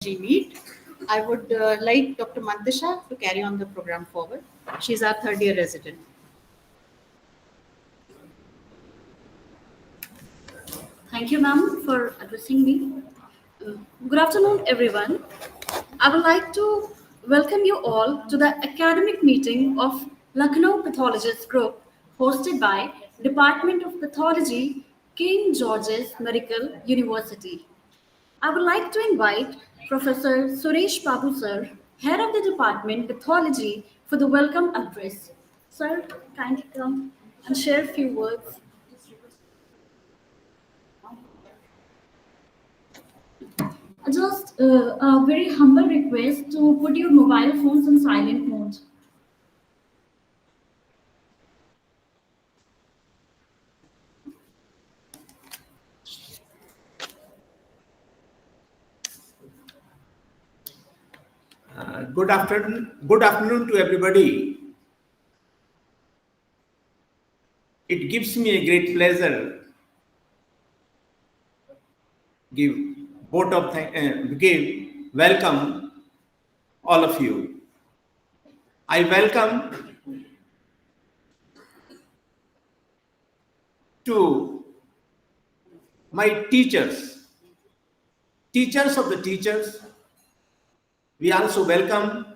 meet. I would like Dr. Mantasha to carry on the program forward. She's our third year resident. Thank you, ma'am, for addressing me. Good afternoon, everyone. I would like to welcome you all to the academic meeting of Lucknow Pathologist Group hosted by Department of Pathology, King George's Medical University. I would like to invite Professor Suresh Babu sir, Head of the Department Pathology, for the welcome address. Sir, kindly come and share a few words. Just a very humble request to put your mobile phones on silent mode. Good afternoon to everybody. It gives me a great pleasure give welcome all of you. I welcome to my teachers of the teachers. We also welcome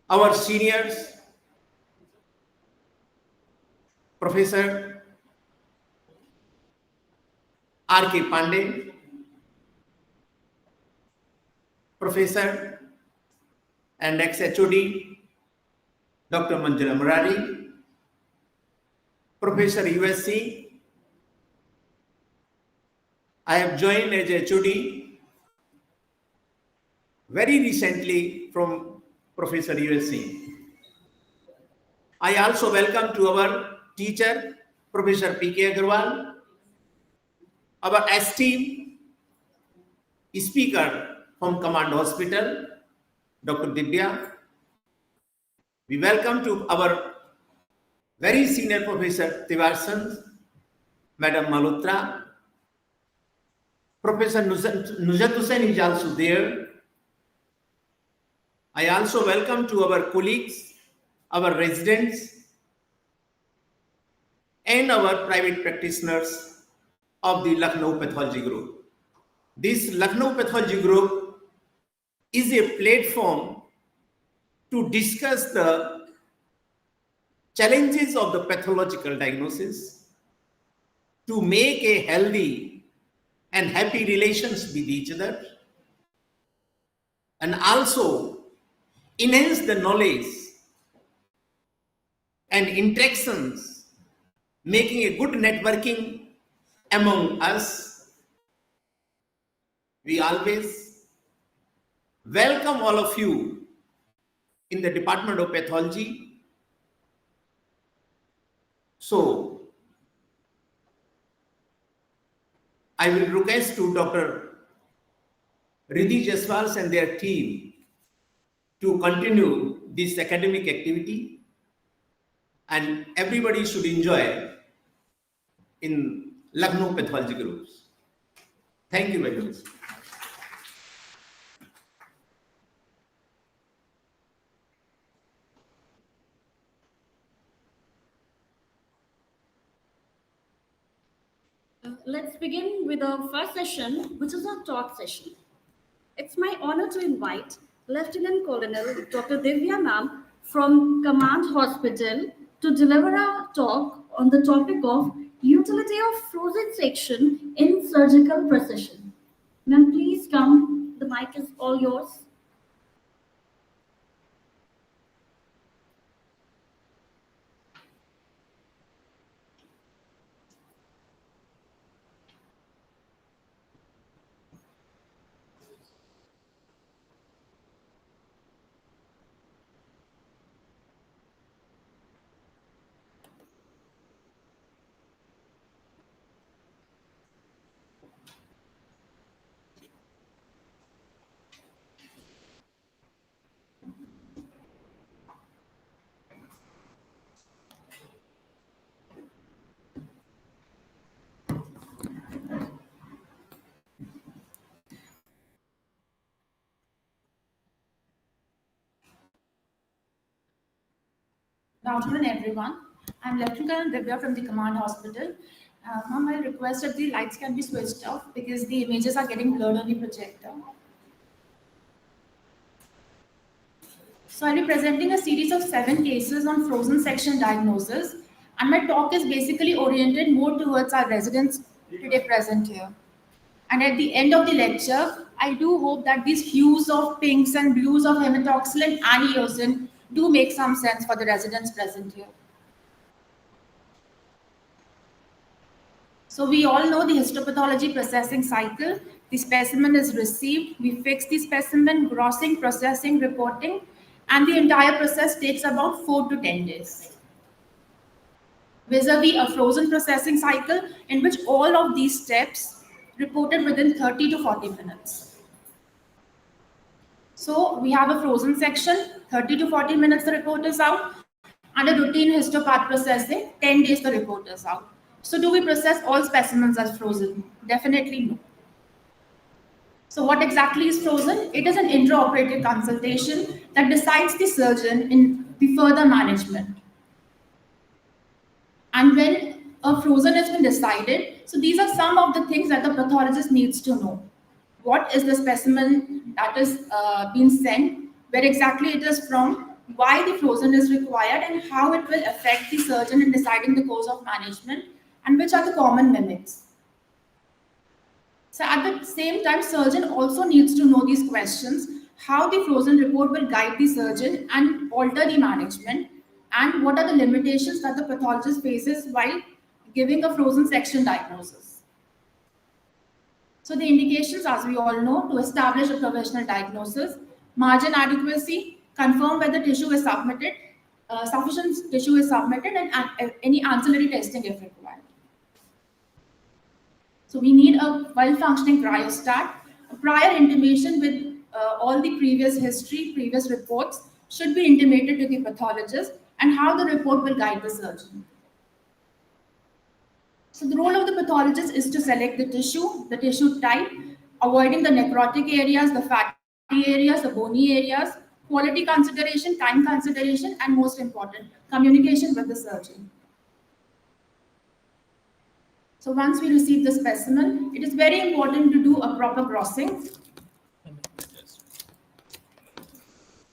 our seniors, Professor R.K. Pandey, Professor and ex-HOD, Dr. Manjula Murari, Professor USC. I have joined as HOD very recently from Professor USC. I also welcome to our teacher, Professor P.K. Agarwal, our esteemed speaker from Command Hospital, Dr. Dept. We welcome to our very senior Professor Tiwarsan, Madam Malhotra, Professor Nujat Hussain is also there. I also welcome to our colleagues, our residents, and our private practitioners of the Lucknow Pathology Group. This Lucknow Pathology Group is a platform to discuss the challenges of the pathological diagnosis, to make a healthy and happy relations with each other, and also enhance the knowledge and interactions, making a good networking among us. We always welcome all of you in the Department of Pathology. So, I will request to Dr. Riddhi Jaswal and their team to continue this academic activity, and everybody should enjoy in Lucknow Pathology Groups. Thank you very much. Let's begin with our first session, which is our talk session. It's my honor to invite Lieutenant Colonel Dr. Divya Ma'am from Command Hospital to deliver our talk on the topic of utility of frozen section in surgical precision. Ma'am, please come. The mic is all yours. Good afternoon, everyone. I'm Lieutenant Colonel Divya from the Command Hospital. Ma'am, I request that the lights can be switched off because the images are getting blurred on the projector. So I'll be presenting a series of 7 cases on frozen section diagnosis, and my talk is basically oriented more towards our residents today present here. And at the end of the lecture, I do hope that these hues of pinks and blues of hematoxylin and eosin do make some sense for the residents present here. So we all know the histopathology processing cycle. The specimen is received, we fix the specimen, grossing, processing, reporting, and the entire process takes about 4 to 10 days. Vis-a-vis a frozen processing cycle in which all of these steps reported within 30 to 40 minutes. So we have a frozen section, 30 to 40 minutes the report is out, and a routine histopath processing, 10 days the report is out. So do we process all specimens as frozen? Definitely no. So what exactly is frozen? It is an intraoperative consultation that decides the surgeon in the further management. And when a frozen has been decided, so these are some of the things that the pathologist needs to know. What is the specimen that is being sent, where exactly it is from, why the frozen is required, and how it will affect the surgeon in deciding the course of management, and which are the common mimics. So at the same time, surgeon also needs to know these questions, how the frozen report will guide the surgeon and alter the management, and what are the limitations that the pathologist faces while giving a frozen section diagnosis. So the indications, as we all know, to establish a provisional diagnosis, margin adequacy, confirm whether tissue is submitted, sufficient tissue is submitted, and any ancillary testing if required. So we need a well-functioning cryostat. A prior intimation with all the previous history, previous reports should be intimated to the pathologist, and how the report will guide the surgeon. So the role of the pathologist is to select the tissue type, avoiding the necrotic areas, the fatty areas, the bony areas, quality consideration, time consideration, and most important, communication with the surgeon. So once we receive the specimen, it is very important to do a proper crossing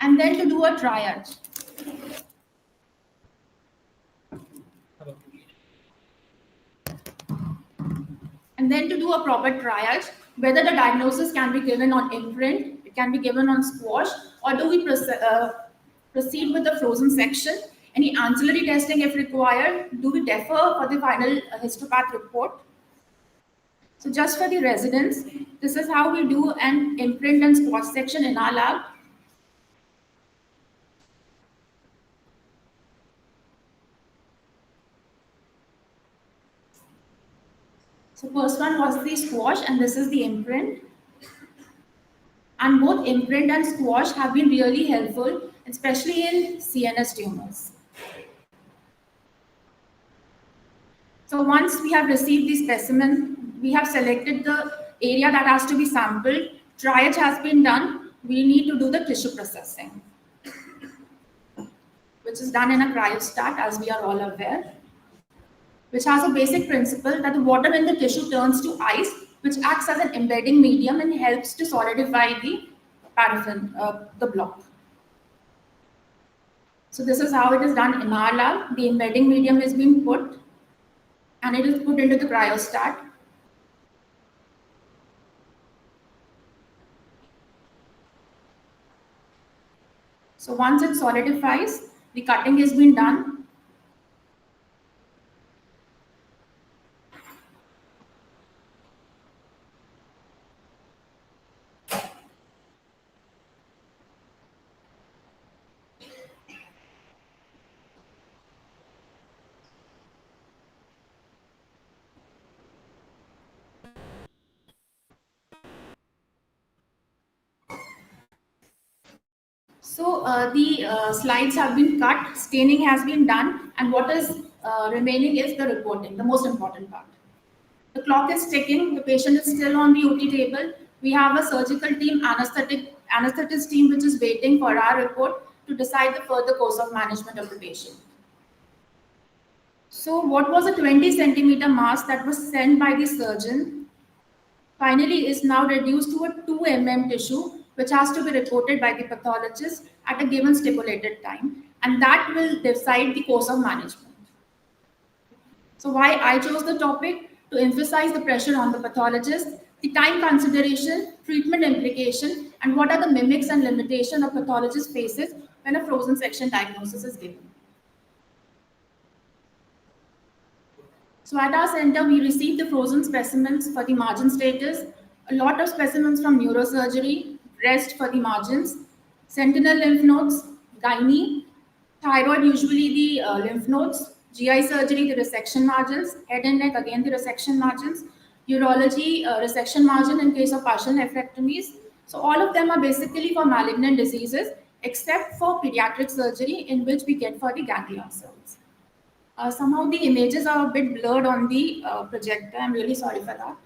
and then to do a triage. And then to do a proper triage, whether the diagnosis can be given on imprint, it can be given on squash, or do we proceed with the frozen section? Any ancillary testing if required? Do we defer for the final histopath report? So just for the residents, this is how we do an imprint and squash section in our lab. So first one was the squash and this is the imprint. And both imprint and squash have been really helpful, especially in CNS tumors. So once we have received the specimen, we have selected the area that has to be sampled, triage has been done, we need to do the tissue processing, which is done in a cryostat, as we are all aware, which has a basic principle that the water in the tissue turns to ice, which acts as an embedding medium and helps to solidify the paraffin, the block. So this is how it is done in our lab. The embedding medium is being put and it is put into the cryostat. So once it solidifies, the cutting has been done. So the slides have been cut, staining has been done, and what is remaining is the reporting, the most important part. The clock is ticking, the patient is still on the OT table. We have a surgical team, anesthetist team, which is waiting for our report to decide the further course of management of the patient. So what was a 20 centimeter mass that was sent by the surgeon finally is now reduced to a 2 mm tissue, which has to be reported by the pathologist at a given stipulated time, and that will decide the course of management. So why I chose the topic? To emphasize the pressure on the pathologist, the time consideration, treatment implication, and what are the mimics and limitations a pathologist faces when a frozen section diagnosis is given. So at our center, we received the frozen specimens for the margin status, a lot of specimens from neurosurgery, breast for the margins, sentinel lymph nodes, gynae, thyroid, usually the lymph nodes, GI surgery, the resection margins, head and neck, again the resection margins, urology, resection margin in case of partial nephrectomies. So all of them are basically for malignant diseases, except for pediatric surgery, in which we get for the ganglion cells. Somehow the images are a bit blurred on the projector. I'm really sorry for that.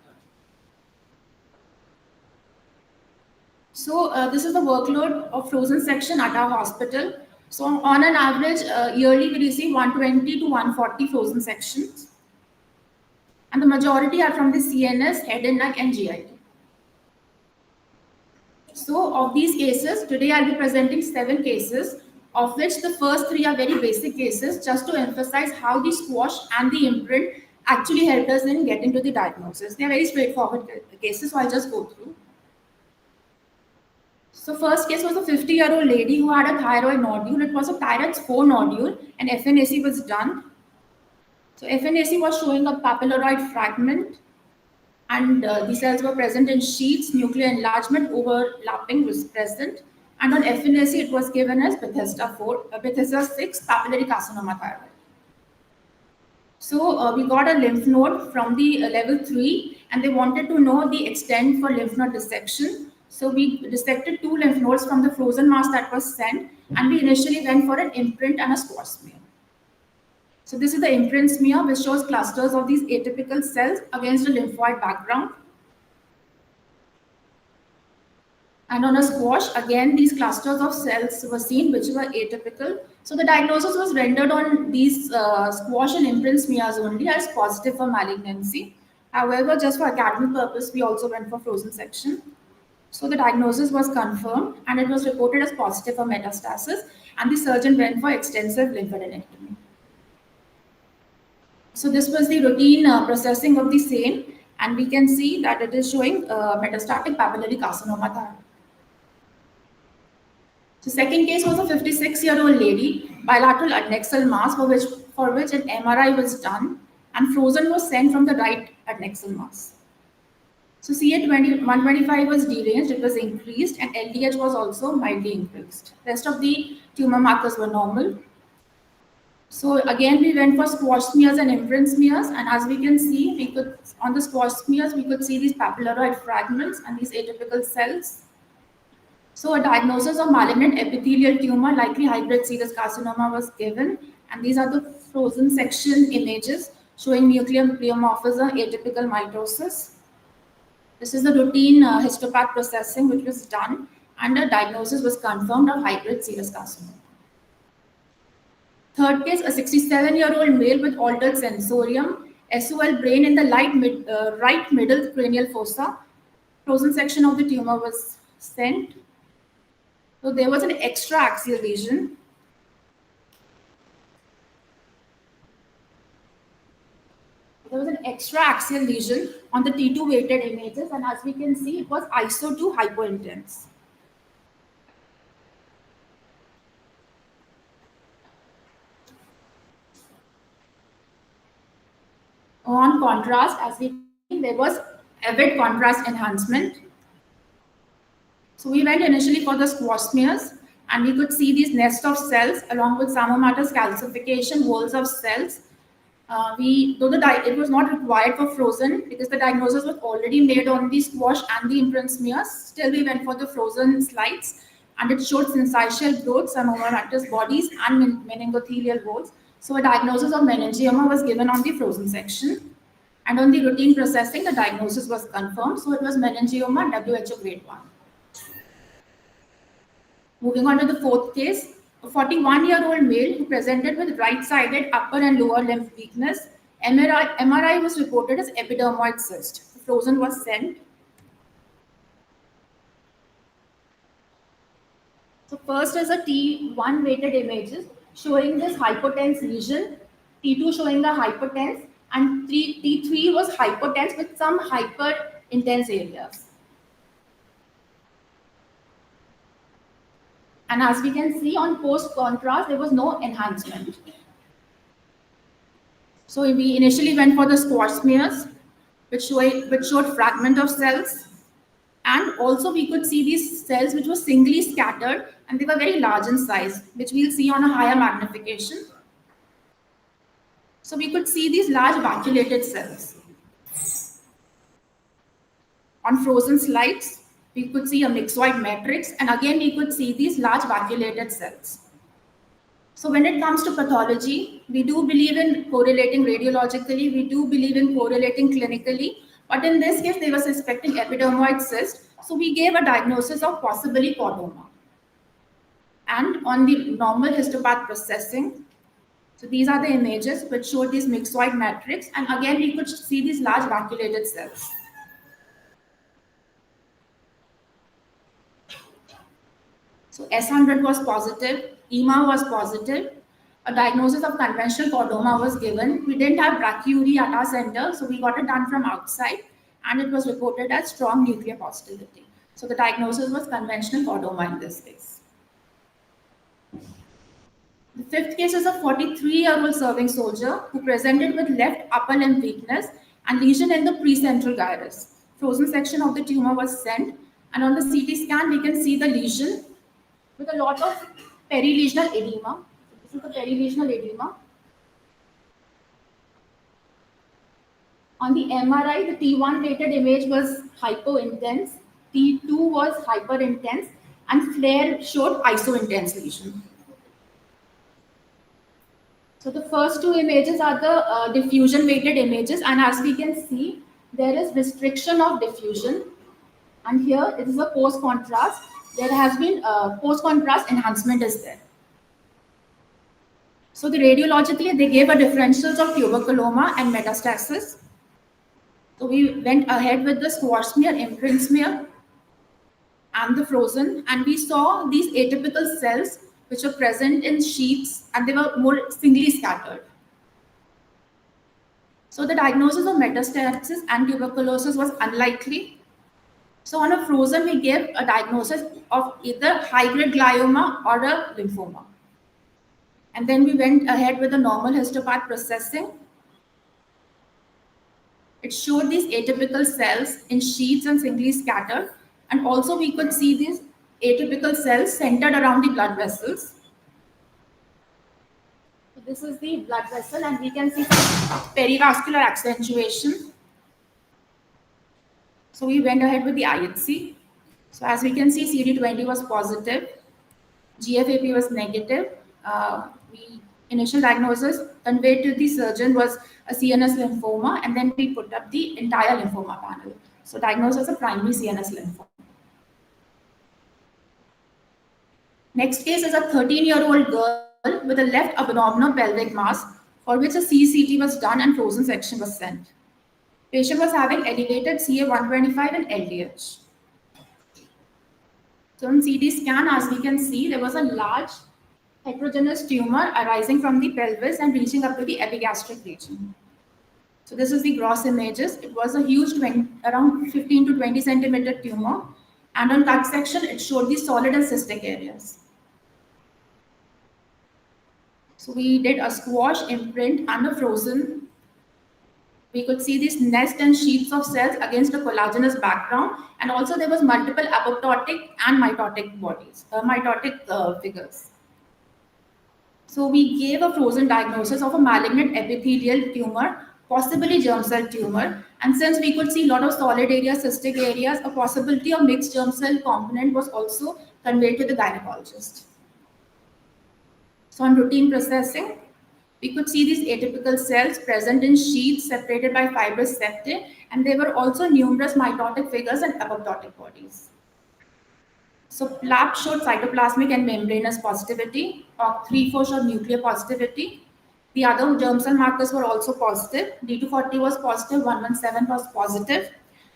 So this is the workload of frozen section at our hospital. So on an average, yearly we receive 120 to 140 frozen sections. And the majority are from the CNS, head and neck, and GI. So of these cases, today I'll be presenting 7 cases, of which the first 3 are very basic cases, just to emphasize how the squash and the imprint actually helped us in getting to the diagnosis. They're very straightforward cases, so I'll just go through. So first case was a 50-year-old lady who had a thyroid nodule. It was a thyroid 4 nodule and FNAC was done. So FNAC was showing a papilloid fragment and the cells were present in sheets, nuclear enlargement overlapping was present. And on FNAC it was given as Bethesda 6 papillary carcinoma thyroid. So we got a lymph node from the level 3 and they wanted to know the extent for lymph node dissection. So we dissected 2 lymph nodes from the frozen mass that was sent, and we initially went for an imprint and a squash smear. So this is the imprint smear, which shows clusters of these atypical cells against a lymphoid background. And on a squash, again, these clusters of cells were seen which were atypical. So the diagnosis was rendered on these squash and imprint smears only as positive for malignancy. However, just for academic purpose, we also went for frozen section. So the diagnosis was confirmed and it was reported as positive for metastasis, and the surgeon went for extensive lymphadenectomy. So this was the routine processing of the same, and we can see that it is showing metastatic papillary carcinoma thyroid. The second case was a 56-year-old lady, bilateral adnexal mass for which an MRI was done, and frozen was sent from the right adnexal mass. So CA125 was deranged, it was increased, and LDH was also mildly increased. Rest of the tumor markers were normal. So again, we went for squash smears and imprint smears, and as we can see, on the squash smears, we could see these papilloid fragments and these atypical cells. So a diagnosis of malignant epithelial tumor, likely high-grade serous carcinoma, was given, and these are the frozen section images showing nuclear pleomorphism, atypical mitosis. This is the routine histopath processing which was done, and a diagnosis was confirmed of high-grade serous carcinoma. Third case, a 67-year-old male with altered sensorium, SOL brain in the right middle cranial fossa. Frozen section of the tumor was sent. So there was an extra-axial lesion. There was an extra-axial lesion on the T2 weighted images, and as we can see, it was ISO2 hypointense. On contrast, as we see, there was avid contrast enhancement. So we went initially for the squash smears, and we could see these nest of cells along with psammomatous calcification, walls of cells. It was not required for frozen because the diagnosis was already made on the squash and the imprint smears. Still, we went for the frozen slides, and it showed syncytial growth, psammomatous bodies, and meningothelial walls. So a diagnosis of meningioma was given on the frozen section. And on the routine processing, the diagnosis was confirmed. So it was meningioma WHO grade 1. Moving on to the fourth case, a 41-year-old male who presented with right-sided upper and lower limb weakness. MRI was reported as epidermoid cyst. The frozen was sent. So first is a T1 weighted images showing this hypotense lesion, T2 showing the hypotense, and T3 was hypotense with some hyperintense areas. And as we can see on post contrast, there was no enhancement. So we initially went for the squash smears, which showed fragment of cells. And also we could see these cells which were singly scattered, and they were very large in size, which we'll see on a higher magnification. So we could see these large vacuolated cells. On frozen slides, we could see a myxoid matrix, and again we could see these large vacuolated cells. So when it comes to pathology, we do believe in correlating radiologically, we do believe in correlating clinically, but in this case they were suspecting epidermoid cyst, so we gave a diagnosis of possibly chordoma. And on the normal histopath processing, so these are the images which showed this myxoid matrix, and again we could see these large vacuolated cells. So S100 was positive, EMA was positive, a diagnosis of conventional chordoma was given. We didn't have brachyury at our center, so we got it done from outside, and it was reported as strong nuclear positivity. So the diagnosis was conventional chordoma in this case. The fifth case is a 43-year-old serving soldier who presented with left upper limb weakness and lesion in the precentral gyrus. Frozen section of the tumor was sent, and on the CT scan we can see the lesion with a lot of perilesional edema. This is the perilesional edema. On the MRI, the T1 weighted image was hypointense, T2 was hyperintense, and flare showed isointense lesion. So the first two images are the diffusion weighted images, and as we can see, there is restriction of diffusion. And here it is a post-contrast. There has been post-contrast enhancement is there. So the radiologically, they gave a differentials of tuberculoma and metastasis. So we went ahead with the squash smear, imprint smear, and the frozen, and we saw these atypical cells which were present in sheets, and they were more singly scattered. So the diagnosis of metastasis and tuberculosis was unlikely. So on a frozen, we gave a diagnosis of either high-grade glioma or a lymphoma. And then we went ahead with the normal histopath processing. It showed these atypical cells in sheets and singly scattered. And also we could see these atypical cells centered around the blood vessels. So this is the blood vessel, and we can see some perivascular accentuation. So we went ahead with the IHC. So as we can see, CD20 was positive, GFAP was negative. We initial diagnosis conveyed to the surgeon was a CNS lymphoma, and then we put up the entire lymphoma panel. So diagnosis of primary CNS lymphoma. Next case is a 13-year-old girl with a left abdominal pelvic mass for which a CCT was done and frozen section was sent. Patient was having elevated CA125 and LDH. So in CT scan, as we can see, there was a large heterogeneous tumor arising from the pelvis and reaching up to the epigastric region. So this is the gross images. It was a huge around 15 to 20 centimeter tumor, and on cut section, it showed the solid and cystic areas. So we did a squash, imprint, and a frozen. We could see these nest and sheets of cells against a collagenous background, and also there was multiple apoptotic and mitotic figures. So we gave a frozen diagnosis of a malignant epithelial tumor, possibly germ cell tumor, and since we could see a lot of solid areas, cystic areas, a possibility of mixed germ cell component was also conveyed to the gynecologist. So on routine processing, we could see these atypical cells present in sheets separated by fibrous septae, and there were also numerous mitotic figures and apoptotic bodies. So lab showed cytoplasmic and membranous positivity, OCT3/4 showed nuclear positivity. The other germ cell markers were also positive. D240 was positive, 117 was positive.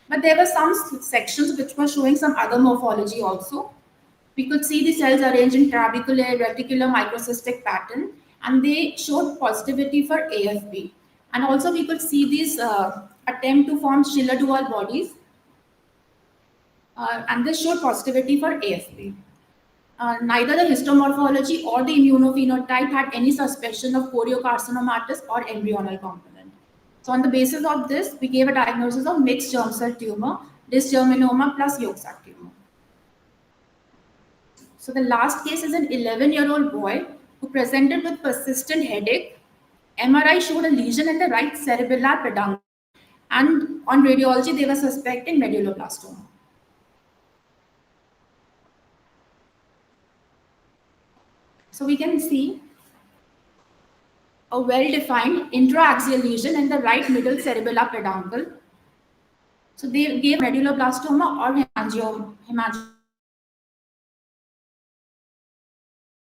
But there were some sections which were showing some other morphology also. We could see the cells arranged in trabecular, reticular, microcystic pattern, and they showed positivity for AFP. And also we could see these attempt to form Schiller-Duval bodies, and this showed positivity for AFP. Neither the histomorphology or the immunophenotype had any suspicion of choriocarcinomatous or embryonal component. So on the basis of this, we gave a diagnosis of mixed germ cell tumor, dysgerminoma plus yolk sac tumor. So the last case is an 11-year-old boy who presented with persistent headache. MRI showed a lesion in the right cerebellar peduncle, and on radiology, they were suspecting medulloblastoma. So we can see a well-defined intraaxial lesion in the right middle cerebellar peduncle. So they gave medulloblastoma or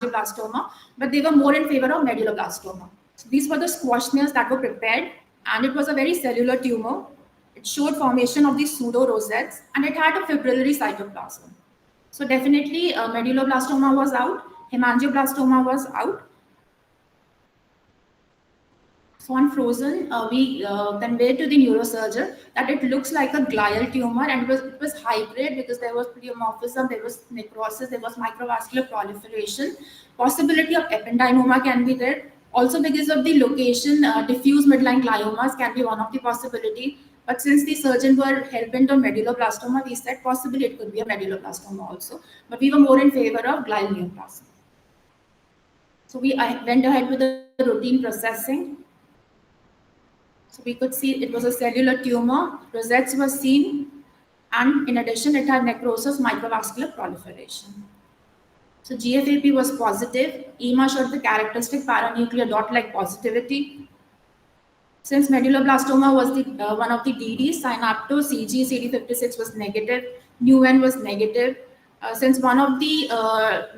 hemangioblastoma, but they were more in favor of medulloblastoma. So these were the squash smears that were prepared, and it was a very cellular tumor. It showed formation of these pseudo rosettes, and it had a fibrillary cytoplasm. So definitely medulloblastoma was out, hemangioblastoma was out. So on frozen, we conveyed to the neurosurgeon that it looks like a glial tumor, and it was high-grade because there was pleomorphism, there was necrosis, there was microvascular proliferation. Possibility of ependymoma can be there. Also because of the location, diffuse midline gliomas can be one of the possibility. But since the surgeon were hell-bent on medulloblastoma, we said possibly it could be a medulloblastoma also. But we were more in favor of glial neoplasm. So we went ahead with the routine processing. So we could see it was a cellular tumor, rosettes were seen, and in addition, it had necrosis, microvascular proliferation. So GFAP was positive. EMA showed the characteristic paranuclear dot-like positivity. Since medulloblastoma was one of the DDs, synapto CG CD56 was negative. Nu N was negative. Since one of the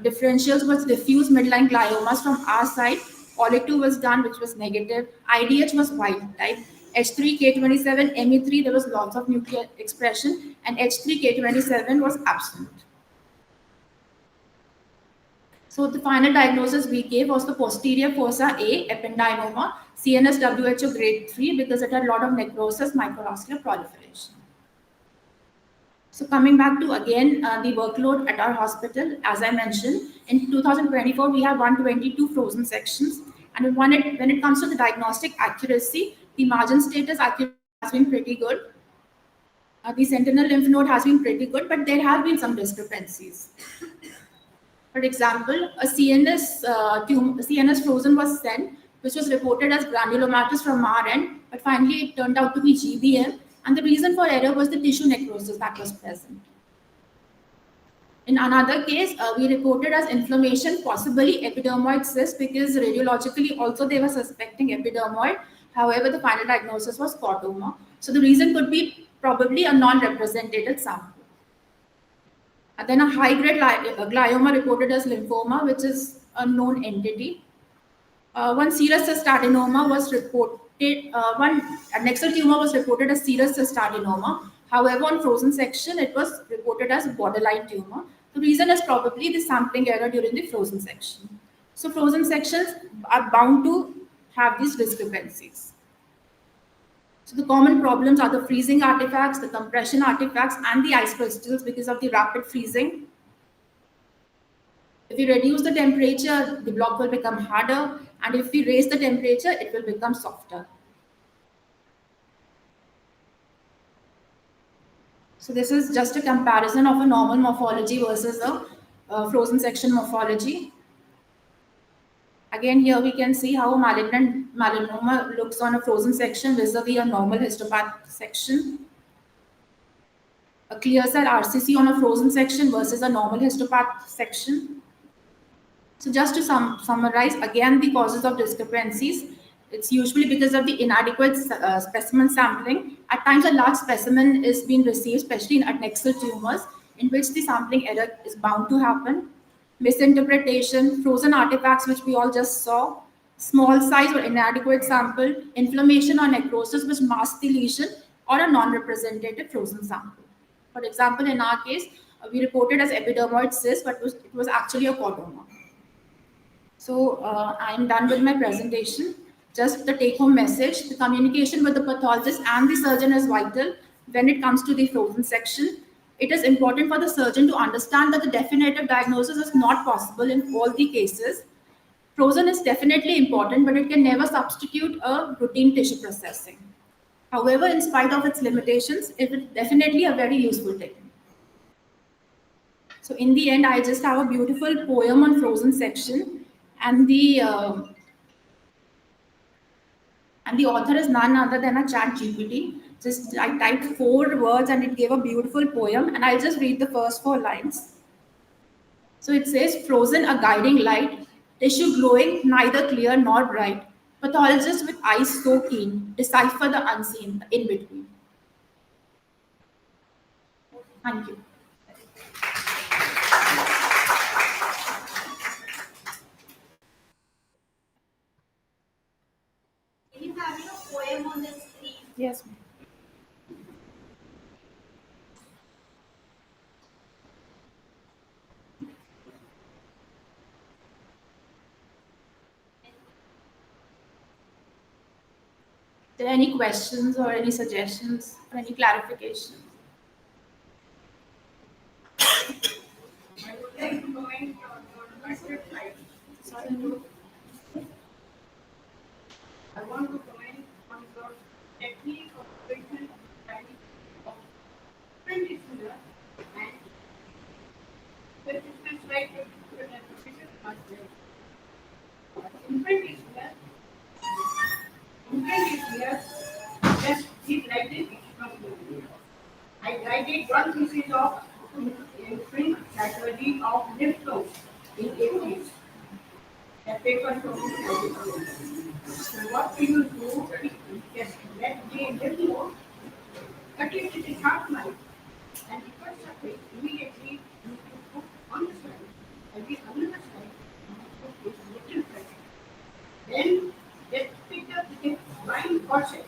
differentials was diffuse midline gliomas from our side, OLIC2 was done, which was negative. IDH was wild type. H3K27, Me3, there was lots of nuclear expression, and H3K27 was absent. So the final diagnosis we gave was the posterior fossa A ependymoma, CNS WHO grade 3, because it had a lot of necrosis, microvascular proliferation. So coming back to again the workload at our hospital, as I mentioned, in 2024 we have 122 frozen sections, and when it comes to the diagnostic accuracy, the margin status accuracy has been pretty good. The sentinel lymph node has been pretty good, but there have been some discrepancies. For example, a CNS frozen was sent, which was reported as granulomatous from our end, but finally it turned out to be GBM, and the reason for error was the tissue necrosis that was present. In another case, we reported as inflammation, possibly epidermoid cyst, because radiologically also they were suspecting epidermoid. However, the final diagnosis was chordoma. So the reason could be probably a non-representative sample. And then a high-grade glioma reported as lymphoma, which is a known entity. One serous cystadenoma was reported, one adnexal tumor was reported as serous cystadenoma. However, on frozen section, it was reported as borderline tumor. The reason is probably the sampling error during the frozen section. So frozen sections are bound to have these discrepancies. So the common problems are the freezing artifacts, the compression artifacts, and the ice crystals because of the rapid freezing. If we reduce the temperature, the block will become harder, and if we raise the temperature, it will become softer. So this is just a comparison of a normal morphology versus a frozen section morphology. Again, here we can see how a malignant melanoma looks on a frozen section vis-a-vis a normal histopath section. A clear cell RCC on a frozen section versus a normal histopath section. So just to summarize, again, the causes of discrepancies, it's usually because of the inadequate specimen sampling. At times, a large specimen is being received, especially in adnexal tumors, in which the sampling error is bound to happen. Misinterpretation, frozen artifacts, which we all just saw, small size or inadequate sample, inflammation or necrosis, which masks the lesion, or a non-representative frozen sample. For example, in our case, we reported as epidermoid cyst, but it was actually a chordoma. So I'm done with my presentation. Just the take-home message, the communication with the pathologist and the surgeon is vital when it comes to the frozen section. It is important for the surgeon to understand that the definitive diagnosis is not possible in all the cases. Frozen is definitely important, but it can never substitute a routine tissue processing. However, in spite of its limitations, it is definitely a very useful technique. So in the end, I just have a beautiful poem on frozen section, and the author is none other than a chat GPT. Just I typed 4 words and it gave a beautiful poem, and I'll just read the first 4 lines. So it says, frozen a guiding light, tissue glowing, neither clear nor bright. Pathologists with eyes so keen, decipher the unseen, the in-between. Thank you. Can you have your poem on the screen? Yes, ma'am. Are there any questions or any suggestions or any clarifications? I would like to comment on your slide. Sorry. I want to comment on your technique of patient of perpendicular and persistent slide perpendicular, just hit like this. I guided one pieces of imprint pathology of lymph nodes in 80s. The paper shows so what we will do is just let the lymph node, cut it in half line, and because of they immediately need to put on the slide, and the another slide put is little pressure. Then just pick up the fine corset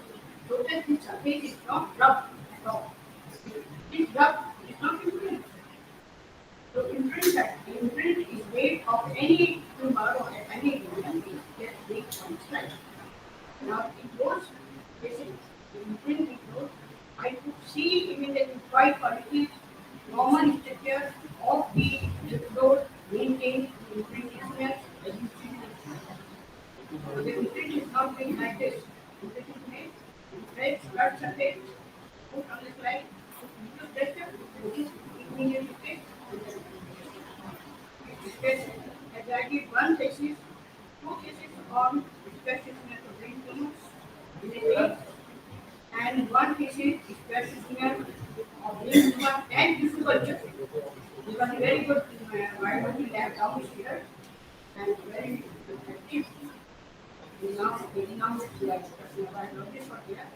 so that the surface is not rough at all. This rough is not imprint. So imprint is made of any tumor or any lesion is just made on slide. Now it goes, basically, the imprint it goes. I could see immediately quite quality normal structure of the electrode maintained the imprint is here as you see. So the imprint is not being like this. Imprint is made, red blood surface, put on the slide, put pressure, and this immediately takes. As I did one thesis, two theses on specific of brain tumors in a day, and one thesis specific of brain tumor and tissue culture. It was a very good biology lab downstairs and very effective. Now biologist for here.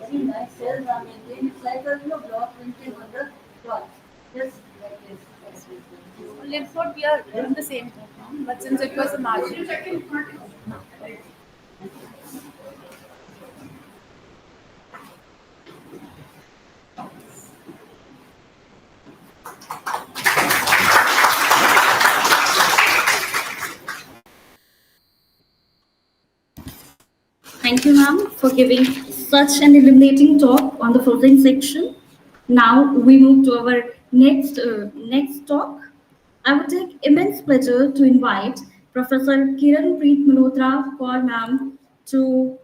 Very nice cells are maintained. It's like a block printing on the cloth. Just like this. Lymph node, we are doing the same thing now, but since it was a margin. Thank you, ma'am, for giving such an illuminating talk on the frozen section. Now we move to our next talk. I would take immense pleasure to invite Professor Kiran Preet Malhotra Kaur ma'am to.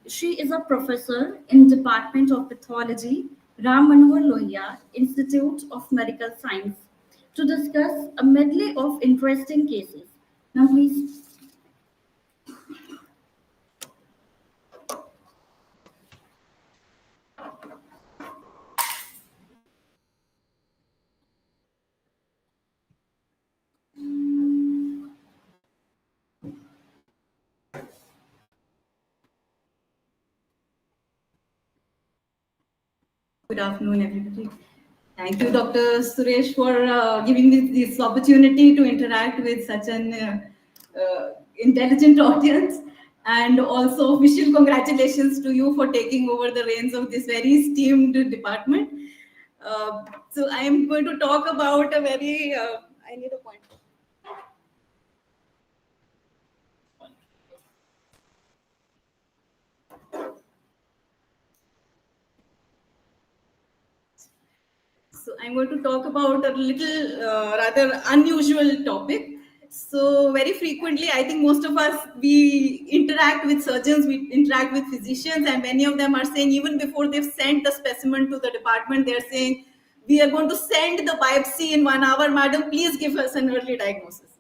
She is a professor in Department of Pathology, Ram Manohar Lohia Institute of Medical Science, to discuss a medley of interesting cases. Now, please. Good afternoon, everybody. Thank you, Dr. Suresh, for giving me this opportunity to interact with such an intelligent audience. And also, official congratulations to you for taking over the reins of this very esteemed department. So, I am going to talk about a very, I need a point. So I'm going to talk about a little rather unusual topic. So very frequently, I think most of us, we interact with surgeons, we interact with physicians, and many of them are saying, even before they've sent the specimen to the department, they're saying, we are going to send the biopsy in 1 hour, madam, please give us an early diagnosis.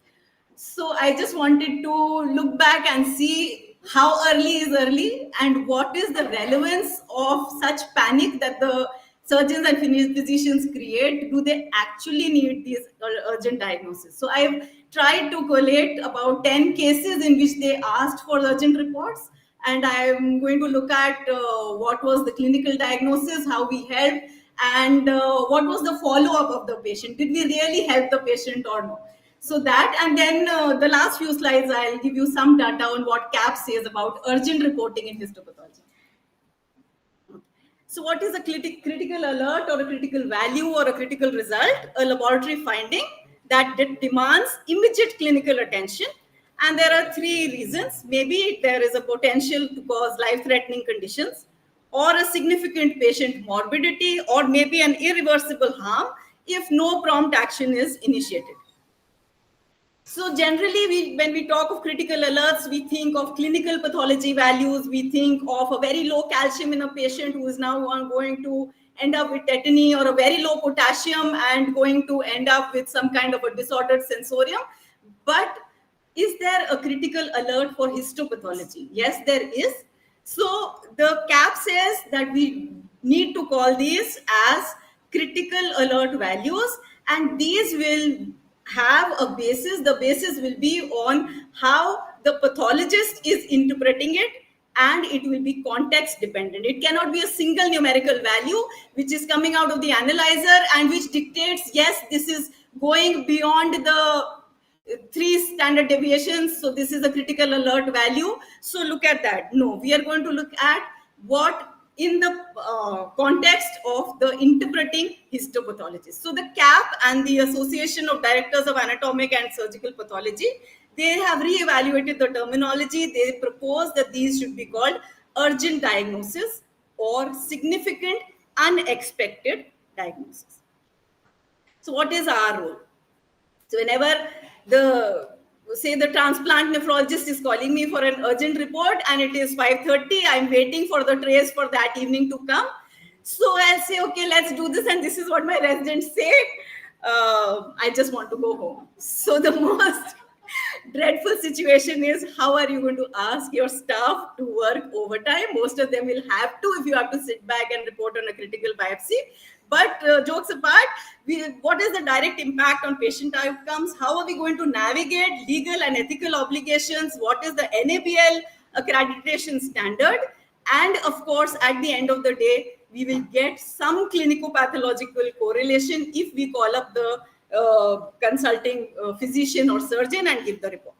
So I just wanted to look back and see how early is early and what is the relevance of such panic that the surgeons and physicians create. Do they actually need these urgent diagnosis? So I've tried to collate about 10 cases in which they asked for urgent reports, and I'm going to look at what was the clinical diagnosis, how we helped, and what was the follow-up of the patient. Did we really help the patient or no? So that, and then the last few slides, I'll give you some data on what CAP says about urgent reporting in histopathology. So what is a critical alert or a critical value or a critical result? A laboratory finding that demands immediate clinical attention. And there are three reasons. Maybe there is a potential to cause life-threatening conditions, or a significant patient morbidity, or maybe an irreversible harm if no prompt action is initiated. So generally, when we talk of critical alerts, we think of clinical pathology values. We think of a very low calcium in a patient who is now going to end up with tetany, or a very low potassium and going to end up with some kind of a disordered sensorium. But is there a critical alert for histopathology? Yes, there is. So the CAP says that we need to call these as critical alert values, and these will have a basis. The basis will be on how the pathologist is interpreting it, and it will be context dependent. It cannot be a single numerical value which is coming out of the analyzer and which dictates, yes, this is going beyond the 3 standard deviations, so this is a critical alert value, so look at that. No, we are going to look at what in the context of the interpreting histopathologist. So the CAP and the Association of Directors of Anatomic and Surgical Pathology, they have re-evaluated the terminology. They propose that these should be called urgent diagnosis or significant unexpected diagnosis. So what is our role? So whenever the transplant nephrologist is calling me for an urgent report and it is 5:30, I'm waiting for the trace for that evening to come. So I'll say, okay, let's do this. And this is what my residents say. I just want to go home. So the most dreadful situation is, how are you going to ask your staff to work overtime? Most of them will have to if you have to sit back and report on a critical biopsy. But jokes apart, what is the direct impact on patient outcomes? How are we going to navigate legal and ethical obligations? What is the NABL accreditation standard? And of course, at the end of the day, we will get some clinico-pathological correlation if we call up the consulting physician or surgeon and give the report.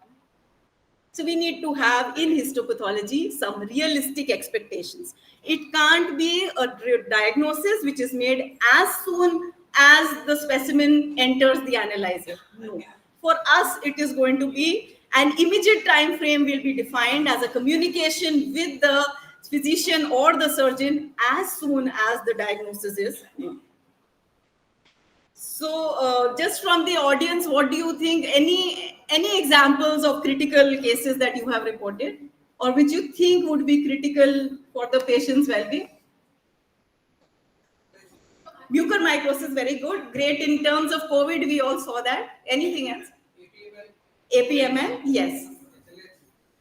So we need to have in histopathology some realistic expectations. It can't be a diagnosis which is made as soon as the specimen enters the analyzer. No. For us, it is going to be an immediate time frame will be defined as a communication with the physician or the surgeon as soon as the diagnosis is known. So just from the audience, what do you think? Any examples of critical cases that you have reported or which you think would be critical for the patient's well-being? Mucormycosis, very good. Great in terms of COVID, we all saw that. Anything else? APML, yes.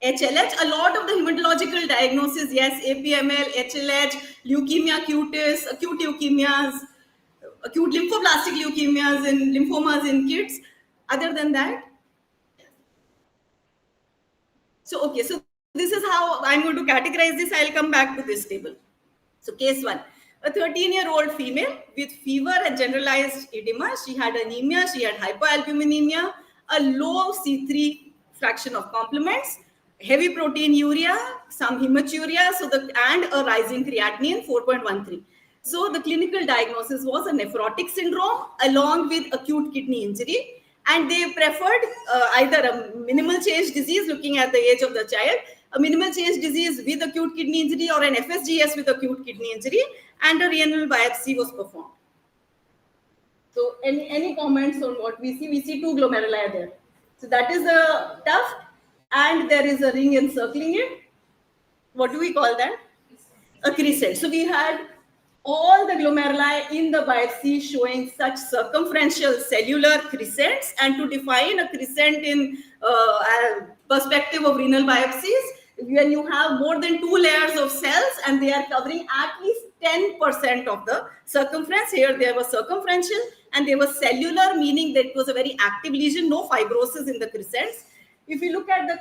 HLH, a lot of the hematological diagnosis, yes, APML, HLH, leukemia cutis, acute leukemias, acute lymphoblastic leukemias and lymphomas in kids. Other than that, so okay, so this is how I'm going to categorize this. I'll come back to this table. So case 1, a 13-year-old female with fever and generalized edema. She had anemia, she had hypoalbuminemia, a low C3 fraction of complements, heavy protein urea, some hematuria, and a rising creatinine 4.13. So the clinical diagnosis was a nephrotic syndrome along with acute kidney injury. And they preferred either a minimal change disease, looking at the age of the child, a minimal change disease with acute kidney injury or an FSGS with acute kidney injury, and a renal biopsy was performed. So any comments on what we see? We see 2 glomeruli there. So that is a tuft and there is a ring encircling it. What do we call that? A crescent. So we had all the glomeruli in the biopsy showing such circumferential cellular crescents, and to define a crescent in perspective of renal biopsies, when you have more than 2 layers of cells and they are covering at least 10% of the circumference, here there was circumferential and they were cellular, meaning that it was a very active lesion, no fibrosis in the crescents. If you look at the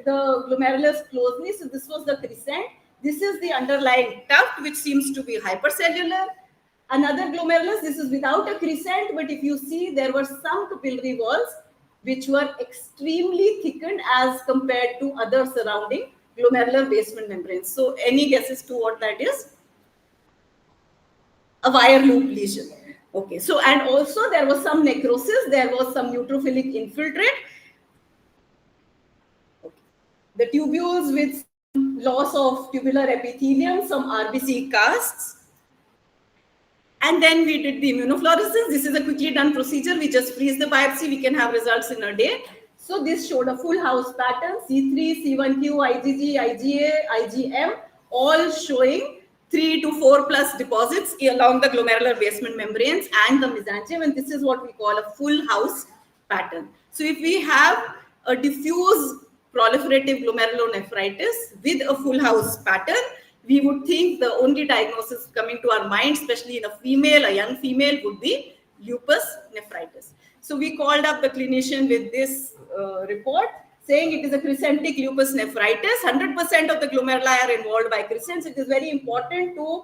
glomerulus closely, so this was the crescent. This is the underlying tuft, which seems to be hypercellular. Another glomerulus, this is without a crescent, but if you see, there were some capillary walls which were extremely thickened as compared to other surrounding glomerular basement membranes. So any guesses to what that is? A wire loop lesion. Okay, so and also there was some necrosis, there was some neutrophilic infiltrate. Okay. The tubules with loss of tubular epithelium, some RBC casts. And then we did the immunofluorescence. This is a quickly done procedure. We just freeze the biopsy. We can have results in a day. So this showed a full house pattern, C3, C1q, IgG, IgA, IgM, all showing 3 to 4 plus deposits along the glomerular basement membranes and the mesangium. And this is what we call a full house pattern. So if we have a diffuse proliferative glomerulonephritis with a full house pattern, we would think the only diagnosis coming to our mind, especially in a female, a young female, would be lupus nephritis. So we called up the clinician with this report saying it is a crescentic lupus nephritis. 100% of the glomeruli are involved by crescents. It is very important to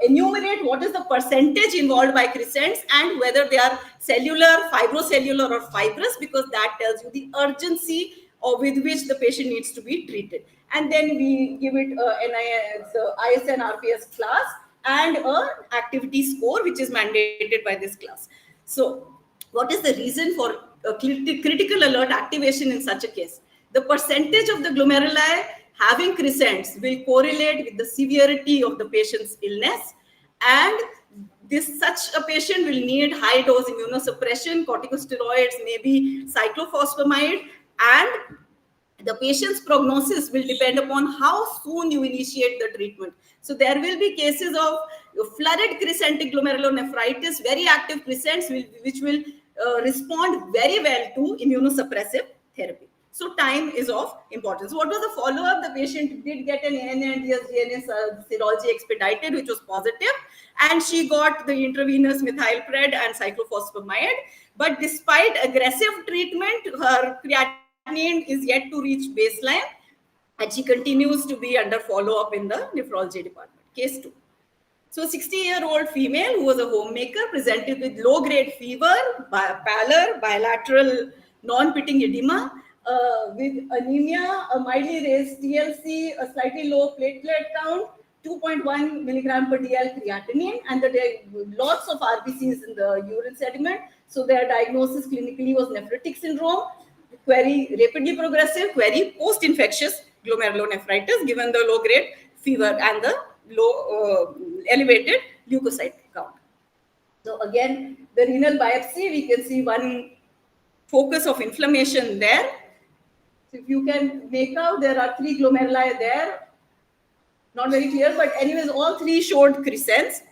enumerate what is the percentage involved by crescents and whether they are cellular, fibrocellular, or fibrous, because that tells you the urgency or with which the patient needs to be treated. And then we give it ISN RPS class and a activity score, which is mandated by this class. So what is the reason for critical alert activation in such a case? The percentage of the glomeruli having crescents will correlate with the severity of the patient's illness, and such a patient will need high dose immunosuppression, corticosteroids, maybe cyclophosphamide, and the patient's prognosis will depend upon how soon you initiate the treatment. So there will be cases of flooded crescentic glomerulonephritis, very active crescents, which will respond very well to immunosuppressive therapy. So time is of importance. What was the follow-up? The patient did get an ANA and DNA serology expedited, which was positive, and she got the intravenous methylpred and cyclophosphamide. But despite aggressive treatment, her creatinine is yet to reach baseline, and she continues to be under follow-up in the nephrology department. Case 2. So 60-year-old female who was a homemaker presented with low-grade fever, pallor, bilateral non-pitting edema, with anemia, a mildly raised TLC, a slightly low platelet count, 2.1 milligram per DL creatinine, and lots of RBCs in the urine sediment. So their diagnosis clinically was nephrotic syndrome, query rapidly progressive, query post-infectious glomerulonephritis, given the low-grade fever and the low elevated leukocyte count. So again, the renal biopsy, we can see one focus of inflammation there. So if you can make out, there are 3 glomeruli there. Not very clear, but anyways, all 3 showed crescents.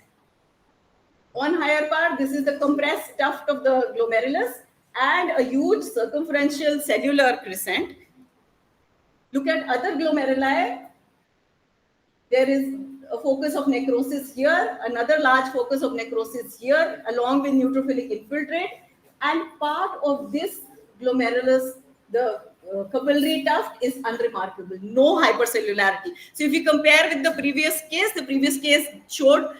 On higher part, this is the compressed tuft of the glomerulus and a huge circumferential cellular crescent. Look at other glomeruli. There is a focus of necrosis here, another large focus of necrosis here, along with neutrophilic infiltrate. And part of this glomerulus, the capillary tuft, is unremarkable, no hypercellularity. So if you compare with the previous case showed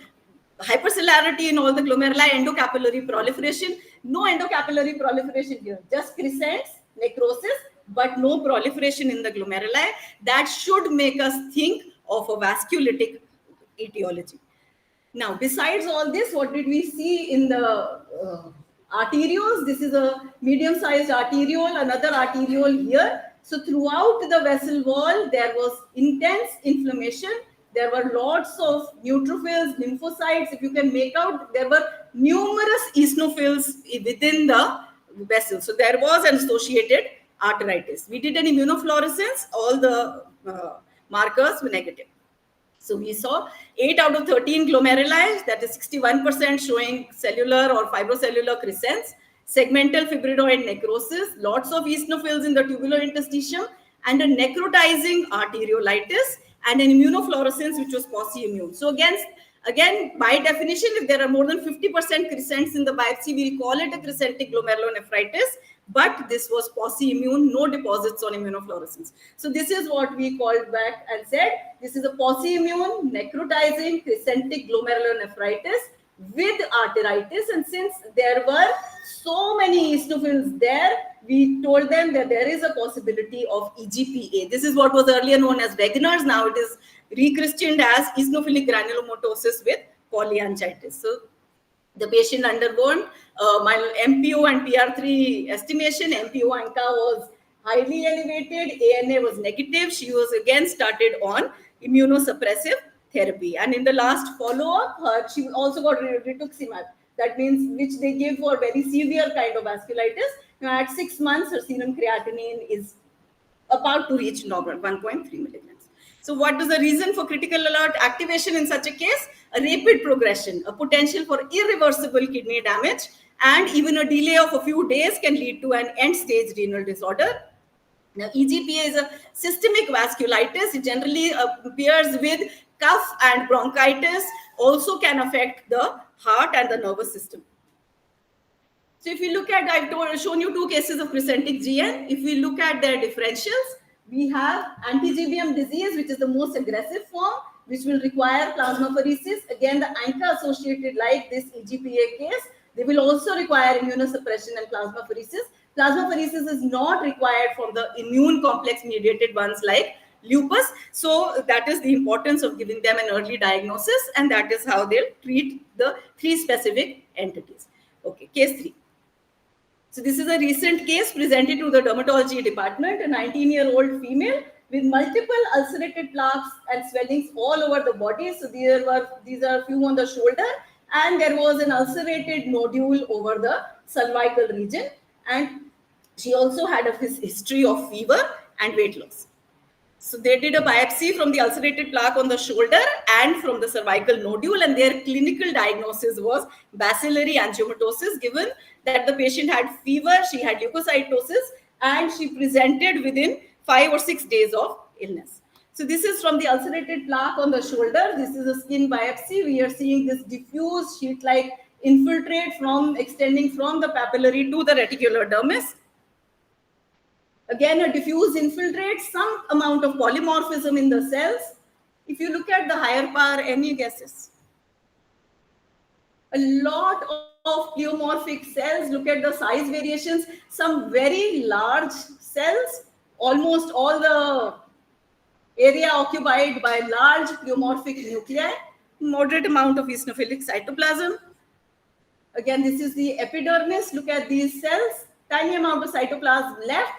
hypercellularity in all the glomeruli, endocapillary proliferation. No endocapillary proliferation here, just crescents, necrosis, but no proliferation in the glomeruli. That should make us think of a vasculitic etiology. Now, besides all this, what did we see in the arterioles? This is a medium-sized arteriole, another arteriole here. So throughout the vessel wall, there was intense inflammation. There were lots of neutrophils, lymphocytes. If you can make out, there were numerous eosinophils within the vessel. So there was an associated arteritis. We did an immunofluorescence. All the markers were negative. So we saw 8 out of 13 glomeruli, that is 61%, showing cellular or fibrocellular crescents, segmental fibrinoid necrosis, lots of eosinophils in the tubulointerstitium, and a necrotizing arteriolitis, and an immunofluorescence which was pauci-immune. So again, by definition, if there are more than 50% crescents in the biopsy, we'll call it a crescentic glomerulonephritis, but this was pauci-immune, no deposits on immunofluorescence. So this is what we called back and said, this is a pauci-immune, necrotizing, crescentic glomerulonephritis with arteritis. And since there were so many eosinophils there, we told them that there is a possibility of EGPA. This is what was earlier known as Wegener's. Now it is rechristened as eosinophilic granulomatosis with polyangiitis. So the patient undergone my MPO and PR3 estimation. MPO ANCA was highly elevated. ANA was negative. She was again started on immunosuppressive therapy. And in the last follow-up, she also got rituximab. That means which they give for very severe kind of vasculitis. Now at 6 months, her serum creatinine is about to reach normal, 1.3 milligrams. So what is the reason for critical alert activation in such a case? A rapid progression, a potential for irreversible kidney damage, and even a delay of a few days can lead to an end-stage renal disorder. Now, EGPA is a systemic vasculitis. It generally appears with cough and bronchitis, also can affect the heart and the nervous system. So if we look at, shown you two cases of crescentic GN. If we look at their differentials, we have anti-GBM disease, which is the most aggressive form, which will require plasmapheresis. Again, the ANCA associated like this EGPA case, they will also require immunosuppression and plasmapheresis. Plasmapheresis is not required for the immune complex mediated ones like lupus. So that is the importance of giving them an early diagnosis, and that is how they'll treat the three specific entities. Okay, case 3. So this is a recent case presented to the dermatology department, a 19-year-old female with multiple ulcerated plaques and swellings all over the body. So these are few on the shoulder, and there was an ulcerated nodule over the cervical region, and she also had a history of fever and weight loss. So they did a biopsy from the ulcerated plaque on the shoulder and from the cervical nodule, and their clinical diagnosis was bacillary angiomatosis, given that the patient had fever, she had leukocytosis, and she presented within 5 or 6 days of illness. So this is from the ulcerated plaque on the shoulder. This is a skin biopsy. We are seeing this diffuse sheet-like infiltrate extending from the papillary to the reticular dermis. Again, a diffuse infiltrate, some amount of polymorphism in the cells. If you look at the higher power, any guesses? A lot of pleomorphic cells. Look at the size variations. Some very large cells, almost all the area occupied by large pleomorphic nuclei, moderate amount of eosinophilic cytoplasm. Again, this is the epidermis. Look at these cells, tiny amount of cytoplasm left,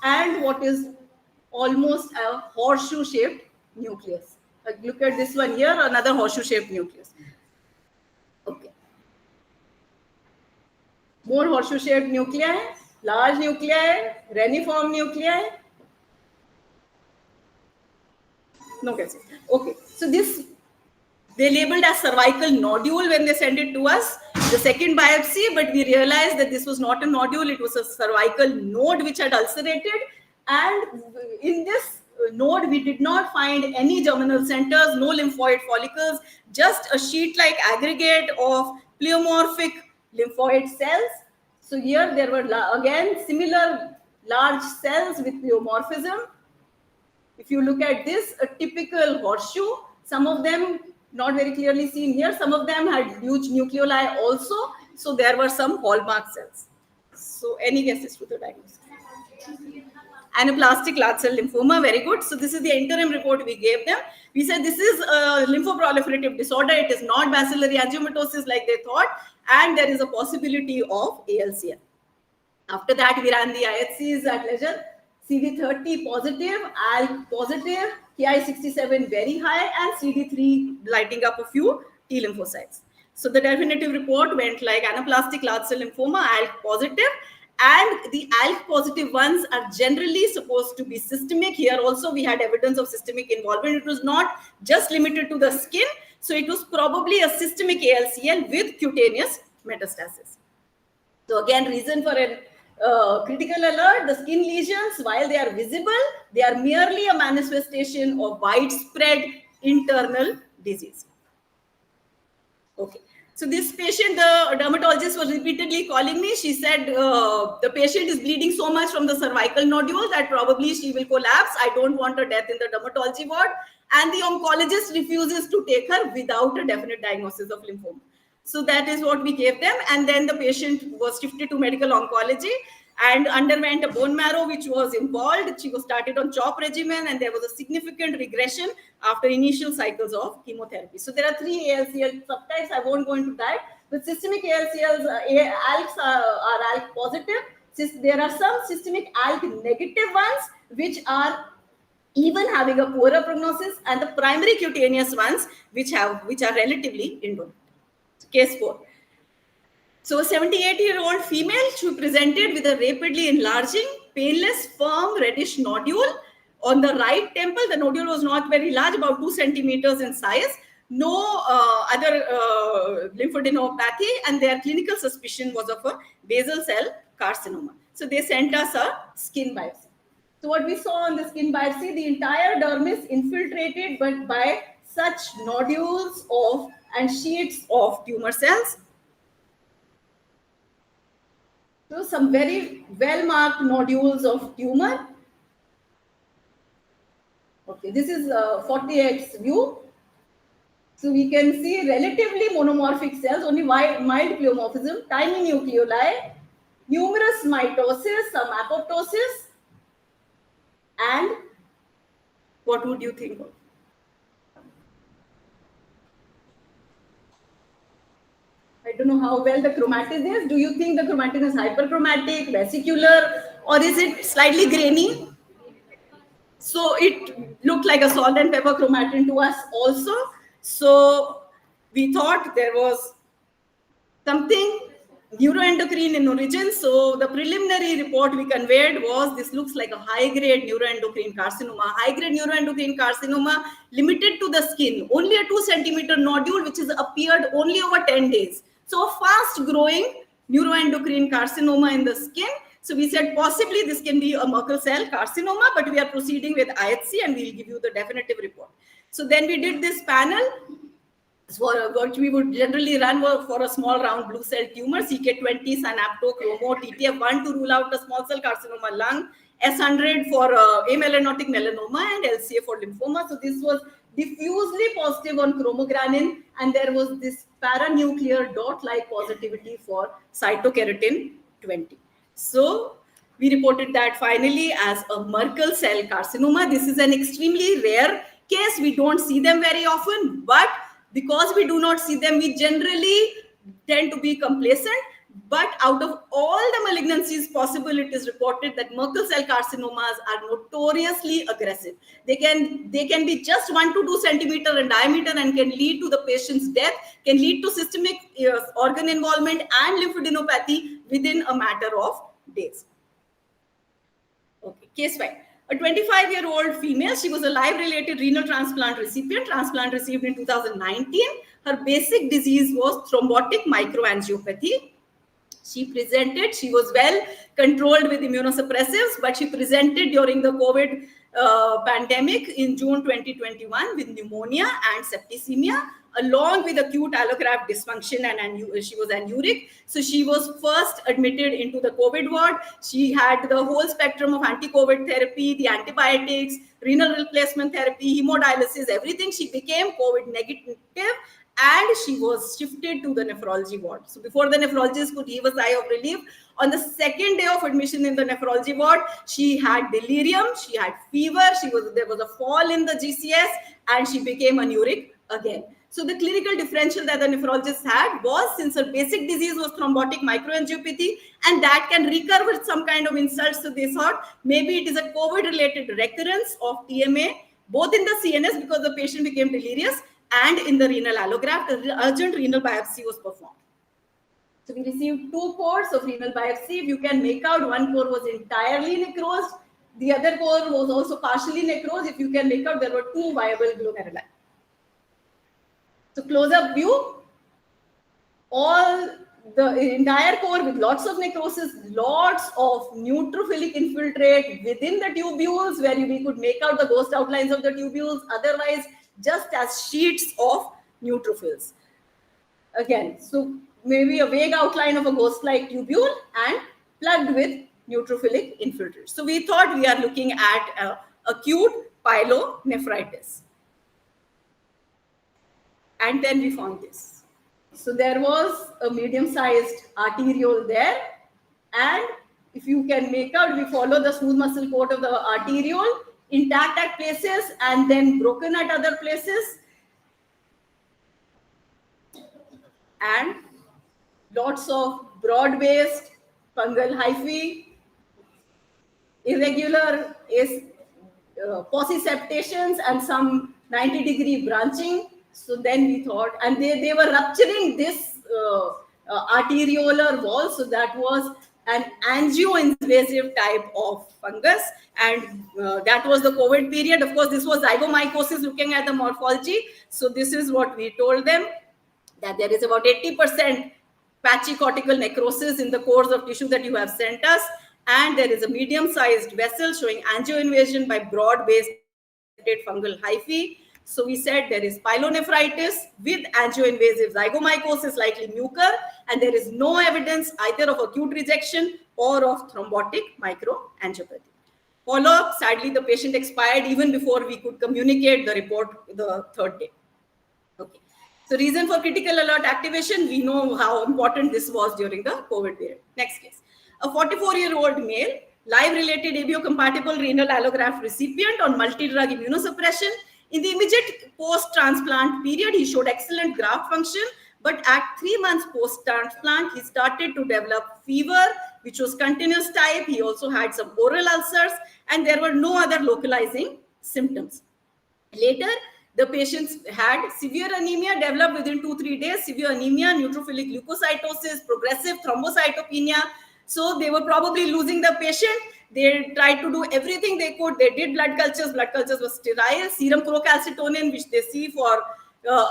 and what is almost a horseshoe-shaped nucleus. Look at this one here, another horseshoe-shaped nucleus. Okay. More horseshoe-shaped nuclei, large nuclei, reniform nuclei. No guesses. Okay. So this, they labeled as cervical nodule when they sent it to us, the second biopsy, but we realized that this was not a nodule, it was a cervical node which had ulcerated. And in this node, we did not find any germinal centers, no lymphoid follicles, just a sheet-like aggregate of pleomorphic lymphoid cells. So here there were, again, similar large cells with pleomorphism. If you look at this, a typical horseshoe, some of them not very clearly seen here. Some of them had huge nucleoli also. So there were some hallmark cells. So any guesses to the diagnosis? Anaplastic large cell lymphoma, very good. So this is the interim report we gave them. We said this is a lymphoproliferative disorder. It is not bacillary angiomatosis like they thought. And there is a possibility of ALCL. After that, we ran the IHCs at leisure. CD30 positive, ALK positive, Ki67 very high, and CD3 lighting up a few T lymphocytes. So the definitive report went like anaplastic large cell lymphoma, ALK positive, and the ALK positive ones are generally supposed to be systemic. Here also we had evidence of systemic involvement. It was not just limited to the skin. So it was probably a systemic ALCL with cutaneous metastasis. So again, reason for a critical alert, the skin lesions, while they are visible, they are merely a manifestation of widespread internal disease. Okay. So this patient, the dermatologist was repeatedly calling me. She said the patient is bleeding so much from the cervical nodule that probably she will collapse. I don't want her death in the dermatology ward. And the oncologist refuses to take her without a definite diagnosis of lymphoma. So that is what we gave them. And then the patient was shifted to medical oncology and underwent a bone marrow, which was involved. She was started on CHOP regimen, and there was a significant regression after initial cycles of chemotherapy. So there are 3 ALCL subtypes. I won't go into that. But systemic ALCLs, ALKs are ALK positive. There are some systemic ALK negative ones, which are even having a poorer prognosis, and the primary cutaneous ones, which are relatively indolent. Case 4. So a 78-year-old female, she presented with a rapidly enlarging, painless, firm, reddish nodule on the right temple. The nodule was not very large, about 2 centimeters in size. No other lymphadenopathy, and their clinical suspicion was of a basal cell carcinoma. So they sent us a skin biopsy. So what we saw on the skin biopsy, the entire derm is infiltrated but by such nodules of and sheets of tumor cells. So some very well marked nodules of tumor. Okay, this is 40x view. So we can see relatively monomorphic cells, only mild pleomorphism, tiny nucleoli, numerous mitosis, some apoptosis, and what would you think of? I don't know how well the chromatin is. Do you think the chromatin is hyperchromatic, vesicular, or is it slightly grainy? So it looked like a salt and pepper chromatin to us also. So we thought there was something neuroendocrine in origin. So the preliminary report we conveyed was this looks like a high-grade neuroendocrine carcinoma. High-grade neuroendocrine carcinoma limited to the skin, only a 2 centimeter nodule which has appeared only over 10 days. So a fast-growing neuroendocrine carcinoma in the skin. So we said possibly this can be a Merkel cell carcinoma, but we are proceeding with IHC and we'll give you the definitive report. So then we did this panel for what we would generally run for a small round blue cell tumor, CK20, synapto, chromo, TTF1 to rule out a small cell carcinoma lung, S100 for amelanotic melanoma, and LCA for lymphoma. So this was diffusely positive on chromogranin, and there was this paranuclear dot-like positivity for cytokeratin 20. So we reported that finally as a Merkel cell carcinoma. This is an extremely rare case. We don't see them very often, but because we do not see them, we generally tend to be complacent. But out of all the malignancies possible, it is reported that Merkel cell carcinomas are notoriously aggressive. They can be just 1 to 2 centimeter in diameter and can lead to the patient's death, can lead to systemic organ involvement and lymphadenopathy within a matter of days. Okay, case 5. A 25-year-old female, she was a live-related renal transplant recipient, transplant received in 2019. Her basic disease was thrombotic microangiopathy. She presented, she was well controlled with immunosuppressives, but she presented during the COVID pandemic in June 2021 with pneumonia and septicemia, along with acute allograft dysfunction, and she was anuric. So she was first admitted into the COVID ward. She had the whole spectrum of anti-COVID therapy, the antibiotics, renal replacement therapy, hemodialysis, everything. She became COVID negative, and she was shifted to the nephrology ward. So before the nephrologist could give a sigh of relief, on the second day of admission in the nephrology ward, she had delirium, she had fever, there was a fall in the GCS, and she became anuric again. So the clinical differential that the nephrologist had was, since her basic disease was thrombotic microangiopathy, and that can recur with some kind of insults, so they thought maybe it is a COVID-related recurrence of TMA, both in the CNS because the patient became delirious, and in the renal allograft, urgent renal biopsy was performed. So we received 2 cores of renal biopsy. If you can make out, one core was entirely necrosed. The other core was also partially necrosed. If you can make out, there were 2 viable glomeruli. So close-up view, all the entire core with lots of necrosis, lots of neutrophilic infiltrate within the tubules where we could make out the ghost outlines of the tubules. Otherwise, just as sheets of neutrophils. Again, so maybe a vague outline of a ghost-like tubule and plugged with neutrophilic infiltrate. So we thought we are looking at acute pyelonephritis. And then we found this. So there was a medium-sized arteriole there, and if you can make out, we follow the smooth muscle coat of the arteriole, intact at places and then broken at other places, and lots of broad-based fungal hyphae, irregular pauciseptations, and some 90-degree branching. So then we thought, and they were rupturing this arteriolar wall, so that was an angioinvasive type of fungus, and that was the COVID period. Of course, this was zygomycosis, looking at the morphology. So this is what we told them, that there is about 80% patchy cortical necrosis in the cores of tissue that you have sent us, and there is a medium-sized vessel showing angioinvasion by broad-based fungal hyphae. So we said there is pyelonephritis with angioinvasive zygomycosis, likely mucor, and there is no evidence either of acute rejection or of thrombotic microangiopathy. Follow-up, sadly, the patient expired even before we could communicate the report the third day. Okay. So reason for critical alert activation, we know how important this was during the COVID period. Next case. A 44-year-old male, live-related ABO-compatible renal allograft recipient on multi-drug immunosuppression. In the immediate post-transplant period, he showed excellent graft function, but at 3 months post-transplant, he started to develop fever, which was continuous type. He also had some oral ulcers, and there were no other localizing symptoms. Later, the patients had severe anemia developed within 2-3 days, severe anemia, neutrophilic leukocytosis, progressive thrombocytopenia. So they were probably losing the patient. They tried to do everything they could. They did blood cultures were sterile, serum procalcitonin, which they see for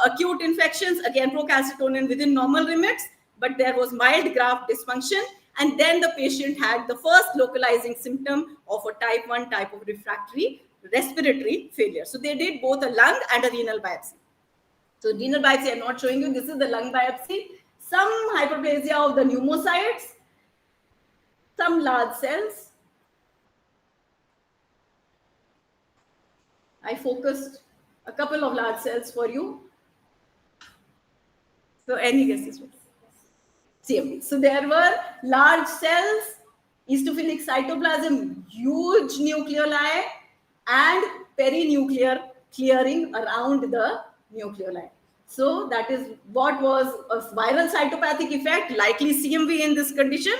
acute infections, again procalcitonin within normal limits, but there was mild graft dysfunction. And then the patient had the first localizing symptom of a type 1 type of refractory respiratory failure. So they did both a lung and a renal biopsy. So renal biopsy, I'm not showing you. This is the lung biopsy. Some hyperplasia of the pneumocytes, some large cells. I focused a couple of large cells for you. So any guesses? CMV. So there were large cells, eosinophilic cytoplasm, huge nucleoli, and perinuclear clearing around the nucleoli. So that is what was a viral cytopathic effect, likely CMV in this condition.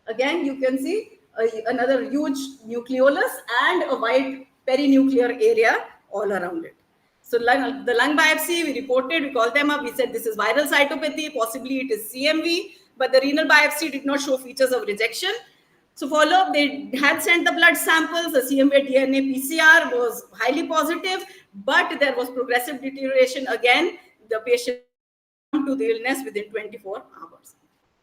Again, you can see another huge nucleolus and a white perinuclear area all around it. So the lung biopsy, we reported, we called them up, we said this is viral cytopathy, possibly it is CMV, but the renal biopsy did not show features of rejection. So follow-up, they had sent the blood samples, the CMV DNA PCR was highly positive, but there was progressive deterioration again. The patient to the illness within 24 hours.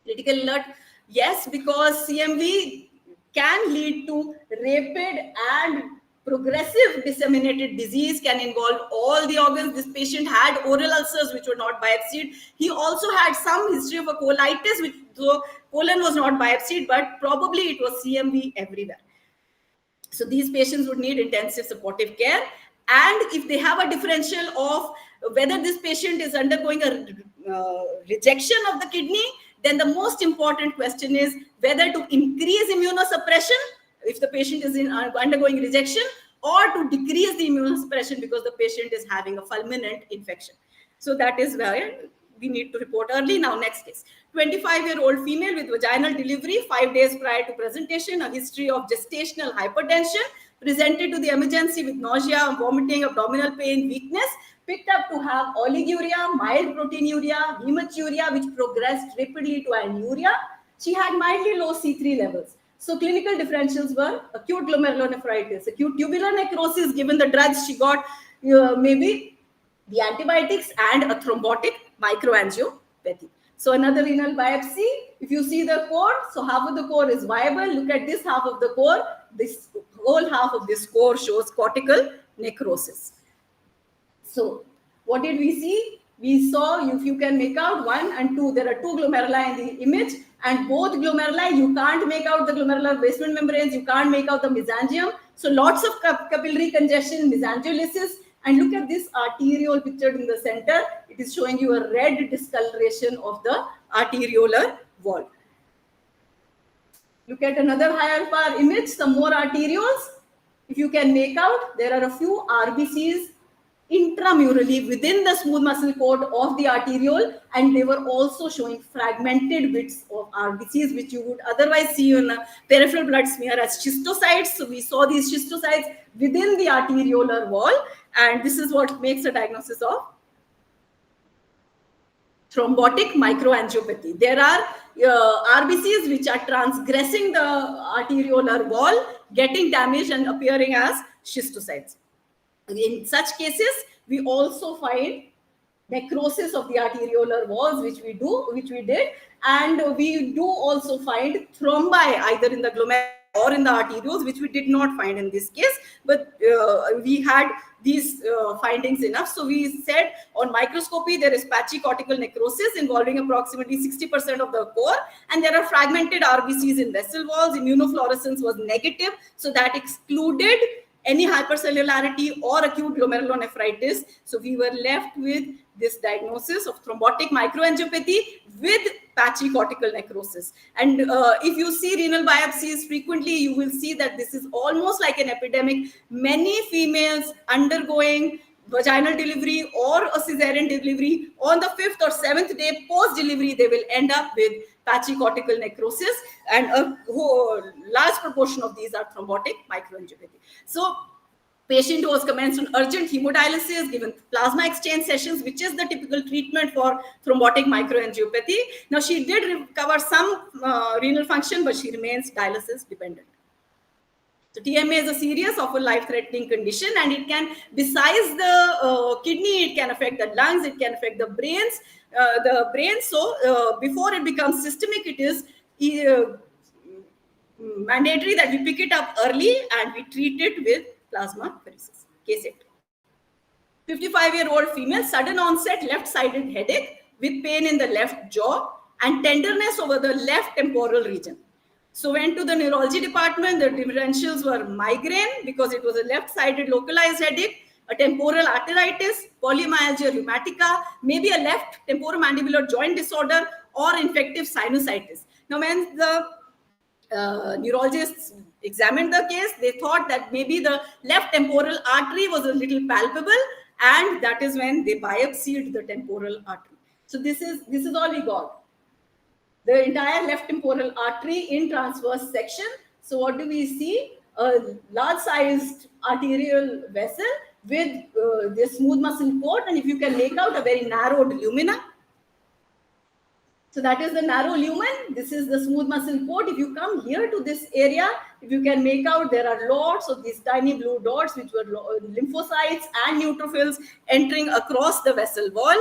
Critical alert, yes, because CMV can lead to rapid and progressive disseminated disease, can involve all the organs. This patient had oral ulcers which were not biopsied. He also had some history of a colitis, which so colon was not biopsied, but probably it was CMV everywhere. So these patients would need intensive supportive care. And if they have a differential of whether this patient is undergoing a rejection of the kidney, then the most important question is whether to increase immunosuppression if the patient is undergoing rejection, or to decrease the immunosuppression because the patient is having a fulminant infection. So that is where we need to report early. Now, next case. 25-year-old female with vaginal delivery, 5 days prior to presentation, a history of gestational hypertension, presented to the emergency with nausea, vomiting, abdominal pain, weakness, picked up to have oliguria, mild proteinuria, hematuria, which progressed rapidly to anuria. She had mildly low C3 levels. So clinical differentials were acute glomerulonephritis, acute tubular necrosis, given the drugs she got, maybe the antibiotics, and a thrombotic microangiopathy. So another renal biopsy, if you see the core, so half of the core is viable. Look at this half of the core. This whole half of this core shows cortical necrosis. So what did we see? We saw, if you can make out 1 and 2, there are 2 glomeruli in the image, and both glomeruli, you can't make out the glomerular basement membranes, you can't make out the mesangium. So lots of capillary congestion, mesangiolysis. And look at this arteriole pictured in the center. It is showing you a red discoloration of the arteriolar wall. Look at another higher power image, some more arterioles. If you can make out, there are a few RBCs intramurally within the smooth muscle cord of the arteriole, and they were also showing fragmented bits of RBCs, which you would otherwise see in a peripheral blood smear as schistocytes. So we saw these schistocytes within the arteriolar wall, and this is what makes a diagnosis of thrombotic microangiopathy. There are RBCs which are transgressing the arteriolar wall, getting damaged and appearing as schistocytes. In such cases, we also find necrosis of the arteriolar walls, which we did, and we do also find thrombi either in the glomeruli or in the arterioles, which we did not find in this case, but we had these findings enough. So we said on microscopy there is patchy cortical necrosis involving approximately 60% of the core, and there are fragmented RBCs in vessel walls. Immunofluorescence was negative, so that excluded any hypercellularity or acute glomerulonephritis. So we were left with this diagnosis of thrombotic microangiopathy with patchy cortical necrosis. And if you see renal biopsies frequently, you will see that this is almost like an epidemic. Many females undergoing vaginal delivery or a cesarean delivery, on the 5th or 7th day post delivery, they will end up with patchy cortical necrosis, and a large proportion of these are thrombotic microangiopathy. So patient was commenced on urgent hemodialysis, given plasma exchange sessions, which is the typical treatment for thrombotic microangiopathy. Now, she did recover some renal function, but she remains dialysis dependent. So TMA is a serious, often life-threatening condition, and it can, besides the kidney, it can affect the lungs, it can affect the brains. So before it becomes systemic, it is mandatory that we pick it up early and we treat it with plasmapheresis. Case 8. 55-year-old female, sudden onset left-sided headache with pain in the left jaw and tenderness over the left temporal region. So went to the neurology department. The differentials were migraine because it was a left-sided localized headache, a temporal arteritis, polymyalgia rheumatica, maybe a left temporomandibular joint disorder, or infective sinusitis. Now, when the neurologists examined the case, they thought that maybe the left temporal artery was a little palpable, and that is when they biopsied the temporal artery. So this is all we got. The entire left temporal artery in transverse section. So what do we see? A large sized arterial vessel with this smooth muscle port, and if you can make out a very narrowed lumina. So that is the narrow lumen. This is the smooth muscle port. If you come here to this area, if you can make out, there are lots of these tiny blue dots, which were lymphocytes and neutrophils entering across the vessel wall.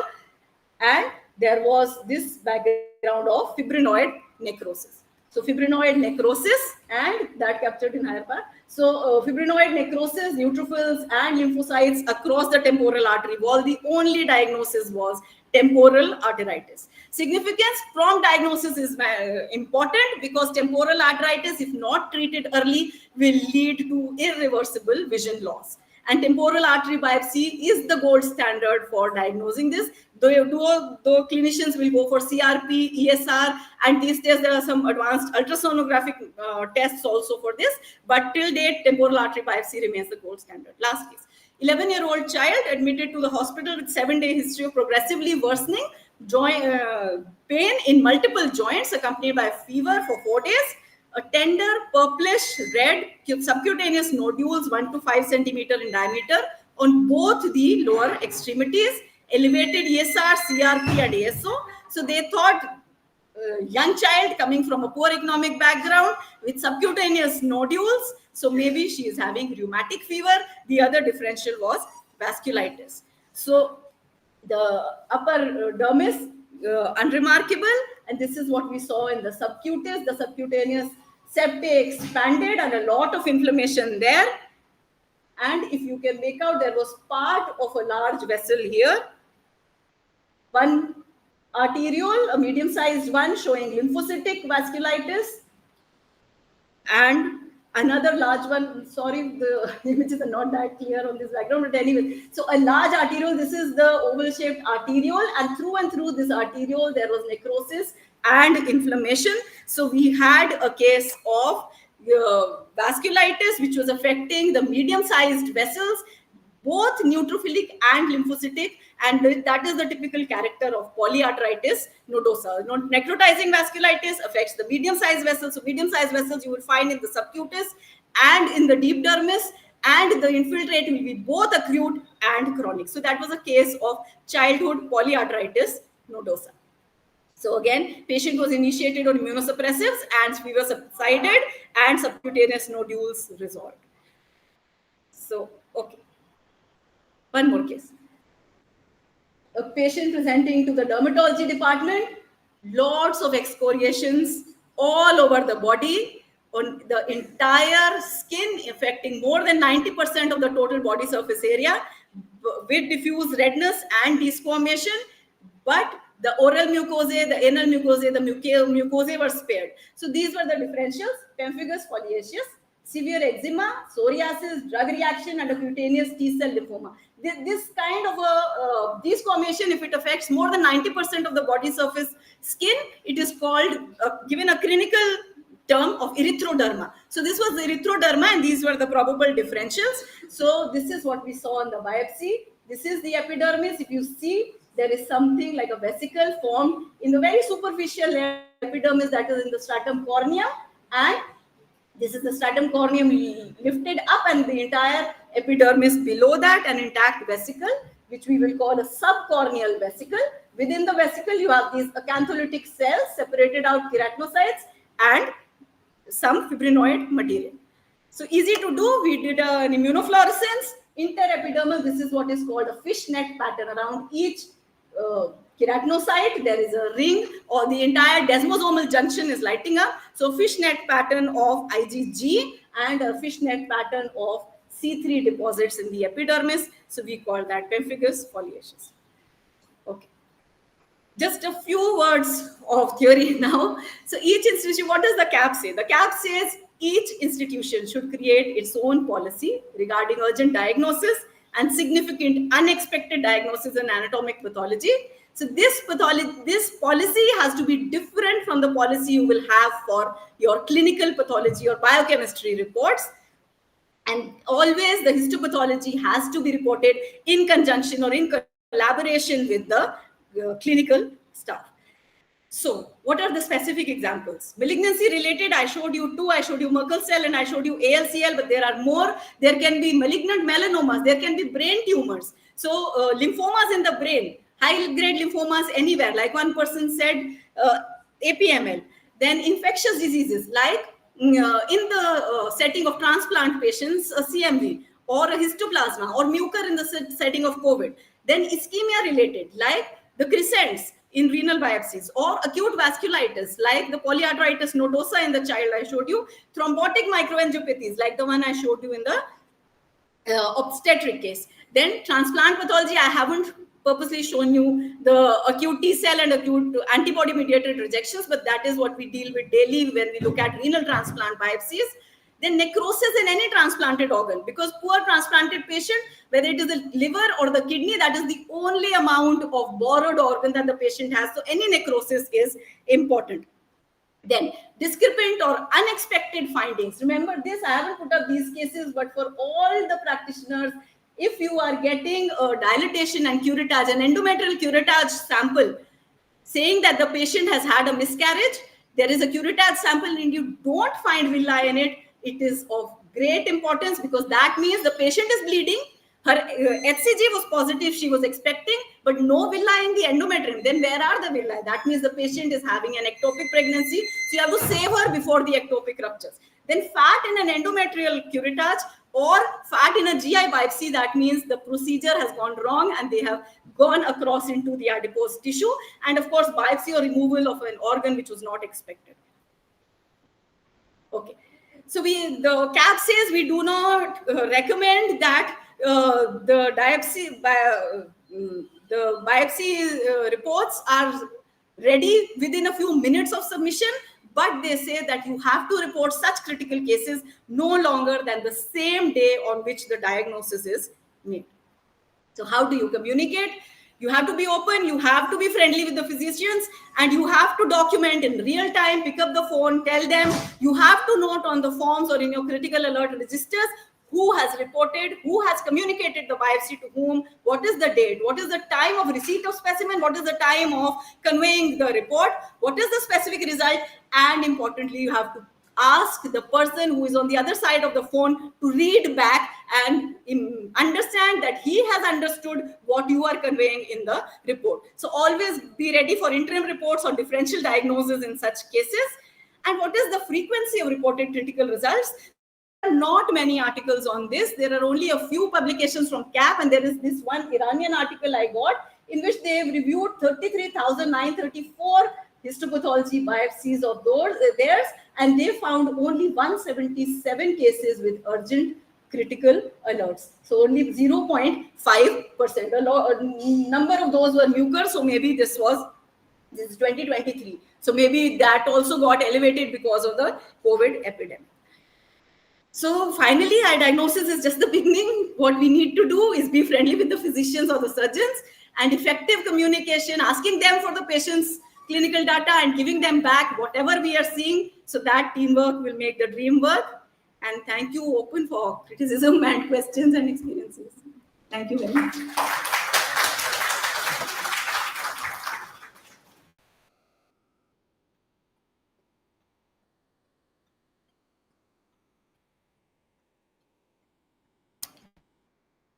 And there was this background of fibrinoid necrosis. So fibrinoid necrosis, and that captured in higher part. So fibrinoid necrosis, neutrophils and lymphocytes across the temporal artery wall. The only diagnosis was temporal arteritis. Significance, prompt diagnosis is important because temporal arteritis, if not treated early, will lead to irreversible vision loss. And temporal artery biopsy is the gold standard for diagnosing this. Though clinicians will go for CRP, ESR, and these days there are some advanced ultrasonographic tests also for this. But till date, temporal artery biopsy remains the gold standard. Last case. 11-year-old child admitted to the hospital with 7-day history of progressively worsening joint pain in multiple joints, accompanied by fever for 4 days. A tender purplish red subcutaneous nodules 1 to 5 centimeter in diameter on both the lower extremities, elevated ESR, CRP, and ASO. So they thought young child coming from a poor economic background with subcutaneous nodules. So maybe she is having rheumatic fever. The other differential was vasculitis. So the upper dermis, unremarkable. And this is what we saw in the subcutis. The subcutaneous septae expanded and a lot of inflammation there. And if you can make out, there was part of a large vessel here. One arteriole, a medium-sized one showing lymphocytic vasculitis, and another large one. Sorry, the images are not that clear on this background, but anyway. So a large arteriole, this is the oval-shaped arteriole, and through this arteriole, there was necrosis and inflammation. So we had a case of vasculitis, which was affecting the medium-sized vessels, both neutrophilic and lymphocytic, and that is the typical character of polyarteritis nodosa. Necrotizing vasculitis affects the medium-sized vessels. So medium-sized vessels you will find in the subcutis and in the deep dermis, and the infiltrate will be both acute and chronic. So that was a case of childhood polyarteritis nodosa. So again, patient was initiated on immunosuppressives and fever subsided and subcutaneous nodules resolved. So, okay. One more case. a patient presenting to the dermatology department, lots of excoriations all over the body, on the entire skin, affecting more than 90% of the total body surface area, with diffuse redness and desquamation. But the oral mucosae, the anal mucosae, the mucosae were spared. So these were the differentials: pemphigus foliaceus, severe eczema, psoriasis, drug reaction, and a cutaneous T-cell lymphoma. This kind of a desquamation, if it affects more than 90% of the body surface skin, it is called, given a clinical term of erythroderma. So this was the erythroderma, and these were the probable differentials. So this is what we saw on the biopsy. This is the epidermis. If you see, there is something like a vesicle formed in the very superficial layer of epidermis, that is in the stratum corneum, and this is the stratum corneum lifted up, and the entire epidermis below that, an intact vesicle, which we will call a subcorneal vesicle. Within the vesicle, you have these acantholytic cells, separated out keratinocytes, and some fibrinoid material. So easy to do. We did an immunofluorescence. Interepidermal, this is what is called a fishnet pattern. Around each keratinocyte, there is a ring, or the entire desmosomal junction is lighting up. So fishnet pattern of IgG and a fishnet pattern of C3 deposits in the epidermis. So we call that pemphigus foliaceus. Okay. Just a few words of theory now. So each institution, what does the CAP say? The CAP says each institution should create its own policy regarding urgent diagnosis and significant unexpected diagnosis in anatomic pathology. So this policy has to be different from the policy you will have for your clinical pathology or biochemistry reports. And always the histopathology has to be reported in conjunction or in collaboration with the clinical staff. So what are the specific examples? Malignancy related, I showed you two. I showed you Merkel cell and I showed you ALCL, but there are more. There can be malignant melanomas. There can be brain tumors. So lymphomas in the brain, high-grade lymphomas anywhere. Like one person said, APML. Then infectious diseases like in the setting of transplant patients, a CMV or a histoplasma or mucor in the setting of COVID. Then ischemia related like the crescents in renal biopsies, or acute vasculitis like the polyarteritis nodosa in the child I showed you, thrombotic microangiopathies like the one I showed you in the obstetric case. Then transplant pathology, I haven't purposely shown you the acute T cell and acute antibody mediated rejections, but that is what we deal with daily when we look at renal transplant biopsies. Then necrosis in any transplanted organ, because poor transplanted patient, whether it is the liver or the kidney, that is the only amount of borrowed organ that the patient has. So any necrosis is important. Then discrepant or unexpected findings. Remember this, I haven't put up these cases, but for all the practitioners, if you are getting a dilatation and curettage, an endometrial curettage sample, saying that the patient has had a miscarriage, there is a curettage sample and you don't find villi in it, it is of great importance, because that means the patient is bleeding. Her HCG was positive, she was expecting, but no villi in the endometrium. Then where are the villi? That means the patient is having an ectopic pregnancy. So you have to save her before the ectopic ruptures. Then fat in an endometrial curettage or fat in a GI biopsy, that means the procedure has gone wrong and they have gone across into the adipose tissue. And of course, biopsy or removal of an organ which was not expected. Okay. So the CAP says we do not recommend that the biopsy reports are ready within a few minutes of submission, but they say that you have to report such critical cases no longer than the same day on which the diagnosis is made. So how do you communicate? You have to be open, you have to be friendly with the physicians, and you have to document in real time, pick up the phone, tell them. You have to note on the forms or in your critical alert registers who has reported, who has communicated the biopsy to whom, what is the date, what is the time of receipt of specimen, what is the time of conveying the report, what is the specific result, and importantly, you have to ask the person who is on the other side of the phone to read back and understand that he has understood what you are conveying in the report. So always be ready for interim reports or differential diagnosis in such cases. And what is the frequency of reported critical results? There are not many articles on this. There are only a few publications from CAP, and there is this one Iranian article I got. in which they reviewed 33,934 histopathology biopsies of theirs, and they found only 177 cases with urgent critical alerts. So only 0.5%. A number of those were mucor, so maybe this is 2023. So maybe that also got elevated because of the COVID epidemic. So finally, our diagnosis is just the beginning. What we need to do is be friendly with the physicians or the surgeons, and effective communication, asking them for the patient's clinical data and giving them back whatever we are seeing, so that teamwork will make the dream work. And thank you, open for criticism and questions and experiences. Thank you very much.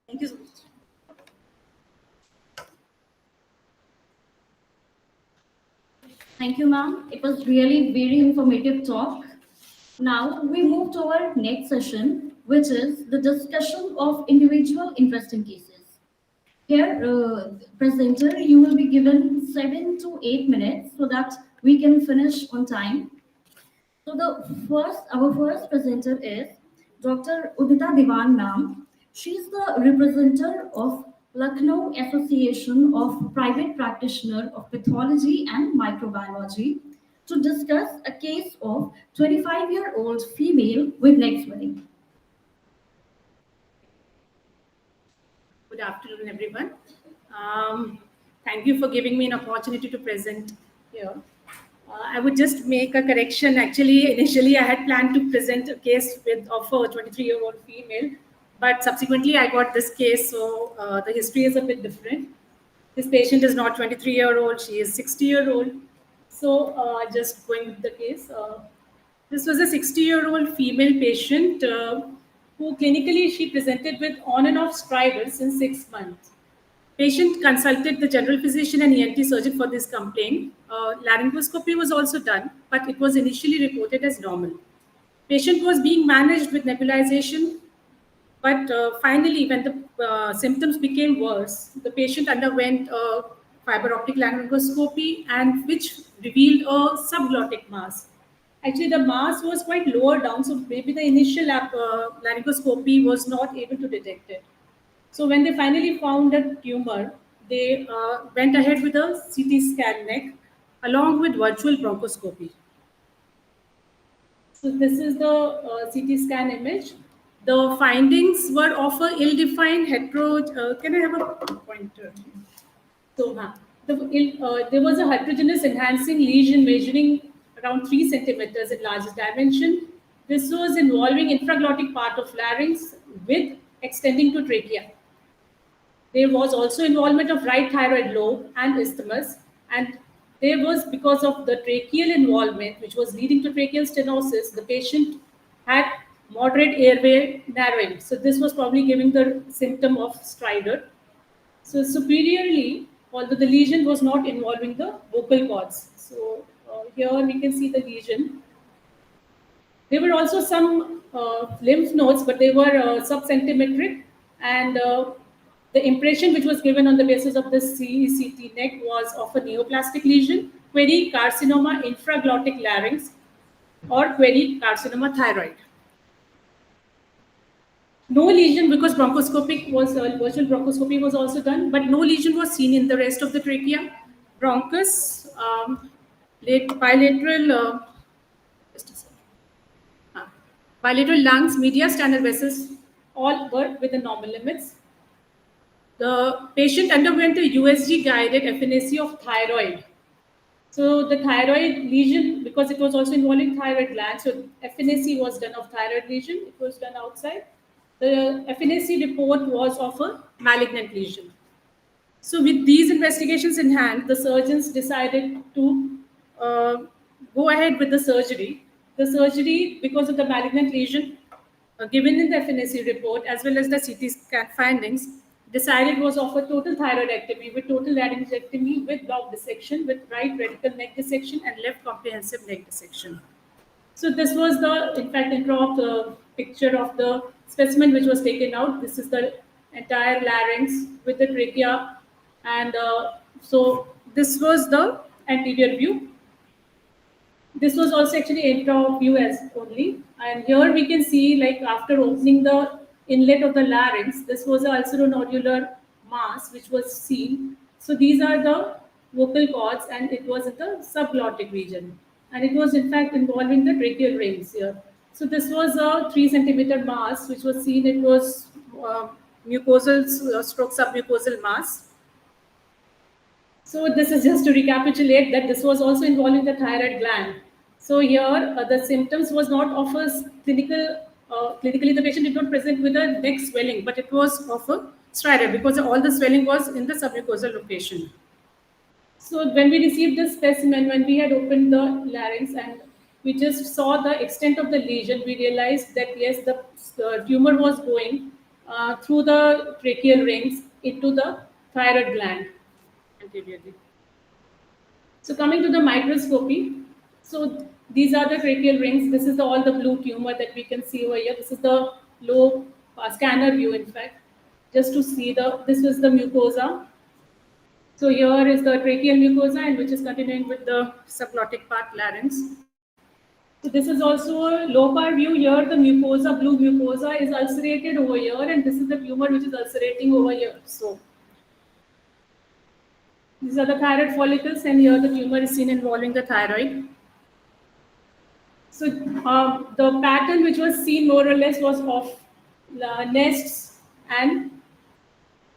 Thank you so much. Thank you, ma'am. It was really very informative talk. Now we move to our next session, which is the discussion of individual interesting cases. Here, presenter, you will be given 7 to 8 minutes so that we can finish on time. So our first presenter is Dr. Udita Diwan ma'am. She is the representative of Lucknow Association of Private Practitioner of Pathology and Microbiology to discuss a case of 25-year-old female with neck swelling. Good afternoon, everyone. Thank you for giving me an opportunity to present here. I would just make a correction. Actually, initially I had planned to present a case of a 23-year-old female, but subsequently I got this case, so the history is a bit different. This patient is not 23-year-old, she is 60-year-old. So just going with the case. This was a 60-year-old female patient who clinically she presented with on and off stridor since 6 months. Patient consulted the general physician and ENT surgeon for this complaint. Laryngoscopy was also done, but it was initially reported as normal. Patient was being managed with nebulization, but finally, when the symptoms became worse, the patient underwent fiber optic laryngoscopy, and which revealed a subglottic mass. Actually, the mass was quite lower down, so maybe the initial laryngoscopy was not able to detect it. So when they finally found a tumor, they went ahead with a CT scan neck along with virtual bronchoscopy. So this is the CT scan image. The findings were of a ill-defined can I have a pointer? So there was a heterogeneous enhancing lesion measuring around 3 centimeters in largest dimension. This was involving infraglottic part of larynx with extending to trachea. There was also involvement of right thyroid lobe and isthmus, and there was, because of the tracheal involvement, which was leading to tracheal stenosis, the patient had moderate airway narrowing. So this was probably giving the symptom of stridor. So superiorly, although the lesion was not involving the vocal cords. So here we can see the lesion. There were also some lymph nodes, but they were subcentimetric, and the impression which was given on the basis of the CECT neck was of a neoplastic lesion, query carcinoma infraglottic larynx, or query carcinoma thyroid. No lesion, because bronchoscopic was virtual bronchoscopy was also done, but no lesion was seen in the rest of the trachea, bronchus, bilateral. Just a second. Bilateral lungs, mediastinal vessels, all were within normal limits. The patient underwent a USG guided FNAC of thyroid. So the thyroid lesion, because it was also involving thyroid gland, so FNAC was done of thyroid lesion, it was done outside. The FNAC report was of a malignant lesion. So with these investigations in hand, the surgeons decided to go ahead with the surgery. The surgery, because of the malignant lesion given in the FNAC report, as well as the CT scan findings, decided was of a total thyroidectomy with total laryngectomy with block dissection with right radical neck dissection and left comprehensive neck dissection. So this was the, in fact, intro of the picture of the specimen which was taken out. This is the entire larynx with the trachea And so this was the anterior view. This was also actually intra view as only. And here we can see, like, after opening the inlet of the larynx, this was a ulceronodular mass which was seen. So these are the vocal cords, and it was in the subglottic region. And it was in fact involving the tracheal rings here. So this was a 3 centimeter mass which was seen. It was mucosal stroke submucosal mass. So this is just to recapitulate that this was also involving the thyroid gland. So here the symptoms was not of a clinically the patient did not present with a neck swelling, but it was of a stridor because all the swelling was in the submucosal location. So when we received this specimen, when we had opened the larynx and we just saw the extent of the lesion, we realized that yes, the tumor was going through the tracheal rings into the thyroid gland anteriorly. So coming to the microscopy, so these are the tracheal rings. This is all the blue tumor that we can see over here. This is the low scanner view, in fact, just to see this is the mucosa. So here is the tracheal mucosa, and which is continuing with the subglottic part larynx. So this is also a low part view. Here the mucosa, blue mucosa, is ulcerated over here, and this is the tumor which is ulcerating over here. So these are the thyroid follicles, and here the tumor is seen involving the thyroid. So the pattern which was seen more or less was of nests, and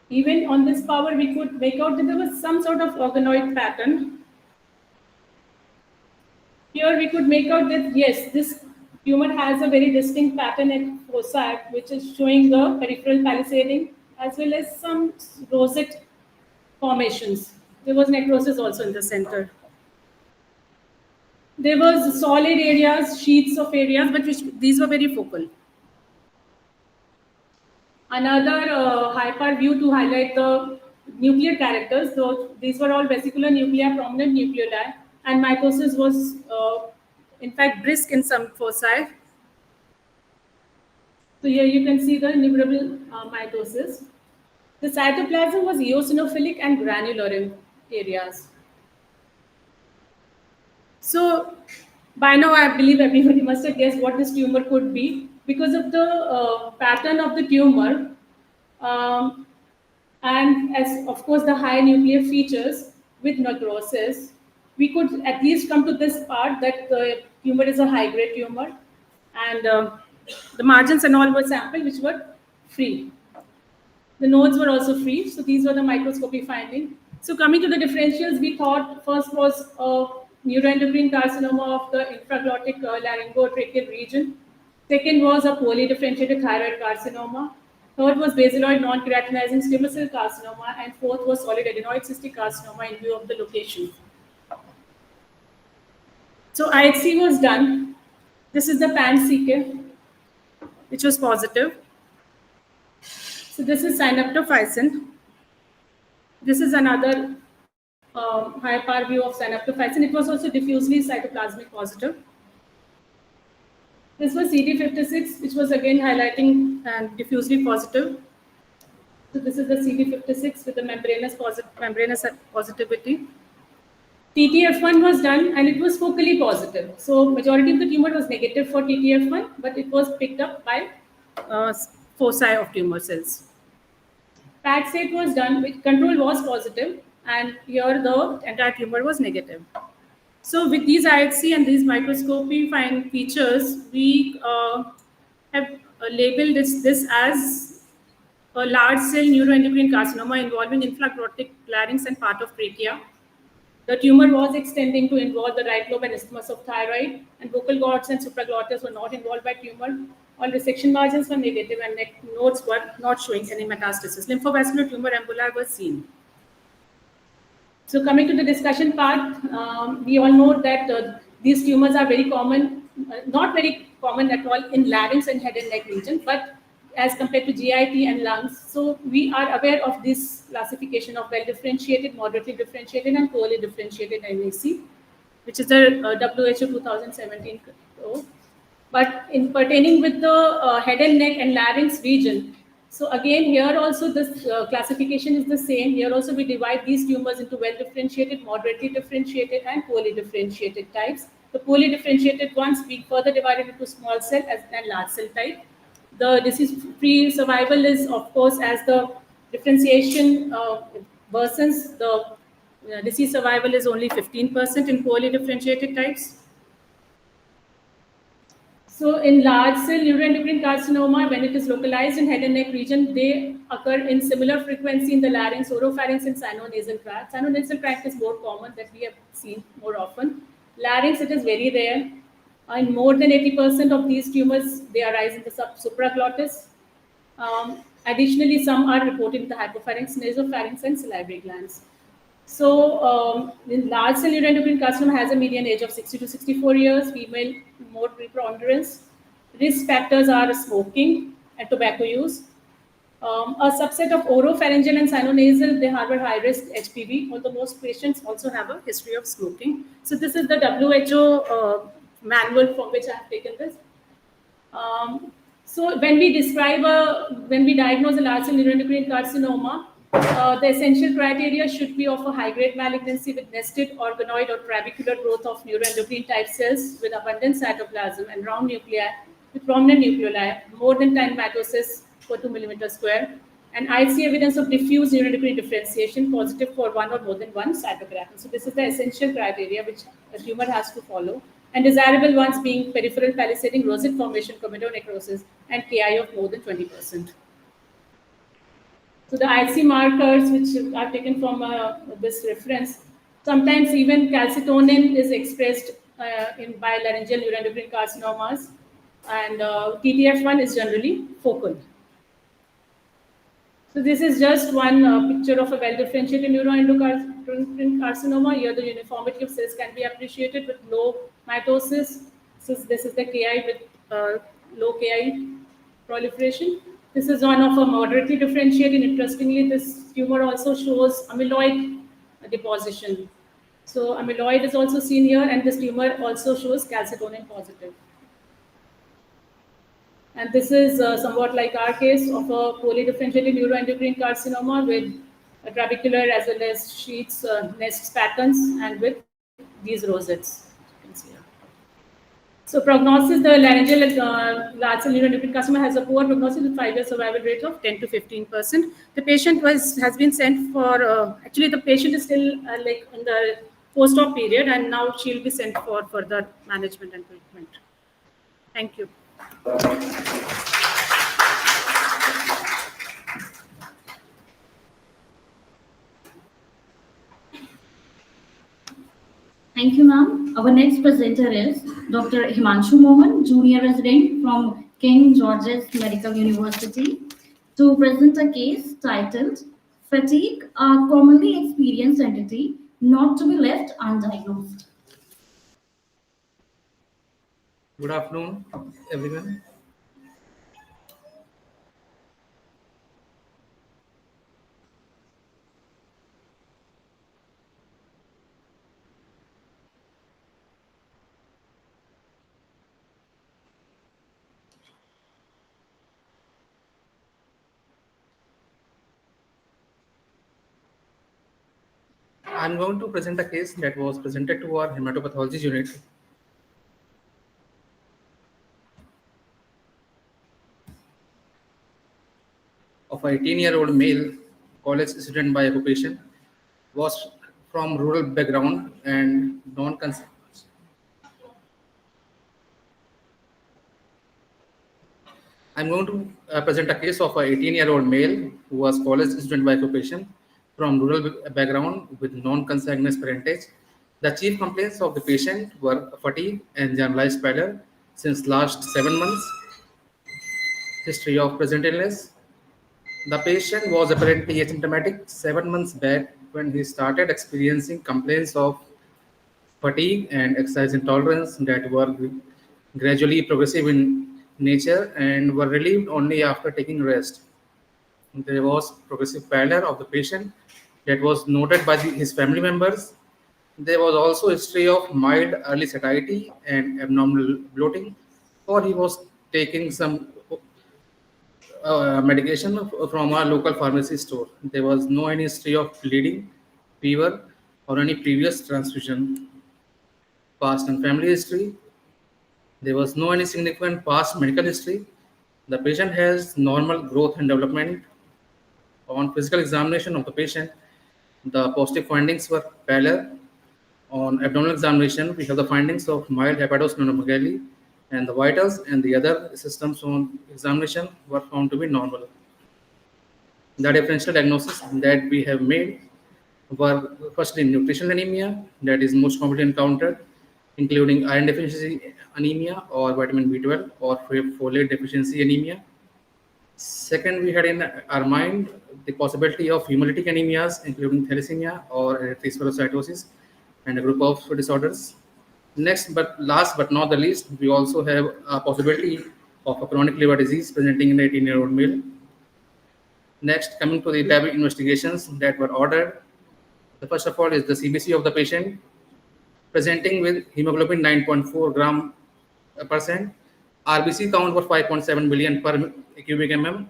even on this power we could make out that there was some sort of organoid pattern. Here we could make out that yes, this tumor has a very distinct pattern at foci, which is showing the peripheral palisading as well as some rosette formations. There was necrosis also in the center. There was solid areas, sheets of areas, but these were very focal. Another hyper view to highlight the nuclear characters. So these were all vesicular nuclei, prominent nucleoli, and mitosis was in fact brisk in some foci. So here you can see the innumerable mitosis. The cytoplasm was eosinophilic and granular in areas. So by now I believe everybody must have guessed what this tumor could be because of the pattern of the tumor and as of course the high nuclear features with necrosis. We could at least come to this part that the tumor is a high grade tumor, and the margins and all were sampled which were free. The nodes were also free, so these were the microscopy findings. So coming to the differentials, we thought first was neuroendocrine carcinoma of the infraglottic laryngotracheal region. Second was a poorly differentiated thyroid carcinoma. Third was basaloid non-keratinizing squamous cell carcinoma, and fourth was solid adenoid cystic carcinoma in view of the location. So IHC was done. This is the pan-CK, which was positive. So this is synaptophysin. This is another high power view of synaptophysin. It was also diffusely cytoplasmic positive. This was CD56, which was again highlighting and diffusely positive. So this is the CD56 with the membranous positivity. TTF1 was done and it was focally positive. So majority of the tumor was negative for TTF1, but it was picked up by foci of tumor cells. PAT-SATE was done, which control was positive, and here the entire tumor was negative. So with these IHC and these microscopy fine features, we have labeled this as a large cell neuroendocrine carcinoma involving infraglottic larynx and part of trachea. The tumor was extending to involve the right lobe and isthmus of thyroid, and vocal cords and supraglottis were not involved by tumor. All resection margins were negative and neck nodes were not showing any metastasis. Lymphovascular tumor emboli were seen. So coming to the discussion part, we all know that these tumors are very common, not very common at all in larynx and head and neck region, but as compared to GIT and lungs. So we are aware of this classification of well-differentiated, moderately differentiated, and poorly differentiated NAC, which is the WHO 2017 code. But in pertaining with the head and neck and larynx region, So again, here also this classification is the same. Here also we divide these tumors into well-differentiated, moderately differentiated, and poorly differentiated types. The poorly differentiated ones we further divided into small cell and large cell type. The disease-free survival is, of course, as the differentiation worsens, the disease survival is only 15% in poorly differentiated types. So in large cell neuroendocrine carcinoma, when it is localized in head and neck region, they occur in similar frequency in the larynx, oropharynx, and sinonasal tract. Sinonasal tract is more common that we have seen more often. Larynx, it is very rare. In more than 80% of these tumors, they arise in the supraglottis. Additionally, some are reported in the hypopharynx, nasopharynx, and salivary glands. So, in large cell neuroendocrine carcinoma has a median age of 60 to 64 years, female more preponderance. Risk factors are smoking and tobacco use. A subset of oropharyngeal and sinonasal, they harbor high risk HPV, although most patients also have a history of smoking. So, this is the WHO manual from which I have taken this. So when we diagnose a large cell neuroendocrine carcinoma, the essential criteria should be of a high-grade malignancy with nested organoid or trabecular growth of neuroendocrine type cells with abundant cytoplasm and round nuclei with prominent nucleoli, more than 10 mitosis per 2 millimeter square, and I see evidence of diffuse neuroendocrine differentiation positive for one or more than one cytograph. So this is the essential criteria which a tumor has to follow, and desirable ones being peripheral palisading, rosette formation, chromatodecrosis, and Ki of more than 20%. So the IC markers which are taken from this reference, sometimes even calcitonin is expressed in bilaryngeal neuroendocrine carcinomas, and TTF1 is generally focal. So this is just one picture of a well-differentiated neuroendocrine carcinoma. Here the uniformity of cells can be appreciated with low mitosis. So this is the Ki with low Ki proliferation. This is one of a moderately differentiated. Interestingly, this tumor also shows amyloid deposition. So amyloid is also seen here, and this tumor also shows calcitonin positive. And this is somewhat like our case of a poorly differentiated neuroendocrine carcinoma with a trabecular as well as sheets, nests patterns, and with these rosettes. You can see here. So prognosis, the laryngeal large cell neuroendocrine carcinoma has a poor prognosis with 5-year survival rate of 10 to 15%. The patient has been sent for, actually the patient is still like in the post-op period, and now she will be sent for further management and treatment. Thank you. Thank you, ma'am. Our next presenter is Dr. Himanshu Mohan, Junior Resident from King George's Medical University, to present a case titled Fatigue, a commonly experienced entity not to be left undiagnosed. Good afternoon, everyone. I'm going to present a case that was presented to our hematopathology unit. Of an 18-year-old male, college student by occupation, was from rural background and non-consent. I'm going to present a case of an 18-year-old male who was college student by occupation from rural background with non-consanguineous parentage. The chief complaints of the patient were fatigue and generalized pallor since last 7 months. History of present illness. The patient was apparently asymptomatic 7 months back when he started experiencing complaints of fatigue and exercise intolerance that were gradually progressive in nature and were relieved only after taking rest. There was progressive pallor of the patient that was noted by his family members. There was also a history of mild early satiety and abnormal bloating, or he was taking some medication from our local pharmacy store. There was no any history of bleeding, fever, or any previous transfusion. Past and family history. There was no any significant past medical history. The patient has normal growth and development. On physical examination of the patient, the positive findings were pallor. On abdominal examination, we have the findings of mild hepatosplenomegaly, and the vitals and the other systems on examination were found to be normal. The differential diagnosis that we have made were firstly nutritional anemia, that is most commonly encountered, including iron deficiency anemia or vitamin B12 or folate deficiency anemia. Second, we had in our mind the possibility of hemolytic anemias, including thalassemia or erythrocytosis, and a group of disorders. Next, but last but not the least, we also have a possibility of a chronic liver disease presenting in an 18-year-old male. Next, coming to the lab investigations that were ordered, the first of all is the CBC of the patient presenting with hemoglobin 9.4 gram percent. RBC count was 5.7 billion per cubic mm.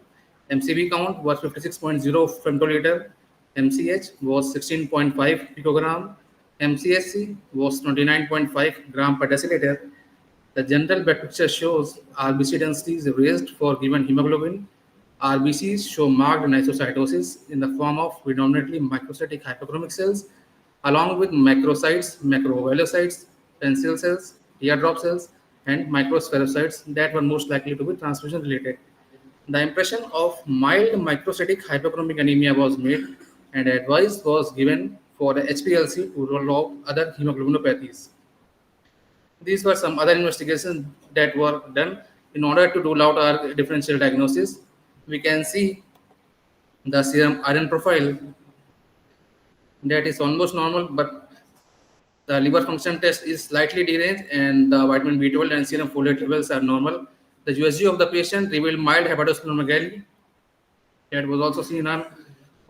MCV count was 56.0 femtoliter. MCH was 16.5 picogram. MCSC was 29.5 gram per deciliter. The general bed picture shows RBC density is raised for given hemoglobin. RBCs show marked anisocytosis in the form of predominantly microcytic hyperchromic cells, along with macrocytes, macrovalocytes, pencil cells, teardrop cells, and microspherocytes that were most likely to be transfusion related. The impression of mild microcytic hyperchromic anemia was made, and advice was given for the HPLC to rule out other hemoglobinopathies. These were some other investigations that were done in order to rule out our differential diagnosis. We can see the serum iron profile that is almost normal, but the liver function test is slightly deranged, and the vitamin B12 and serum folate levels are normal. The USG of the patient revealed mild hepatosplenomegaly. That was also seen on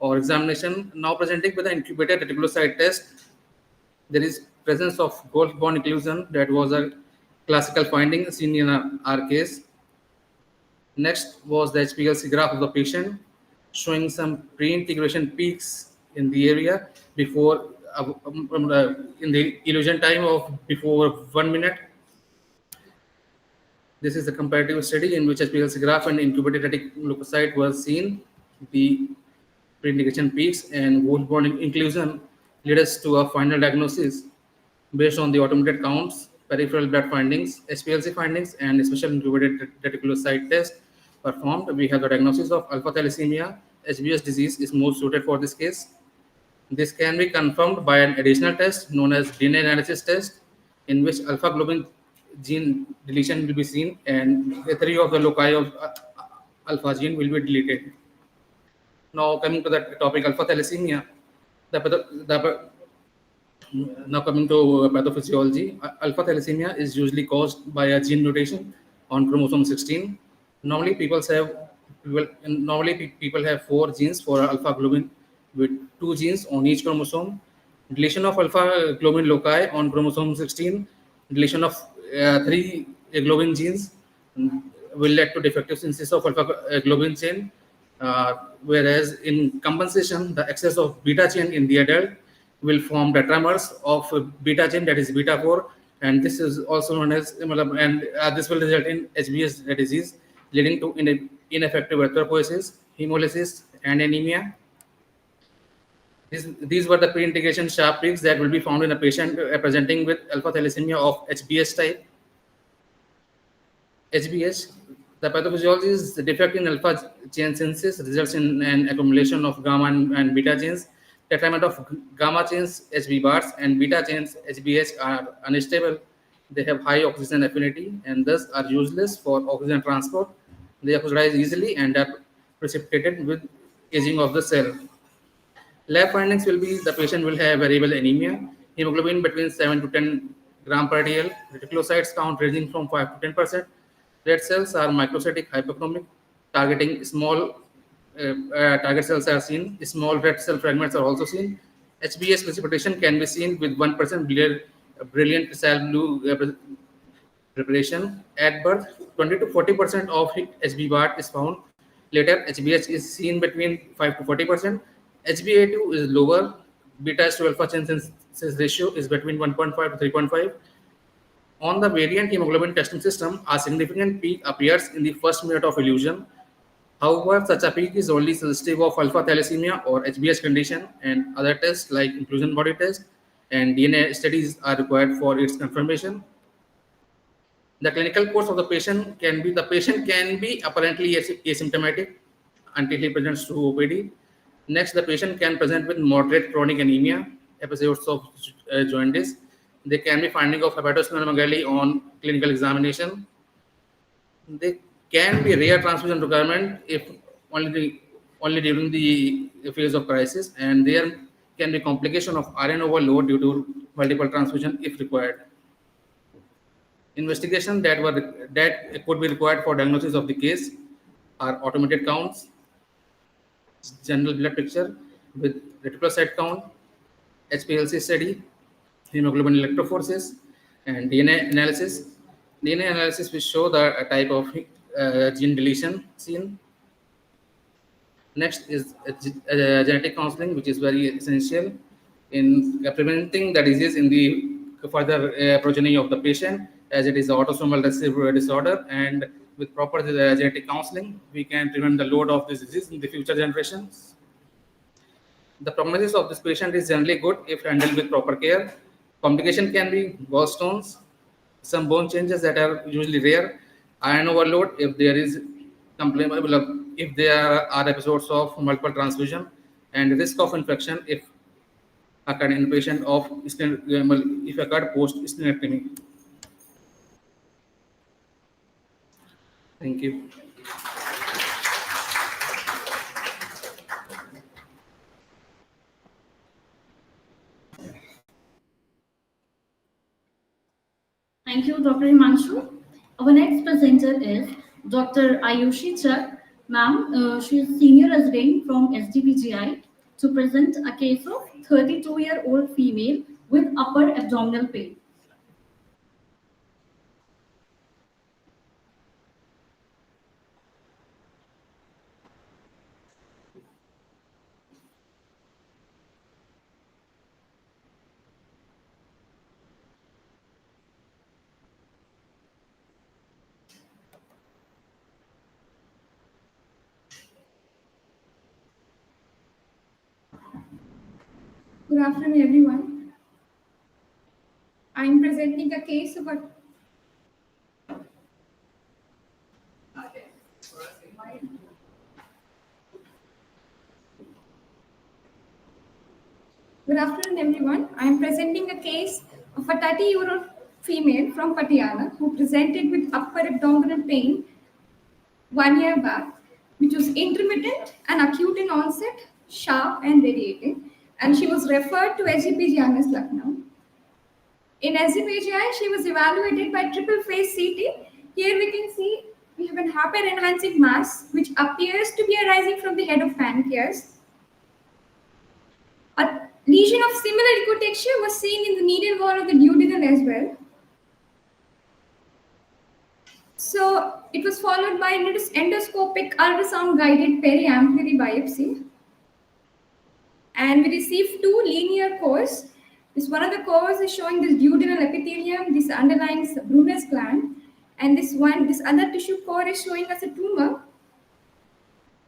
our examination. Now presenting with the incubated reticulocyte test, there is presence of golf bond inclusion. That was a classical finding seen in our case. Next was the HPLC graph of the patient showing some pre-integration peaks in the area before in the illusion time of before 1 minute. This is a comparative study in which HPLC graph and incubated reticulocyte were seen. The pre-integration peaks and gold bond inclusion led us to a final diagnosis based on the automated counts, peripheral blood findings, HPLC findings, and special incubated reticulocyte test performed. We have the diagnosis of alpha thalassemia. HBS disease is most suited for this case. This can be confirmed by an additional test known as DNA analysis test, in which alpha globin gene deletion will be seen, and the 3 of the loci of alpha gene will be deleted. Now coming to the topic alpha thalassemia, now coming to pathophysiology, alpha thalassemia is usually caused by a gene mutation on chromosome 16. Normally people have 4 genes for alpha globin with 2 genes on each chromosome. Deletion of alpha globin loci on chromosome 16, deletion of 3 globin genes will lead to defective synthesis of alpha globin chain, whereas in compensation, the excess of beta chain in the adult will form tetramers of beta chain, that is beta 4, and this is also known as and this will result in HBS disease, leading to ineffective erythropoiesis, hemolysis, and anemia. These were the pre-integration sharp peaks that will be found in a patient presenting with alpha thalassemia of HBS type. HBS, the pathophysiology is the defect in alpha chain synthesis results in an accumulation of gamma and beta chains. Tetramer of gamma chains, HB bars, and beta chains, HBH, are unstable. They have high oxygen affinity and thus are useless for oxygen transport. They oxidize easily and are precipitated with aging of the cell. Lab findings will be the patient will have variable anemia, hemoglobin between 7 to 10 gram per dl, reticulocytes count ranging from 5 to 10%. Red cells are microcytic hyperchromic, targeting small target cells are seen. Small red cell fragments are also seen. HBS precipitation can be seen with 1% brilliant cell blue preparation. At birth, 20 to 40% of HB bar is found Later, HbH is seen between 5 to 40%. HbA2 is lower. Beta to alpha chain synthesis ratio is between 1.5 to 3.5. On the variant hemoglobin testing system, a significant peak appears in the first minute of elution. However, such a peak is only sensitive of alpha thalassemia or HbS condition, and other tests like inclusion body test and DNA studies are required for its confirmation. The clinical course of the patient can be apparently asymptomatic until he presents to OPD. Next, the patient can present with moderate chronic anemia, episodes of jaundice. They can be finding of hepatosplenomegaly on clinical examination. They can be rare transfusion requirement if only during the phase of crisis, and there can be complication of iron overload due to multiple transfusion if required. Investigation that could be required for diagnosis of the case are automated counts, general blood picture with reticulocyte count, HPLC study, hemoglobin electrophoresis, and DNA analysis. DNA analysis will show the type of gene deletion seen. Next is genetic counseling, which is very essential in preventing the disease in the further progeny of the patient, as it is autosomal recessive disorder. And with proper genetic counseling, we can prevent the load of this disease in the future generations. The prognosis of this patient is generally good if handled with proper care. Complication can be gallstones, some bone changes that are usually rare, iron overload if there is if there are episodes of multiple transfusion, and risk of infection if occurred in patient of if occurred post splenectomy. Thank you. Thank you, Dr. Himanshu. Our next presenter is Dr. Ayushi Chak. Ma'am, she is senior resident from SDPGI to present a case of 32-year-old female with upper abdominal pain. Good afternoon, everyone. I'm presenting a case of a Good afternoon, everyone. I am presenting a case of a 30-year-old female from Patiala who presented with upper abdominal pain 1 year back, which was intermittent and acute in onset, sharp and radiating, and she was referred to SGPGI Lucknow. In SGPGI, she was evaluated by triple phase CT. Here we can see we have an hyper enhancing mass which appears to be arising from the head of pancreas. A lesion of similar liquid texture was seen in the medial wall of the duodenum as well. So it was followed by endoscopic ultrasound guided periampullary biopsy. And we received 2 linear cores. This one of the cores is showing this duodenal epithelium, this underlying Brunner's gland, and this other tissue core is showing us a tumor,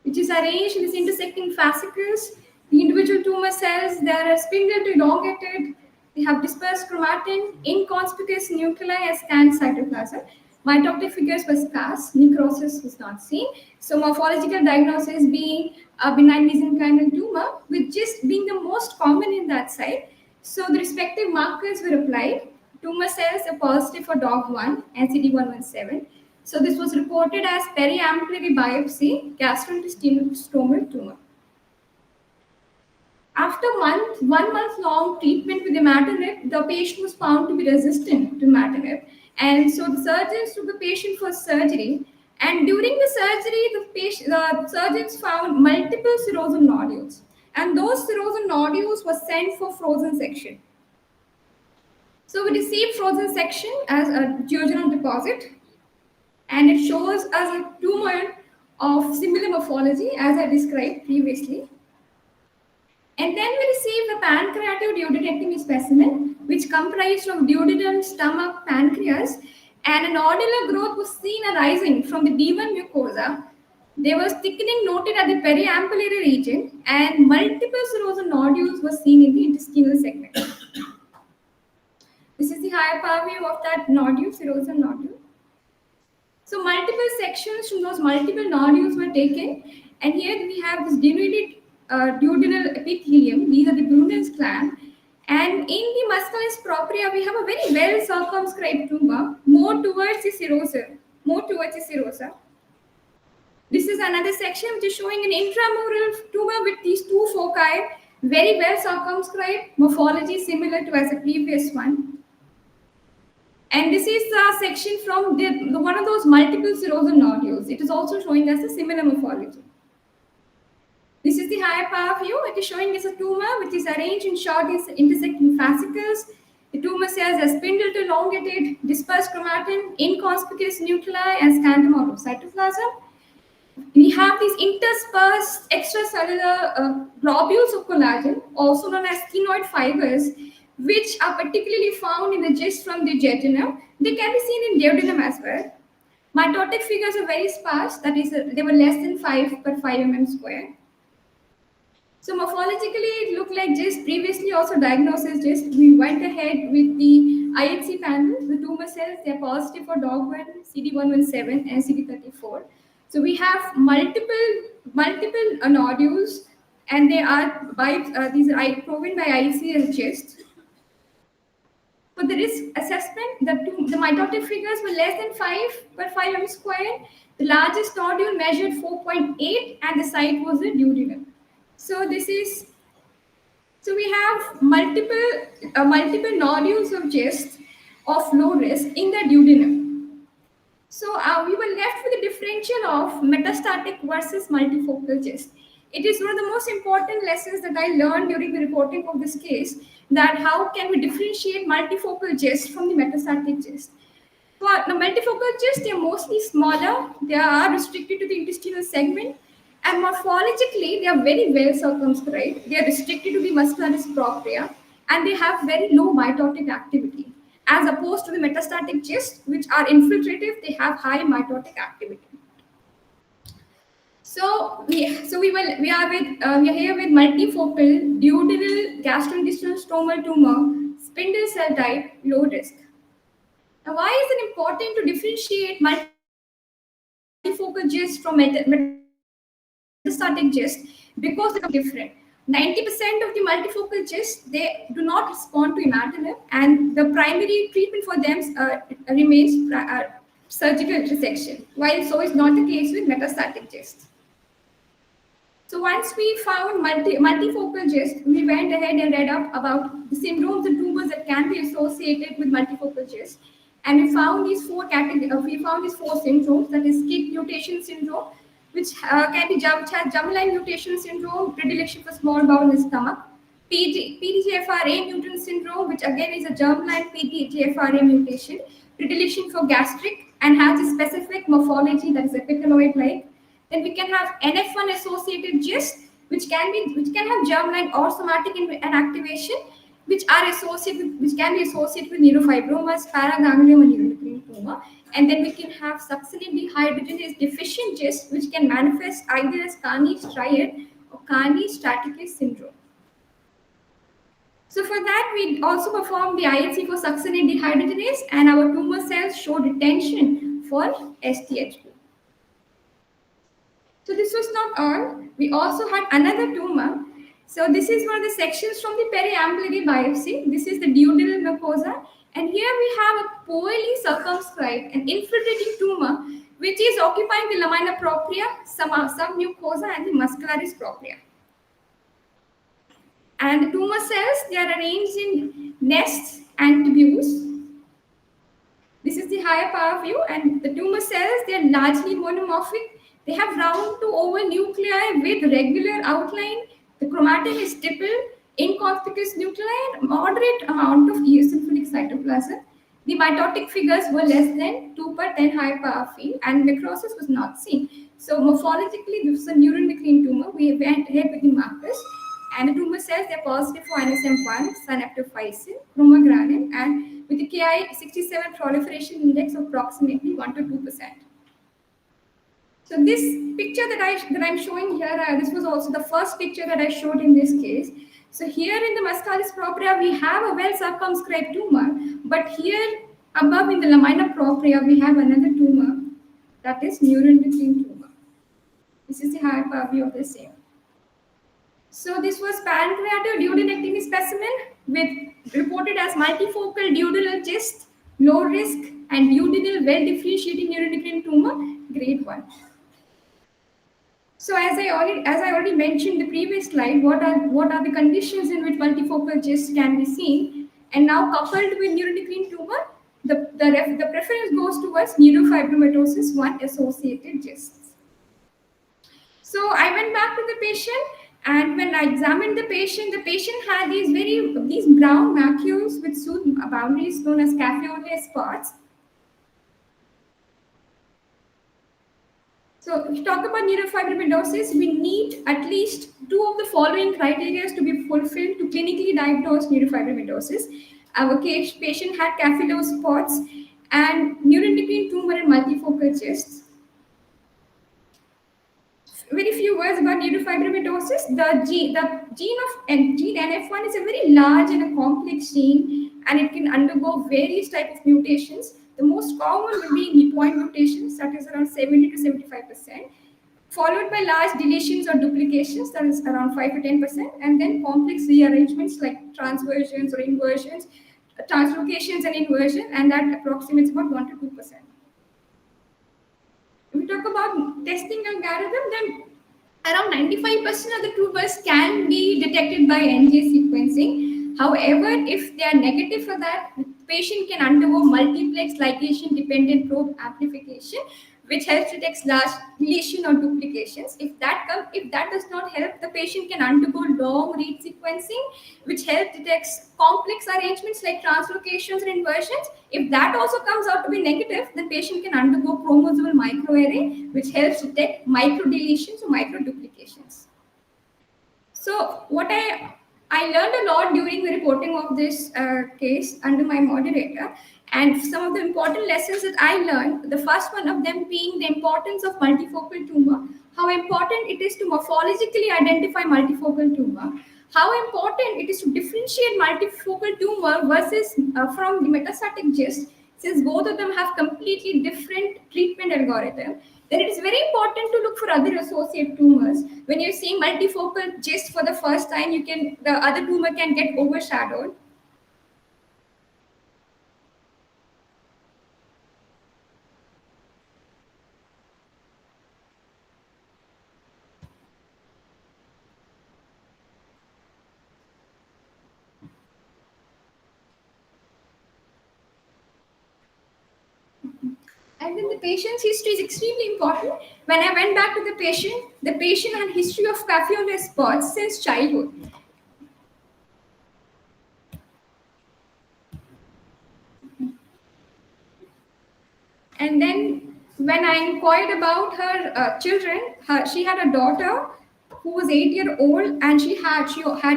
which is arranged in this intersecting fascicles. The individual tumor cells, they are spindle to elongated. They have dispersed chromatin, inconspicuous nuclei as scanned cytoplasm. Mitotic figures were scarce, necrosis was not seen. So morphological diagnosis being a benign mesenchymal tumor, with GIST being the most common in that site. So the respective markers were applied. Tumor cells are positive for DOG1 and CD117. So this was reported as periampullary biopsy, gastrointestinal stromal tumor. After 1 month long treatment with imatinib, the patient was found to be resistant to imatinib. And so the surgeons took the patient for surgery. And during the surgery, the surgeons found multiple serosal nodules. And those serosal nodules were sent for frozen section. So we received frozen section as a duodenal deposit. And it shows us a tumor of similar morphology as I described previously. And then we received the pancreatic duodenectomy specimen, which comprised of duodenum, stomach, pancreas, and a nodular growth was seen arising from the D1 mucosa. There was thickening noted at the periampullary region, and multiple serosal nodules were seen in the intestinal segment. This is the higher power view of that nodule, serosal nodule. So multiple sections from those multiple nodules were taken, and here we have this denuded duodenal epithelium. These are the Brunel's gland, and in the muscularis propria, we have a very well circumscribed tumor, more towards the serosa. This is another section which is showing an intramural tumor with these two foci, very well circumscribed, morphology similar to as the previous one. And this is a section from one of those multiple serosal nodules. It is also showing us a similar morphology. This is the higher power view. It is showing us a tumor which is arranged in short intersecting fascicles. The tumor cells are spindle to elongated, dispersed chromatin, inconspicuous nuclei, and scantum out of cytoplasm. We have these interspersed extracellular globules of collagen, also known as sphenoid fibers, which are particularly found in the gist from the jejunum. They can be seen in duodenum as well. Mitotic figures are very sparse, that is, they were less than 5 per 5 mm square. So morphologically, it looked like gist. Previously also diagnosed as gist. We went ahead with the IHC panel. The tumor cells, they are positive for DOG1, CD117, and CD34. So we have multiple nodules, and they are these are proven by IHC as gist. For the risk assessment, the mitotic figures were less than 5 per 5 mm square. The largest nodule measured 4.8, and the site was the duodenum. So we have multiple nodules of gist of low risk in the duodenum. So we were left with a differential of metastatic versus multifocal gist. It is one of the most important lessons that I learned during the reporting of this case, that how can we differentiate multifocal gist from the metastatic gist. For the multifocal gist, they are mostly smaller, they are restricted to the intestinal segment, and morphologically, they are very well circumscribed. They are restricted to the muscularis propria, and they have very low mitotic activity, as opposed to the metastatic gist, which are infiltrative. They have high mitotic activity. So we are here with multifocal duodenal gastrointestinal stromal tumor, spindle cell type, low risk. Now, why is it important to differentiate multifocal gist from metastatic gist? Because they are different. 90% of the multifocal gist, they do not respond to imatinib, and the primary treatment for them remains surgical resection, while so is not the case with metastatic gist. So once we found multifocal gist, we went ahead and read up about the syndromes and tumors that can be associated with multifocal gist, and we found these four syndromes, that is KIT mutation syndrome, which can be germline mutation syndrome, predilection for small bowel and stomach, PDGFRA mutant syndrome, which again is a germline PDGFRA mutation, predilection for gastric, and has a specific morphology that is epithelial-like. Then we can have NF1 associated gist, which can have germline or somatic inactivation, which can be associated with neurofibromas, paraganglioma, and neuroendocrine tumor. And then we can have succinate dehydrogenase deficient gist, which can manifest either as Carney's triad or Carney's straticus syndrome. So for that, we also performed the IHC for succinate dehydrogenase, and our tumor cells showed retention for STHP. So this was not all. We also had another tumor. So this is one of the sections from the periampullary biopsy. This is the duodenal mucosa. And here we have a poorly circumscribed and infiltrating tumor, which is occupying the lamina propria, submucosa, and the muscularis propria. And the tumor cells, they are arranged in nests and tubules. This is the higher power view, and the tumor cells, they are largely monomorphic. They have round to oval nuclei with regular outline. The chromatin is stippled, inconspicuous nuclei, and moderate amount of eosinophilic cytoplasm. The mitotic figures were less than 2 per 10 high power field, and necrosis was not seen. So morphologically, this is a neuroendocrine tumor. We went ahead with the markers, and the tumor cells, they're positive for NSM1, synaptophysin, chromogranin, and with the Ki67 proliferation index of approximately 1 to 2%. So this picture that I'm showing here, this was also the first picture that I showed in this case. So here in the muscalis propria, we have a well circumscribed tumor, but here above in the lamina propria, we have another tumor that is neuroendocrine tumor. This is the high view of the same. So this was pancreatoduodenectomy specimen with reported as multifocal duodenal cyst, low risk, and duodenal well differentiating neuroendocrine tumor, grade 1. So as I already mentioned in the previous slide, what are the conditions in which multifocal cysts can be seen, and now coupled with neuroendocrine tumor, the preference goes towards neurofibromatosis 1 associated cysts. So I went back to the patient, and when I examined the patient had these brown macules with soothed boundaries known as caffeolate spots. So if you talk about neurofibromatosis, we need at least 2 of the following criteria to be fulfilled to clinically diagnose neurofibromatosis. Our patient had caffeolate spots and neuroendocrine tumor and multifocal cysts. Very few words about neurofibromatosis. The gene NF1 is a very large and a complex gene, and it can undergo various types of mutations. The most common will be point mutations, that is around 70 to 75%, followed by large deletions or duplications, that is around 5 to 10%, and then complex rearrangements like transversions or inversions, translocations and inversion, and that approximates about 1 to 2%. If we talk about testing algorithm, then around 95% of the tumors can be detected by NGS sequencing. However, if they are negative for that, the patient can undergo multiplex ligation dependent probe amplification, which helps detect large deletion or duplications. If that does not help, the patient can undergo long read sequencing, which helps detect complex arrangements like translocations and inversions. If that also comes out to be negative, the patient can undergo chromosomal microarray, which helps detect micro deletions or micro duplications. So what I learned a lot during the reporting of this case under my moderator, and some of the important lessons that I learned, the first one of them being the importance of multifocal tumor, how important it is to morphologically identify multifocal tumor, how important it is to differentiate multifocal tumor versus from the metastatic cyst, since both of them have completely different treatment algorithm. Then it is very important to look for other associate tumors. When you're seeing multifocal cyst for the first time, the other tumor can get overshadowed. And then the patient's history is extremely important. When I went back to the patient had history of caffeolate spots since childhood. And then when I inquired about her children, she had a daughter who was 8-year-old, and she had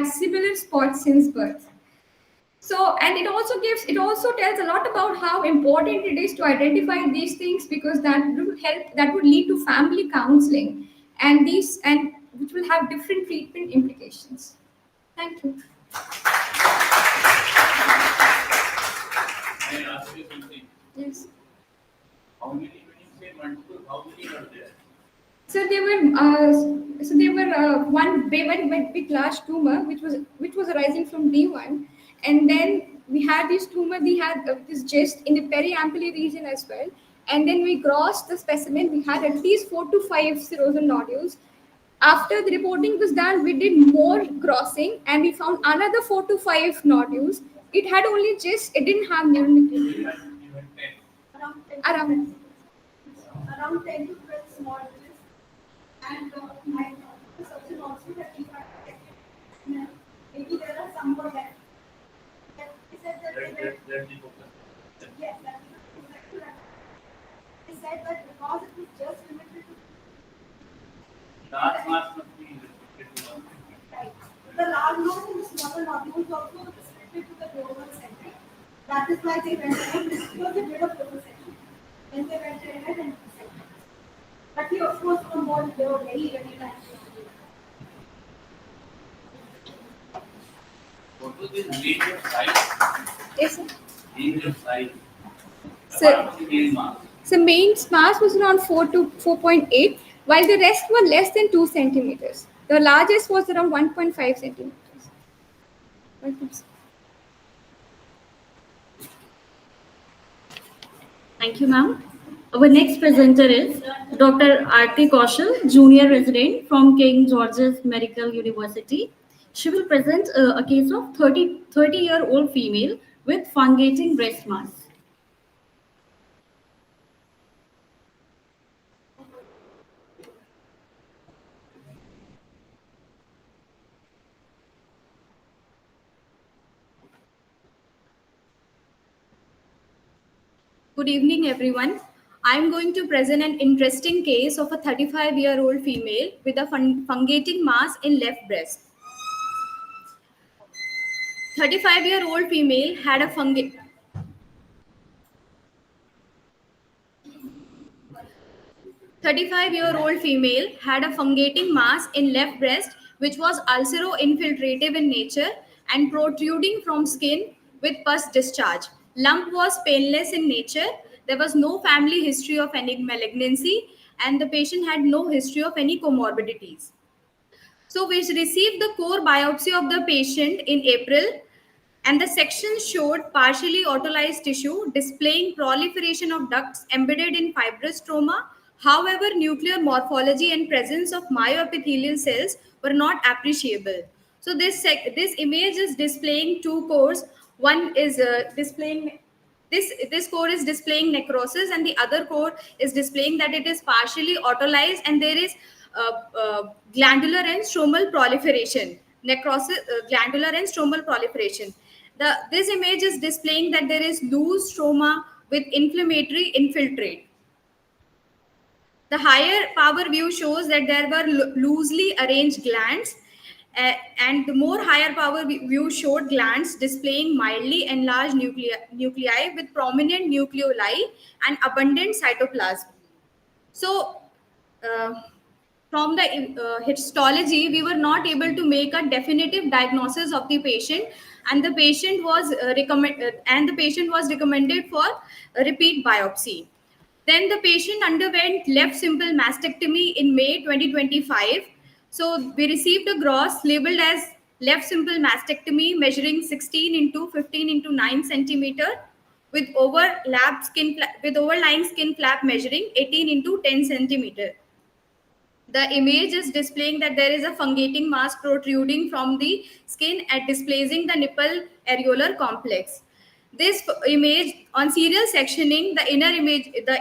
similar spots since birth. So, and it also tells a lot about how important it is to identify these things, because that would lead to family counseling, and which will have different treatment implications. Thank you. May I ask you something? Yes. How many, when you say multiple, how many are there? So there were one big large tumor which was arising from D1, and then we had this tumor. We had this cyst in the periampullary region as well, and then we grossed the specimen. We had at least 4 to 5 serosal nodules. After the reporting was done, we did more grossing, and we found another 4 to 5 nodules. It had only cyst. It didn't have neuroendocrine. You had 10. Around. Around 10 to 12 small discs. And my surgeon also that if I maybe there are some more left. He said that Let me focus. yes, that is exactly right. He said that because it was just limited to why they went ahead. This was a bit of liposuction. Then they went ahead and dissected. But we, of course, on board, they were very, very nice. What was the range of size? Yes, sir. Range of size. So, Apart from the main mass. so main mass was around 4 to 4.8, while the rest were less than 2 centimeters. The largest was around 1.5 centimeters. Thank you, ma'am. Our next presenter is Dr. Aarti Kaushal, Junior Resident from King George's Medical University. She will present a case of 30-year-old female with fungating breast mass. Good evening, everyone. I'm going to present an interesting case of a 35-year-old female with a fungating mass in left breast. 35-year-old female had a 35-year-old female had a fungating mass in left breast which was ulcero-infiltrative in nature and protruding from skin with pus discharge. Lump was painless in nature. There was no family history of any malignancy and the patient had no history of any comorbidities. So we received the core biopsy of the patient in April and the section showed partially autolyzed tissue displaying proliferation of ducts embedded in fibrous stroma. However, nuclear morphology and presence of myoepithelial cells were not appreciable. So this image is displaying two cores. One is displaying this core is displaying necrosis and the other core is displaying that it is partially autolyzed and there is glandular and stromal proliferation. Necrosis, glandular and stromal proliferation. This image is displaying that there is loose stroma with inflammatory infiltrate. The higher power view shows that there were loosely arranged glands and the more higher power view showed glands displaying mildly enlarged nuclei with prominent nucleoli and abundant cytoplasm. So, from the histology, we were not able to make a definitive diagnosis of the patient, and the patient was recommended for a repeat biopsy. Then the patient underwent left simple mastectomy in May 2025. So we received a gross labeled as left simple mastectomy measuring 16 into 15 into 9 centimeter with overlying skin flap measuring 18 into 10 centimeter. The image is displaying that there is a fungating mass protruding from the skin and displacing the nipple areolar complex. This image on serial sectioning, the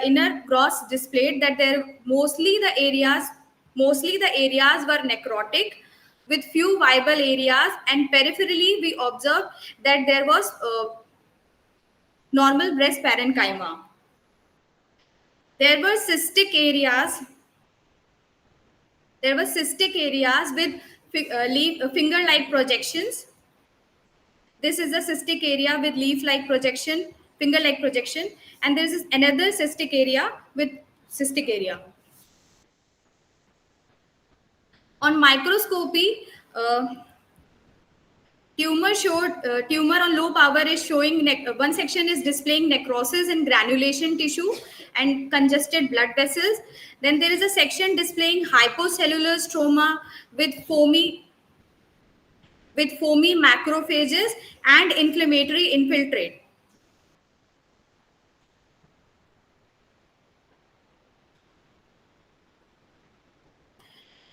inner gross displayed that mostly the areas were necrotic with few viable areas, and peripherally we observed that there was normal breast parenchyma. There were cystic areas with finger-like projections. This is a cystic area with leaf-like projection, finger-like projection, and there is another cystic area with cystic area. On microscopy, tumor on low power is showing one section is displaying necrosis in granulation tissue and congested blood vessels. Then there is a section displaying hypocellular stroma with foamy macrophages and inflammatory infiltrate.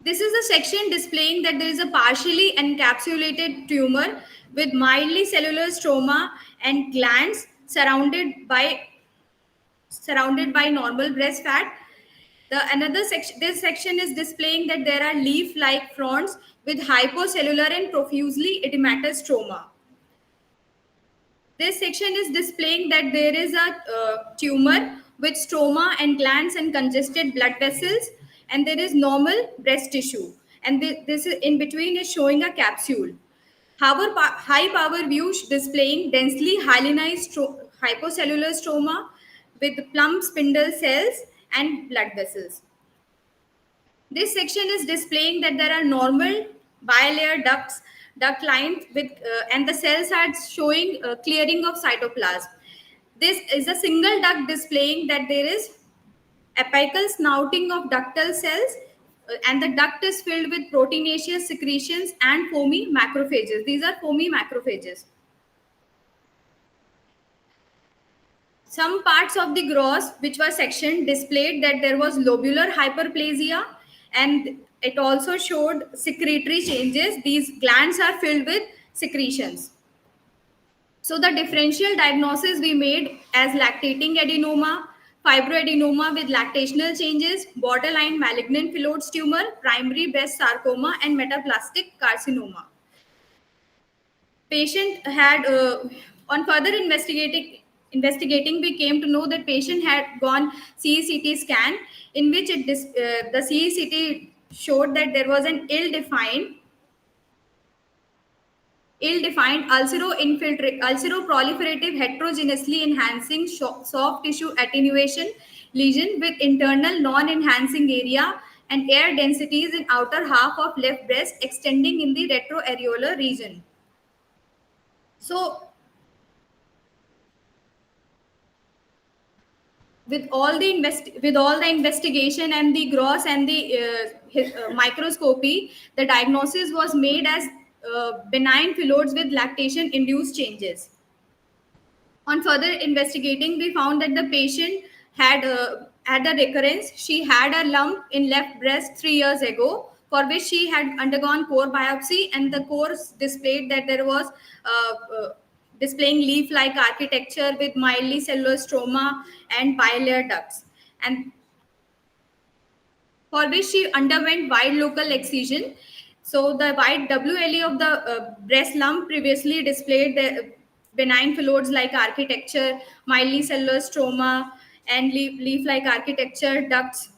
This is a section displaying that there is a partially encapsulated tumor with mildly cellular stroma and glands surrounded by normal breast fat. This section is displaying that there are leaf-like fronds with hypocellular and profusely edematous stroma. This section is displaying that there is a tumor with stroma and glands and congested blood vessels, and there is normal breast tissue. And this is in between is showing a capsule. High power view displaying densely hypocellular stroma with plump spindle cells and blood vessels. This section is displaying that there are normal bilayer duct lines with, and the cells are showing clearing of cytoplasm. This is a single duct displaying that there is apical snouting of ductal cells, and the duct is filled with proteinaceous secretions and foamy macrophages. These are foamy macrophages. Some parts of the gross which were sectioned displayed that there was lobular hyperplasia, and it also showed secretory changes. These glands are filled with secretions. So the differential diagnosis we made as lactating adenoma, fibroadenoma with lactational changes, borderline malignant Phyllodes tumor, primary breast sarcoma, and metaplastic carcinoma. Patient had on further investigating we came to know that patient had gone CECT scan, in which the CECT showed that there was an ill-defined ulceroproliferative heterogeneously enhancing soft tissue attenuation lesion with internal non-enhancing area and air densities in outer half of left breast extending in the retroareolar region. So with all the investigation and the gross and the microscopy, the diagnosis was made as benign phyllodes with lactation induced changes. On further investigating, we found that the patient had a recurrence. She had a lump in left breast 3 years ago, for which she had undergone core biopsy, and the core displayed that there was displaying leaf-like architecture with mildly cellular stroma and bilayer ducts, and for which she underwent wide local excision. So the wide WLE of the breast lump previously displayed the benign phyllodes like architecture, mildly cellular stroma, and leaf-like architecture ducts.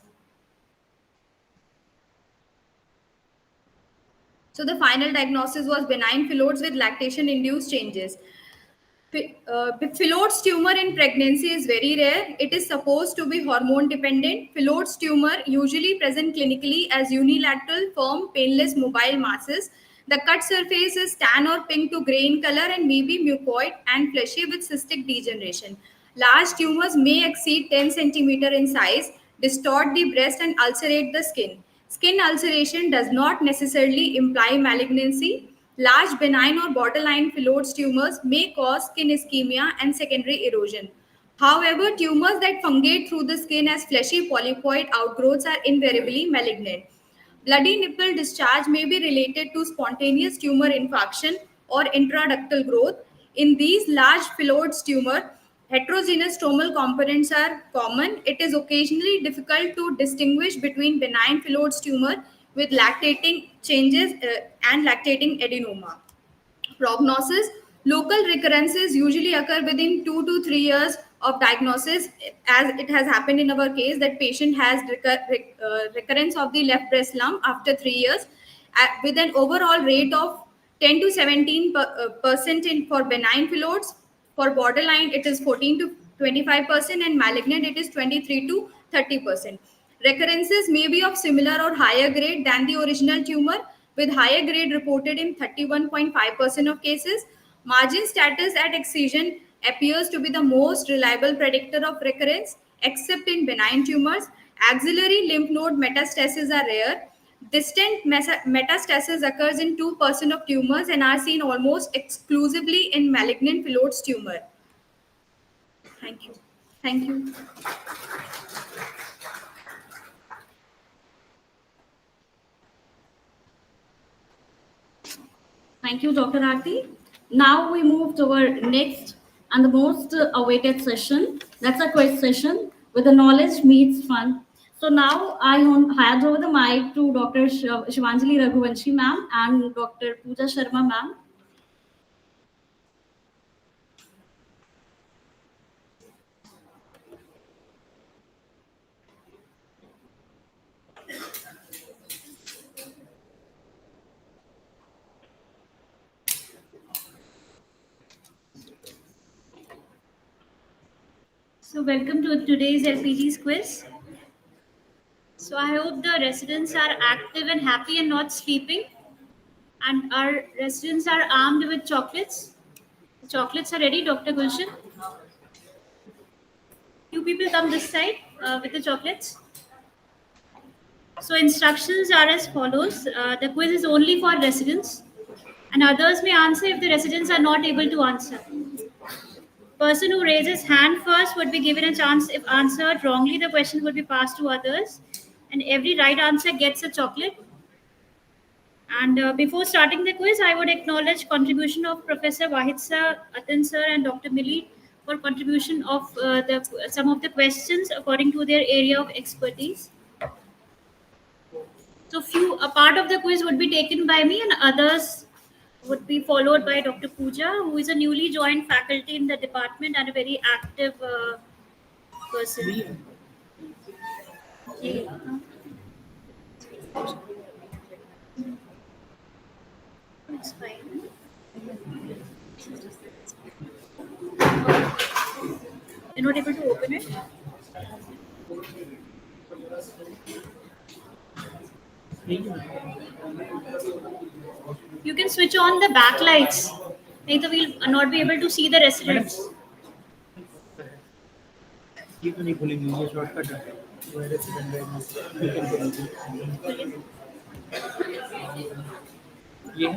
So the final diagnosis was benign phyllodes with lactation-induced changes. Phyllodes tumor in pregnancy is very rare. It is supposed to be hormone dependent. Phyllodes tumor usually present clinically as unilateral, firm, painless, mobile masses. The cut surface is tan or pink to gray in color and may be mucoid and fleshy with cystic degeneration. Large tumors may exceed 10 centimeter in size, distort the breast and ulcerate the skin. Skin ulceration does not necessarily imply malignancy. Large benign or borderline phyllodes tumors may cause skin ischemia and secondary erosion. However, tumors that fungate through the skin as fleshy polypoid outgrowths are invariably malignant. Bloody nipple discharge may be related to spontaneous tumor infarction or intraductal growth. In these large phyllodes tumor, heterogeneous stromal components are common. It is occasionally difficult to distinguish between benign phyllodes tumor with lactating changes and lactating adenoma. Prognosis: local recurrences usually occur within 2 to 3 years of diagnosis, as it has happened in our case that patient has recurrence of the left breast lump after 3 years, with an overall rate of 10 to 17% for benign phyllodes. For borderline, it is 14 to 25%, and malignant, it is 23 to 30%. Recurrences may be of similar or higher grade than the original tumor, with higher grade reported in 31.5% of cases. Margin status at excision appears to be the most reliable predictor of recurrence, except in benign tumors. Axillary lymph node metastases are rare. Distant metastasis occurs in 2% of tumors and are seen almost exclusively in malignant phyllodes tumor. Thank you. Thank you. Thank you, Dr. Aarti. Now we move to our next and the most awaited session. That's a quiz session with the knowledge meets fun. So now I hand over the mic to Dr. Shivanjali Raghuvanshi ma'am and Dr. Pooja Sharma ma'am. So welcome to today's LPG's quiz. So I hope the residents are active and happy and not sleeping. And our residents are armed with chocolates. The chocolates are ready, Dr. Gulshan. You people come this side with the chocolates. So instructions are as follows. The quiz is only for residents and others may answer if the residents are not able to answer. Person who raises hand first would be given a chance. If answered wrongly, the question would be passed to others. And every right answer gets a chocolate. And before starting the quiz, I would acknowledge contribution of Professor Wahid sir, Atan sir, and Dr. Millie for contribution of some of the questions according to their area of expertise. So a part of the quiz would be taken by me, and others would be followed by Dr. Pooja, who is a newly joined faculty in the department and a very active person. Okay. It's fine. You're not able to open it? You can switch on the backlights. Later we'll not be able to see the residents. ये तो नहीं खुलेंगे ये shortcut है वो है resident ये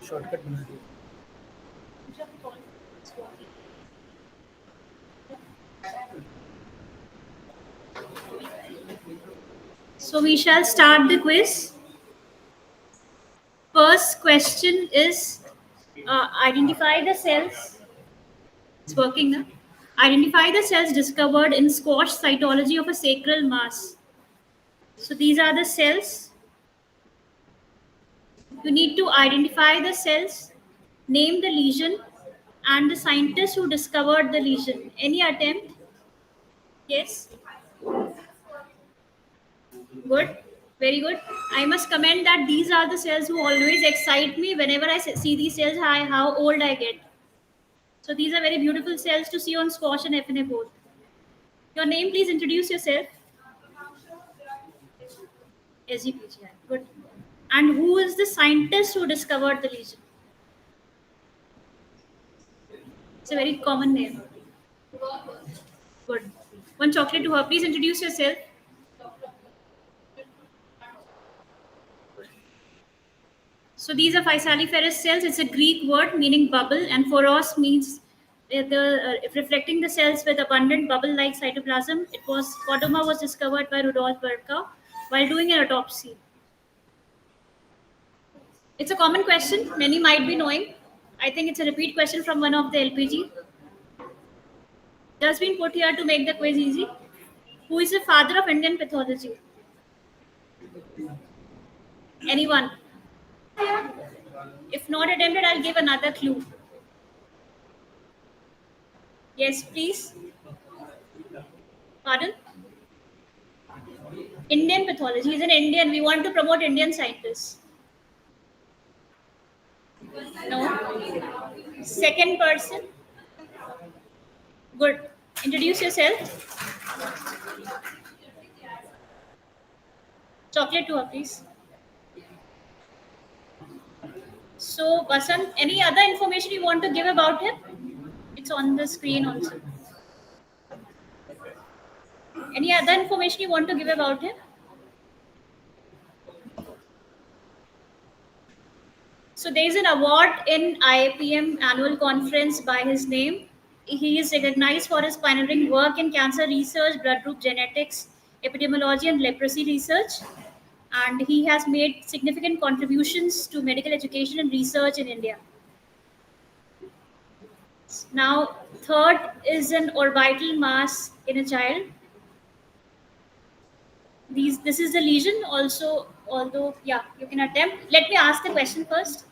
shortcut बना दिया So we shall start the quiz. First question is identify the cells. It's working now. Identify the cells discovered in squash cytology of a sacral mass. So these are the cells. You need to identify the cells, name the lesion, and the scientist who discovered the lesion. Any attempt? Yes? Good. Very good. I must comment that these are the cells who always excite me whenever I see these cells, how old I get. So these are very beautiful cells to see on squash and FNA both. Your name, please introduce yourself. SGPGI. Good. And who is the scientist who discovered the lesion? It's a very common name. Good. One chocolate to her. Please introduce yourself. So these are physalliferous cells. It's a Greek word meaning bubble, and phoros means reflecting the cells with abundant bubble-like cytoplasm. Chordoma was discovered by Rudolf Virchow while doing an autopsy. It's a common question. Many might be knowing. I think it's a repeat question from one of the LPG. Just been put here to make the quiz easy. Who is the father of Indian pathology? Anyone? If not attempted, I'll give another clue. Yes, please. Pardon? Indian pathology. He's an Indian. We want to promote Indian scientists. No. Second person. Good. Introduce yourself. Chocolate to her, please. So, Vasant, any other information you want to give about him? It's on the screen also. Any other information you want to give about him? So there is an award in IAPM annual conference by his name. He is recognized for his pioneering work in cancer research, blood group genetics, epidemiology, and leprosy research. And he has made significant contributions to medical education and research in India. Now, third is an orbital mass in a child. This is the lesion also, although, yeah, you can attempt. Let me ask the question first.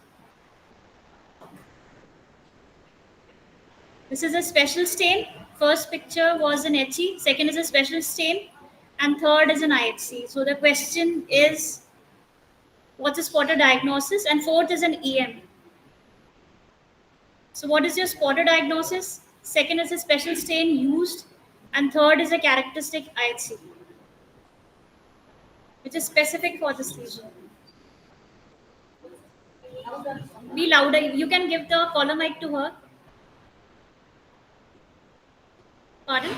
This is a special stain. First picture was an HE. Second is a special stain. and third is an IHC. So the question is, what's a spotter diagnosis? And fourth is an EM. So what is your spotter diagnosis? Second is a special stain used, and third is a characteristic IHC, which is specific for this lesion. Be louder. You can give the caller mic to her. Pardon?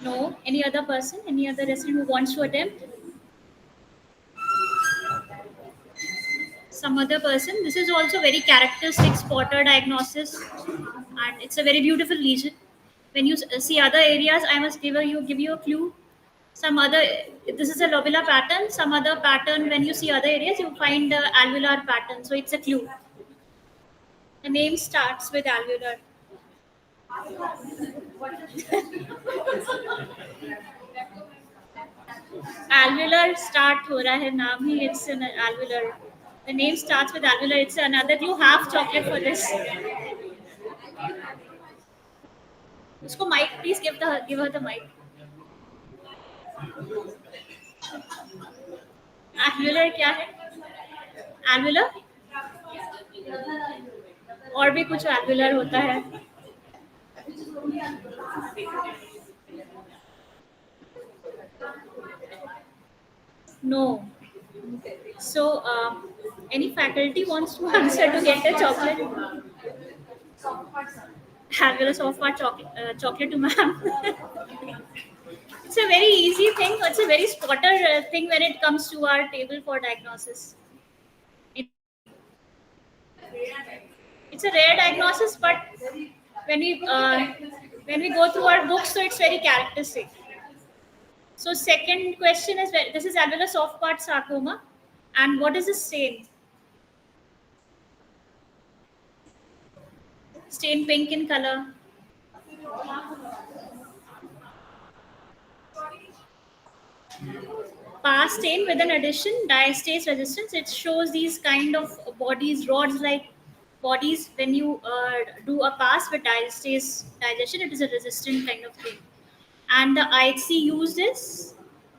No. Any other person? Any other resident who wants to attempt? Some other person. This is also very characteristic spotter diagnosis, and it's a very beautiful lesion. When you see other areas, I must give you a clue. Some other, this is a lobular pattern. Some other pattern, when you see other areas, you find the alveolar pattern. So it's a clue. The name starts with alveolar. Alveolar start हो रहा है नाम ही, it's an alveolar. The name starts with alveolar. It's another clue. Half chocolate for this. उसको mic, please give her the mic. Alveolar क्या है? Alveolar? और भी कुछ alveolar होता है. No. So, any faculty wants to answer to get a chocolate? Alveolar soft part chocolate to ma'am. It's a very easy thing. It's a very spotter thing when it comes to our table for diagnosis. It's a rare diagnosis, but when we go through our books, so it's very characteristic. So second question is, this is alveolar soft part sarcoma, and what is the stain? Stain pink in color. Pass stain with an addition, diastase resistance. It shows these kind of bodies, rods-like bodies. When you do a pass with diastase digestion, it is a resistant kind of thing. And the IHC used is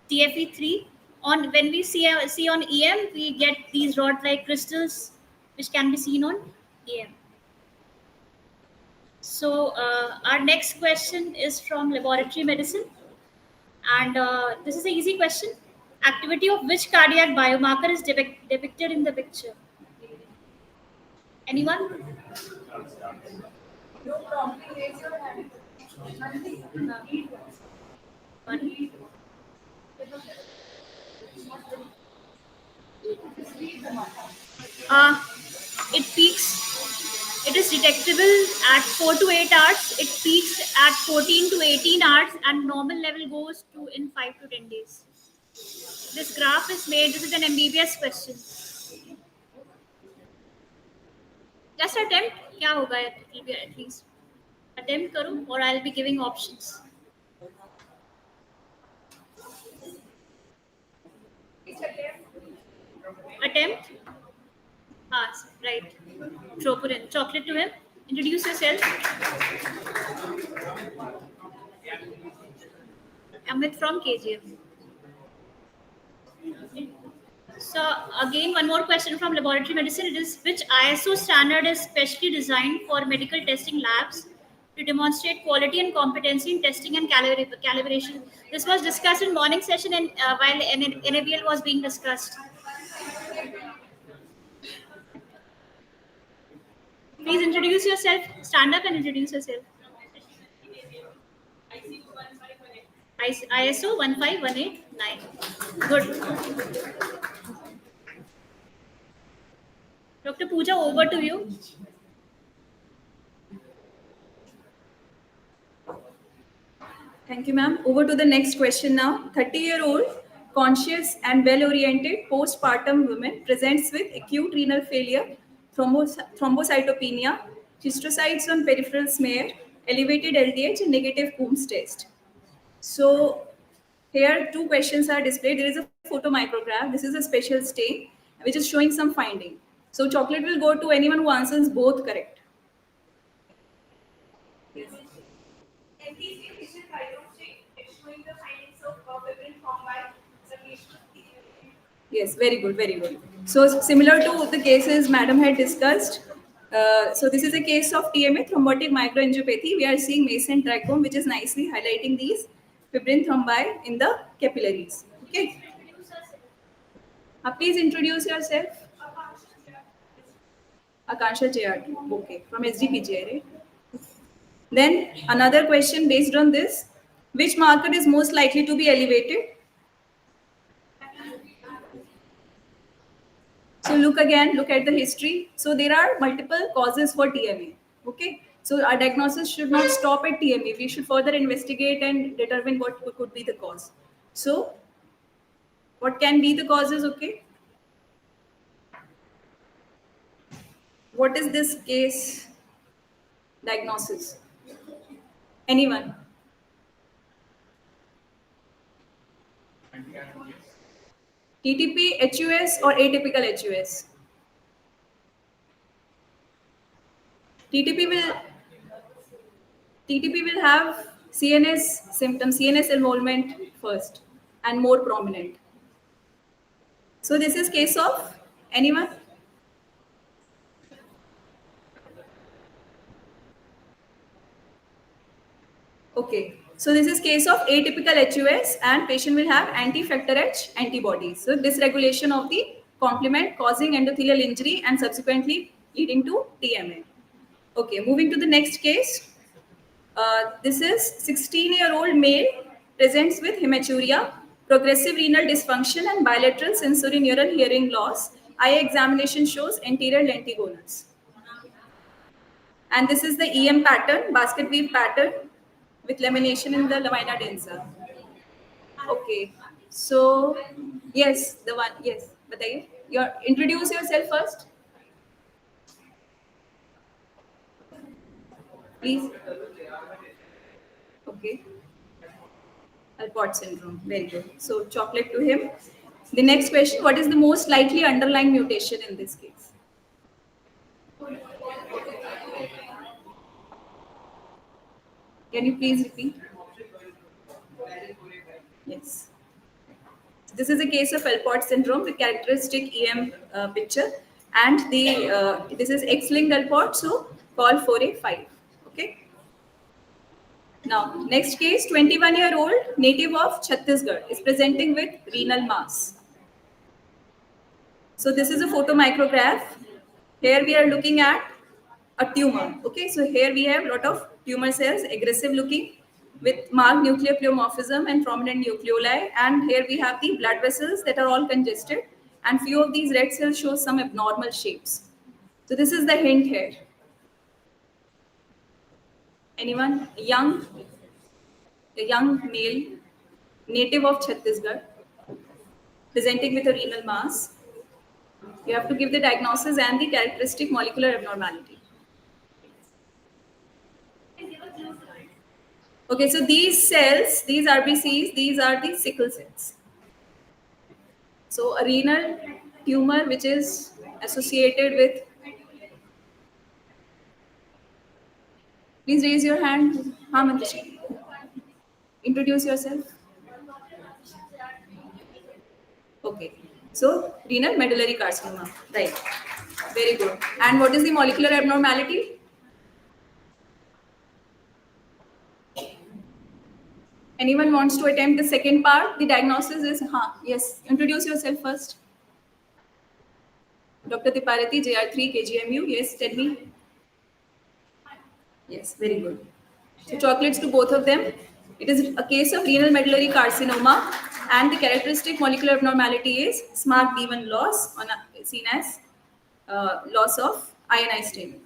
TFE3. On when we see on EM, we get these rod-like crystals, which can be seen on EM. So our next question is from laboratory medicine, and this is an easy question. Activity of which cardiac biomarker is depicted in the picture? Anyone? It peaks. It is detectable at 4 to 8 hours. It peaks at 14 to 18 hours, and normal level goes to in 5 to 10 days. This graph is made. This is an MBBS question. Just attempt. क्या होगा? It will be at least. Attempt करो, or I'll be giving options. Attempt. Pass. Right. Troponin. Chocolate to him. Introduce yourself. Amit from KGMU. So again, one more question from laboratory medicine. It is, which ISO standard is specially designed for medical testing labs to demonstrate quality and competency in testing and calibration? This was discussed in morning session, and while NABL was being discussed. Please introduce yourself. Stand up and introduce yourself. ISO 15189. Good. Dr. Pooja, over to you. Thank you, ma'am. Over to the next question now. 30-year-old, conscious and well-oriented postpartum woman presents with acute renal failure, thrombocytopenia, histiocytes on peripheral smear, elevated LDH, and negative Coombs test. So here two questions are displayed. There is a photomicrograph. This is a special stain, which is showing some finding. So chocolate will go to anyone who answers both correct. Yes. Yes, very good, very good. So similar to the cases Madam had discussed, so this is a case of TMA, thrombotic microangiopathy. We are seeing Mason trachome, which is nicely highlighting these fibrin thrombi in the capillaries. Okay. Please introduce yourself. Akansha JR2. Okay, from SDPGI, right? Then another question based on this: which marker is most likely to be elevated? So look again, look at the history. So there are multiple causes for TMA. Okay. So our diagnosis should not stop at TMA. We should further investigate and determine what could be the cause. So what can be the causes? Okay. What is this case diagnosis? Anyone? TTP, HUS or atypical HUS? TTP will TTP will have CNS symptoms, CNS involvement first and more prominent. So this is case of anyone? Okay. So this is case of atypical HUS and patient will have anti-factor H antibodies. So dysregulation of the complement causing endothelial injury and subsequently leading to TMA. Okay, moving to the next case. This is 16-year-old male presents with hematuria, progressive renal dysfunction and bilateral sensorineural hearing loss. Eye examination shows anterior lentigonus. And this is the EM pattern, basket weave pattern with lamination in the lamina densa. Okay. So, yes, the one, yes. Bataiye. Introduce yourself first, please. Okay. Alport syndrome. Very good. So, chocolate to him. The next question: what is the most likely underlying mutation in this case? Can you please repeat? Yes. This is a case of Alport syndrome with characteristic EM picture, and the this is X-linked Alport, so call 4A5. Okay. Now, next case, 21-year-old native of Chhattisgarh is presenting with renal mass. So this is a photomicrograph. Here we are looking at a tumor. Okay, so here we have a lot of tumor cells, aggressive looking, with marked nuclear pleomorphism and prominent nucleoli. And here we have the blood vessels that are all congested, and few of these red cells show some abnormal shapes. So this is the hint here. Anyone? A young male, native of Chhattisgarh, presenting with a renal mass. You have to give the diagnosis and the characteristic molecular abnormality. Okay, so these cells, these RBCs, these are the sickle cells. So a renal tumor which is associated with, please raise your hand. Haan, Mantashi. Introduce yourself. Okay, so renal medullary carcinoma, right? Very good. And what is the molecular abnormality? Anyone wants to attempt the second part? The diagnosis is, yes. Introduce yourself first. Dr. Tiparati, JR3, KGMU. Yes, tell me. Yes, very good. So chocolates to both of them. It is a case of renal medullary carcinoma, and the characteristic molecular abnormality is SMART B1 loss, seen as loss of ionized staining.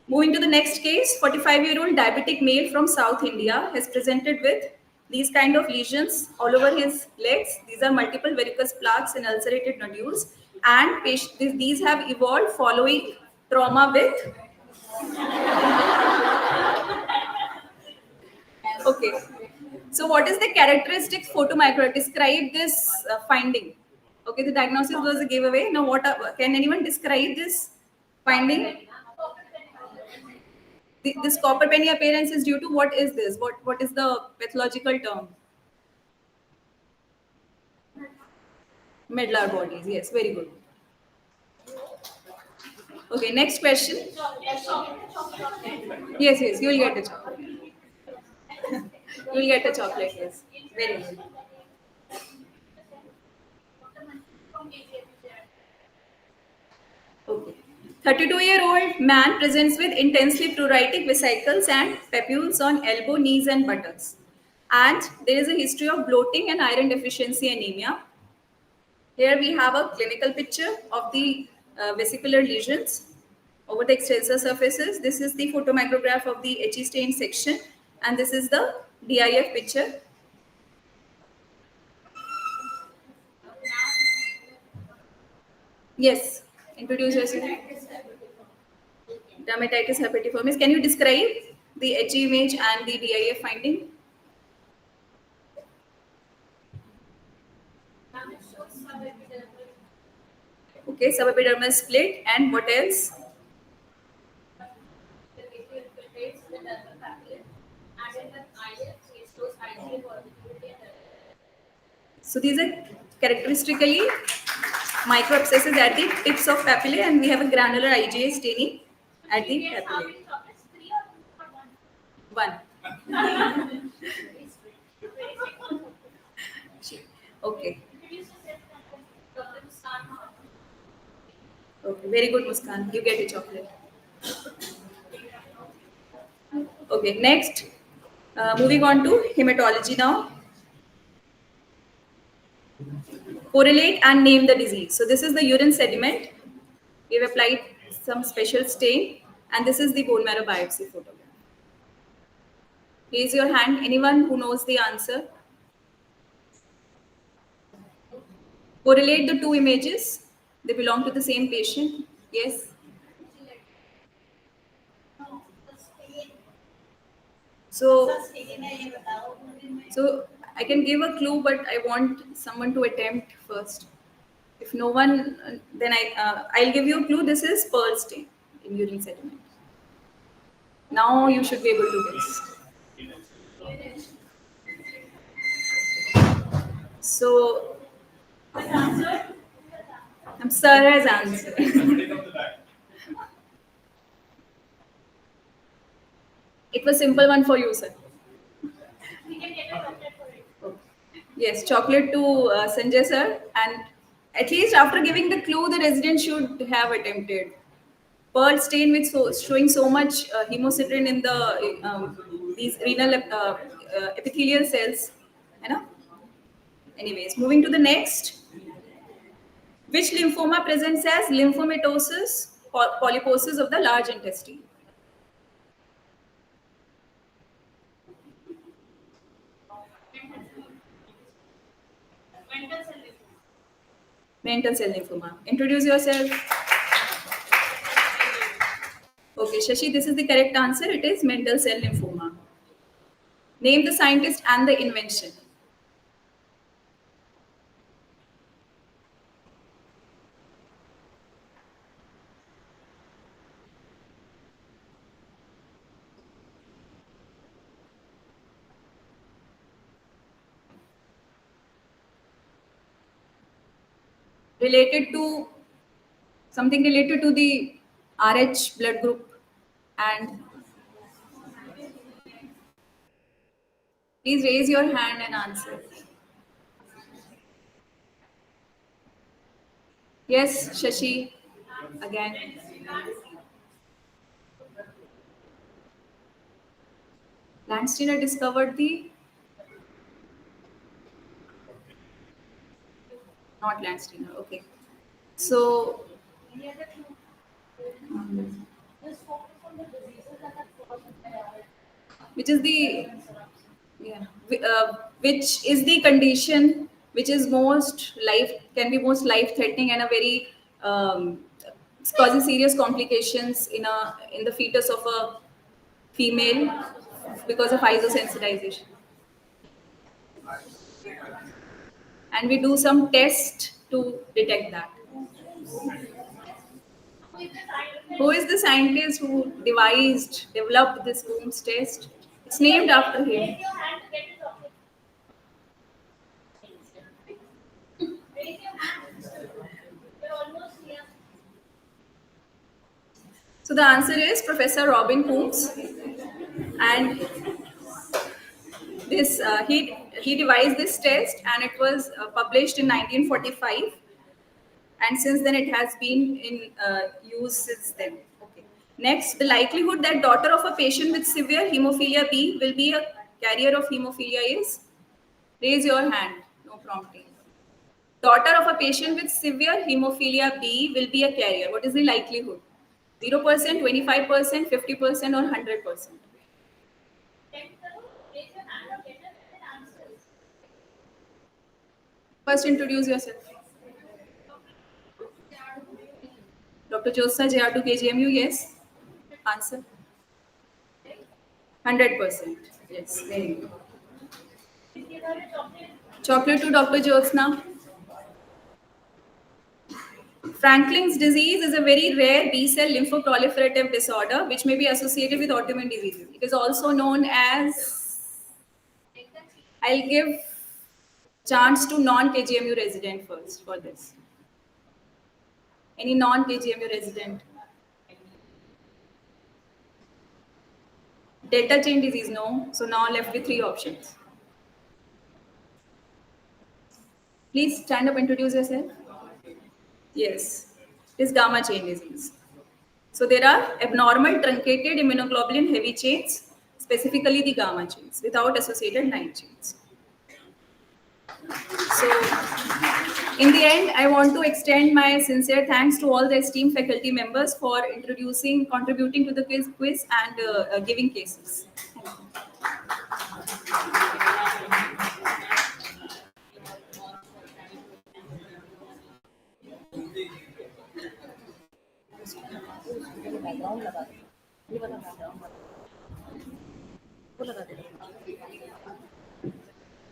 Moving to the next case, 45-year-old diabetic male from South India has presented with these kind of lesions all over his legs. These are multiple varicose plaques and ulcerated nodules, and these have evolved following trauma with okay. So what is the characteristic photomicro? Describe this finding. Okay, the diagnosis was a giveaway. Now, can anyone describe this finding? This copper penny appearance is due to what is this? What is the pathological term? Medullary bodies. Yes, very good. Okay, next question. Yes, yes, you will get a chocolate. You will get a chocolate. Yes, very good. Okay. 32-year-old man presents with intensely pruritic vesicles and papules on elbow, knees, and buttocks. And there is a history of bloating and iron deficiency anemia. Here we have a clinical picture of the vesicular lesions over the extensor surfaces. This is the photomicrograph of the HE stain section, and this is the DIF picture. Yes, introduce yourself. Dermatitis herpetiformis. Can you describe the HE image and the DIF finding? Okay, subepidermal split, and what else? So these are characteristically microabscesses at the tips of papillae, and we have a granular IgA staining at the papillae. One. Okay. Okay, very good, Muskan. You get a chocolate. Okay, next. Moving on to hematology now. Correlate and name the disease. So this is the urine sediment. We've applied some special stain, and this is the bone marrow biopsy photograph. Raise your hand. Anyone who knows the answer? Correlate the two images. They belong to the same patient. Yes. So I can give a clue, but I want someone to attempt first. If no one, then I'll give you a clue. This is pearl stain in urine sediment. Now you should be able to guess. So, Sir has answered. It was simple one for you, sir. Yes, chocolate to Sanjay sir, and at least after giving the clue, the resident should have attempted. Pearl stain with showing so much hemosiderin in the these renal epithelial cells, you know. Anyways, moving to the next. Which lymphoma presents as lymphomatosis, polyposis of the large intestine? Mental cell lymphoma. Introduce yourself. Okay, Shashi, this is the correct answer. It is mental cell lymphoma. Name the scientist and the invention. Related to something related to the RH blood group, and please raise your hand and answer. Yes, Shashi, again. Landsteiner discovered the not Landsteiner. Okay, so which is the which is the condition which is most life can be most life threatening and a very it's causing serious complications in the fetus of a female because of isosensitization, and we do some test to detect that. Who is the scientist who developed this Coombs test? It's named after him. So the answer is Professor Robin Coombs, and this he devised this test, and it was published in 1945, and since then it has been in use since then. Okay. Next, the likelihood that daughter of a patient with severe hemophilia B will be a carrier of hemophilia is, raise your hand, no prompting. Daughter of a patient with severe hemophilia B will be a carrier. What is the likelihood? 0%, 25%, 50%, or 100%? First, introduce yourself. Dr. Jyotsna, JR2 KGMU, yes? Answer? 100%. Yes, very good. Chocolate to Dr. Jyotsna. Franklin's disease is a very rare B-cell lymphoproliferative disorder which may be associated with autoimmune diseases. It is also known as, I'll give chance to non-KGMU resident first for this. Any non-KGMU resident? Delta chain disease, no. So now left with 3 options. Please stand up and introduce yourself. Yes, it is gamma chain disease. So there are abnormal truncated immunoglobulin heavy chains, specifically the gamma chains, without associated light chains. So in the end, I want to extend my sincere thanks to all the esteemed faculty members for contributing to the quiz and giving cases.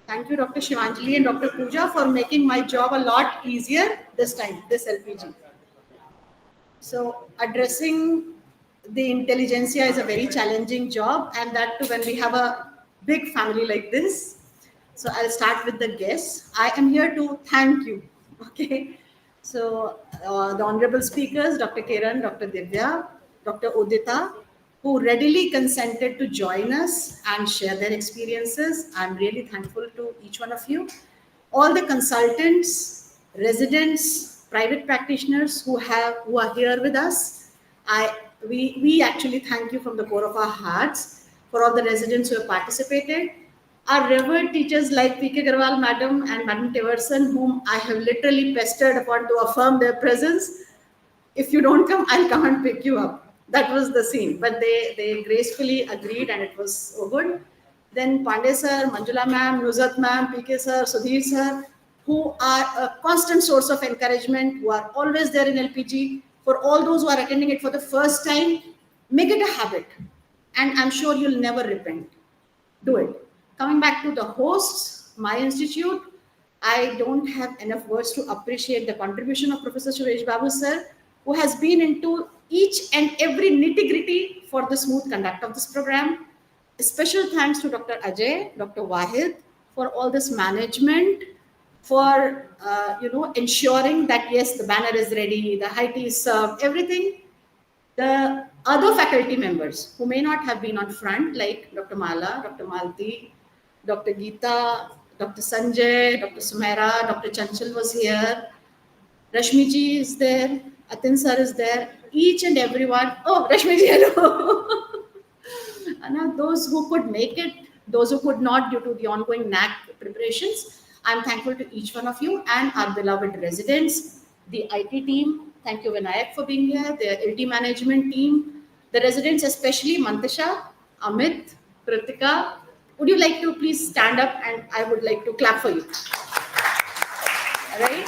Thank you, Dr. Shivanjali and Dr. Pooja, for making my job a lot easier this time, this LPG. So addressing the intelligentsia is a very challenging job, and that too when we have a big family like this. So I'll start with the guests. I am here to thank you. Okay. So the honorable speakers, Dr. Kiran, Dr. Divya, Dr. Udita, who readily consented to join us and share their experiences. I'm really thankful to each one of you. All the consultants, residents, private practitioners who are here with us, we actually thank you from the core of our hearts. For all the residents who have participated, our revered teachers like P.K. Garwal Madam and Madam Teverson, whom I have literally pestered upon to affirm their presence. If you don't come, I'll come and pick you up. That was the scene. But they gracefully agreed, and it was so good. Then Pandey sir, Manjula ma'am, Nuzat ma'am, PK sir, Sudhir sir, who are a constant source of encouragement, who are always there in LPG. For all those who are attending it for the first time, make it a habit. And I'm sure you'll never repent. Do it. Coming back to the hosts, my institute, I don't have enough words to appreciate the contribution of Professor Suresh Babu sir, who has been into each and every nitty-gritty for the smooth conduct of this program. A special thanks to Dr. Ajay, Dr. Wahid for all this management, for ensuring that yes, the banner is ready, the height is served, everything. The other faculty members who may not have been on front, like Dr. Mala, Dr. Malti, Dr. Geeta, Dr. Sanjay, Dr. Sumera, Dr. Chanchal was here, Rashmi ji is there, Atin sir is there, each and everyone. Oh, Rashmi ji, hello. And those who could make it, those who could not due to the ongoing NAC preparations, I'm thankful to each one of you and our beloved residents, the IT team. Thank you, Vinayak, for being here, the LT management team, the residents, especially Mantasha, Amit, Kritika. Would you like to please stand up, and I would like to clap for you. Right?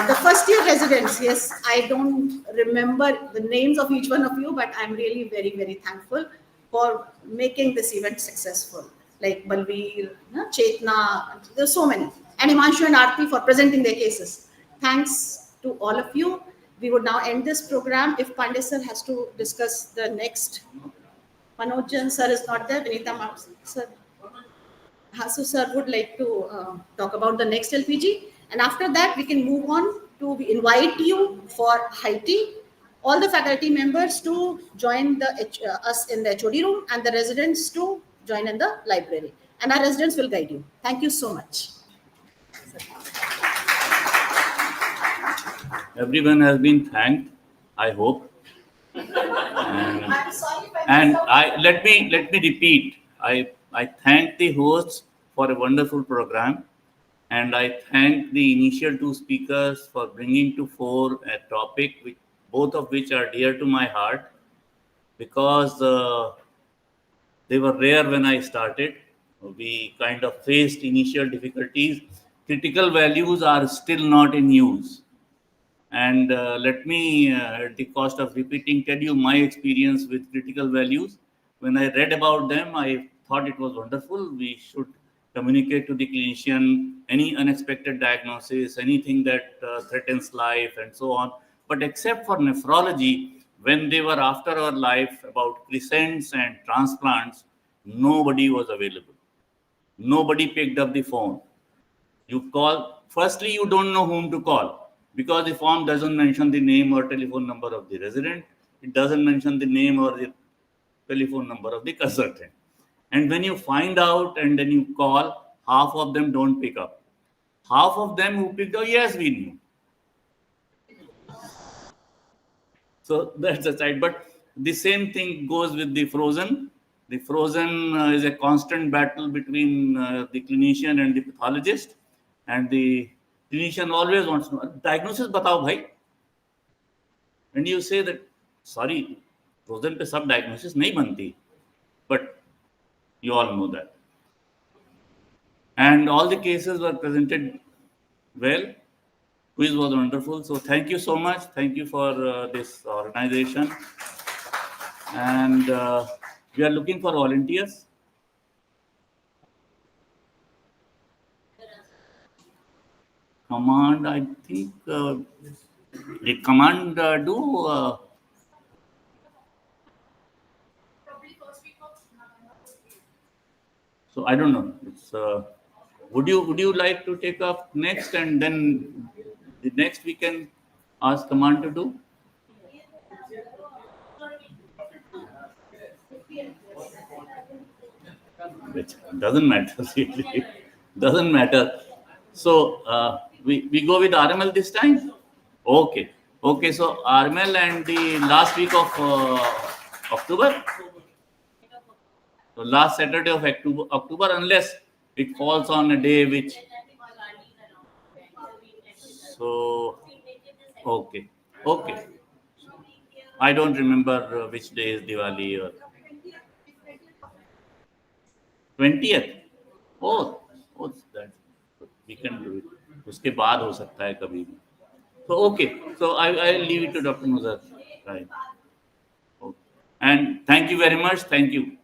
The first year residents, yes, I don't remember the names of each one of you, but I'm really very, very thankful for making this event successful. Like Balveer, Chetna, there's so many. And Himanshu and Aarti for presenting their cases. Thanks to all of you. We would now end this program. If Pandey sir has to discuss the next, Manoj sir is not there, Vinita sir. Hasu sir would like to talk about the next LPG. And after that, we can move on to invite you for high tea all the faculty members to join us in the HOD room, and the residents to join in the library. And our residents will guide you. Thank you so much. Everyone has been thanked, I hope. I'm sorry if And let me repeat. I thank the hosts for a wonderful program, and I thank the initial two speakers for bringing to fore a topic which both of which are dear to my heart, because they were rare when I started. We kind of faced initial difficulties. Critical values are still not in use. And let me, at the cost of repeating, tell you my experience with critical values. When I read about them, I thought it was wonderful. We should communicate to the clinician any unexpected diagnosis, anything that threatens life, and so on. But except for nephrology, when they were after our life about crescents and transplants, nobody was available. Nobody picked up the phone. You call, firstly, you don't know whom to call because the form doesn't mention the name or telephone number of the resident. It doesn't mention the name or the telephone number of the consultant. And when you find out and then you call, half of them don't pick up. Half of them who picked up, yes, we knew. So that's the side. But the same thing goes with the frozen. The frozen is a constant battle between the clinician and the pathologist. And the clinician always wants to know, diagnosis batao bhai. And you say that, sorry, frozen pe sab diagnosis nahi banti. But you all know that. And all the cases were presented well. Quiz was wonderful. So thank you so much. Thank you for this organization. And we are looking for volunteers. Command, I think, did command do? So I don't know. It's would you like to take up next, and then the next we can ask command to do? Which doesn't matter. Really. Doesn't matter. So we go with RML this time. Okay. Okay. So RML and the last week of October. So last Saturday of October, unless it falls on a day which. So okay. Okay. I don't remember which day is Diwali or 20th. Oh, what's that? We can do it. उसके बाद हो सकता है कभी भी. So okay. So I'll leave it to Dr. Nuzar. Right. Okay. And thank you very much. Thank you.